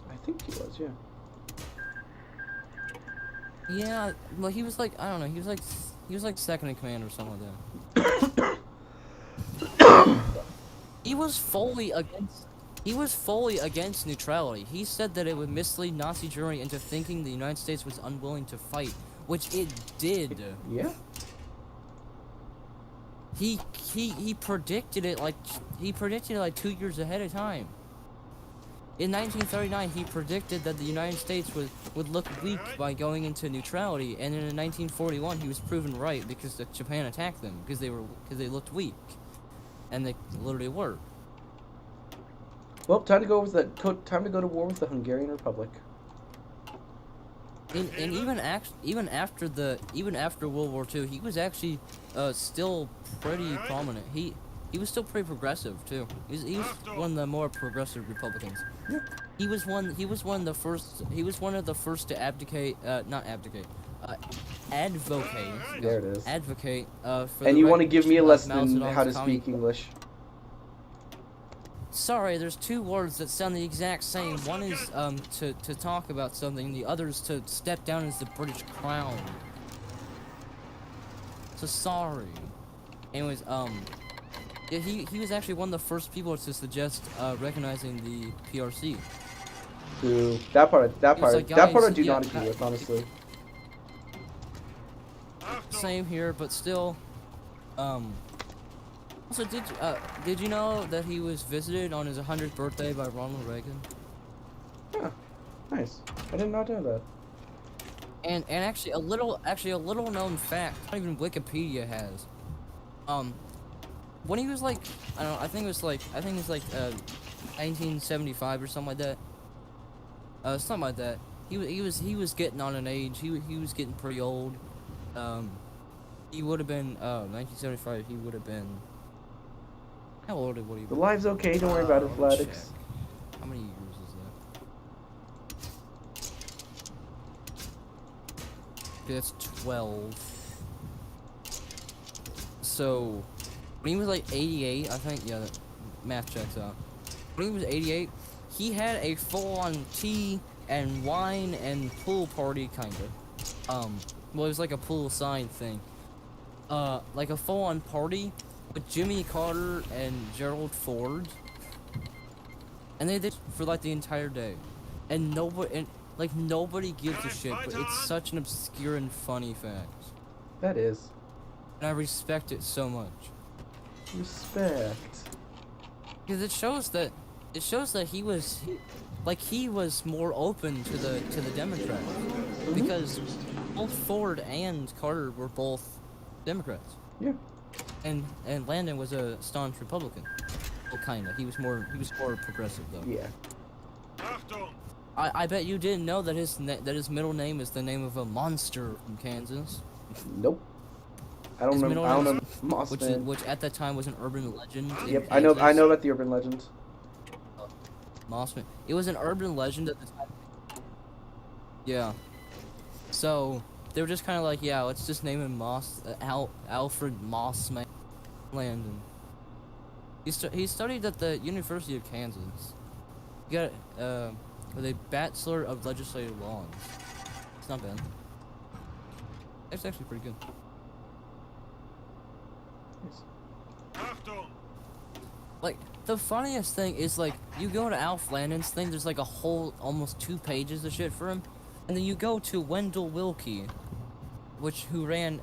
Speaker 1: I think he was, yeah.
Speaker 2: Yeah, well he was like, I don't know, he was like second in command or something like that. He was fully against neutrality. He said that it would mislead Nazi Germany into thinking the United States was unwilling to fight, which it did.
Speaker 1: Yeah.
Speaker 2: He predicted it like 2 years ahead of time. In 1939, he predicted that the United States would look weak by going into neutrality, and in 1941, he was proven right because Japan attacked them because they looked weak, and they literally were.
Speaker 1: Well, time to go to war with the Hungarian Republic.
Speaker 2: And even after World War II, he was actually still pretty prominent. He was still pretty progressive too. He was one of the more progressive Republicans.
Speaker 1: Yeah.
Speaker 2: He was one of the first to advocate.
Speaker 1: There it is.
Speaker 2: Advocate for.
Speaker 1: And you want to give me a lesson on how to speak English?
Speaker 2: Sorry, there's two words that sound the exact same. One is to talk about something, the other is to step down as the British Crown. So sorry. Anyways, yeah, he was actually one of the first people to suggest recognizing the PRC.
Speaker 1: True. That part I do not agree with, honestly.
Speaker 2: Same here, but still, Also, did you know that he was visited on his 100th birthday by Ronald Reagan?
Speaker 1: Yeah, nice. I did not know that.
Speaker 2: And actually a little known fact, not even Wikipedia has. When he was like, I don't know, I think it was like 1975 or something like that. Something like that. He was getting on an age. He was getting pretty old. He would have been 1975. He would have been. How old would he be?
Speaker 1: The live's okay, don't worry about it, Vladix.
Speaker 2: How many years is that? That's 12. So, when he was like 88, I think, yeah, that math checks out. When he was 88, he had a full-on tea and wine and pool party, kinda. well, it was like a poolside thing. Like a full-on party with Jimmy Carter and Gerald Ford, and they did for like the entire day, and nobody gives a shit. But it's such an obscure and funny fact,
Speaker 1: That is.
Speaker 2: and I respect it so much
Speaker 1: Respect.
Speaker 2: because it shows that he was more open to the Democrats, because both Ford and Carter were both Democrats.
Speaker 1: Yeah.
Speaker 2: And Landon was a staunch Republican. Well, kinda. He was more progressive though.
Speaker 1: Yeah.
Speaker 2: I bet you didn't know that his middle name is the name of a monster from Kansas.
Speaker 1: Nope. I don't
Speaker 2: His
Speaker 1: know.
Speaker 2: middle
Speaker 1: I don't
Speaker 2: name
Speaker 1: know.
Speaker 2: which at that time was an urban legend. in
Speaker 1: Yep. I know
Speaker 2: Kansas.
Speaker 1: about the urban legend.
Speaker 2: Mossman. It was an urban legend at the time. Yeah. So they were just kind of like, yeah, let's just name him Alfred Mossman Landon. He studied at the University of Kansas. He got with a Bachelor of Legislative Laws. It's not bad. It's actually pretty good. Like, the funniest thing is, like, you go to Alf Landon's thing, there's like a whole, almost 2 pages of shit for him. And then you go to Wendell Willkie, who ran,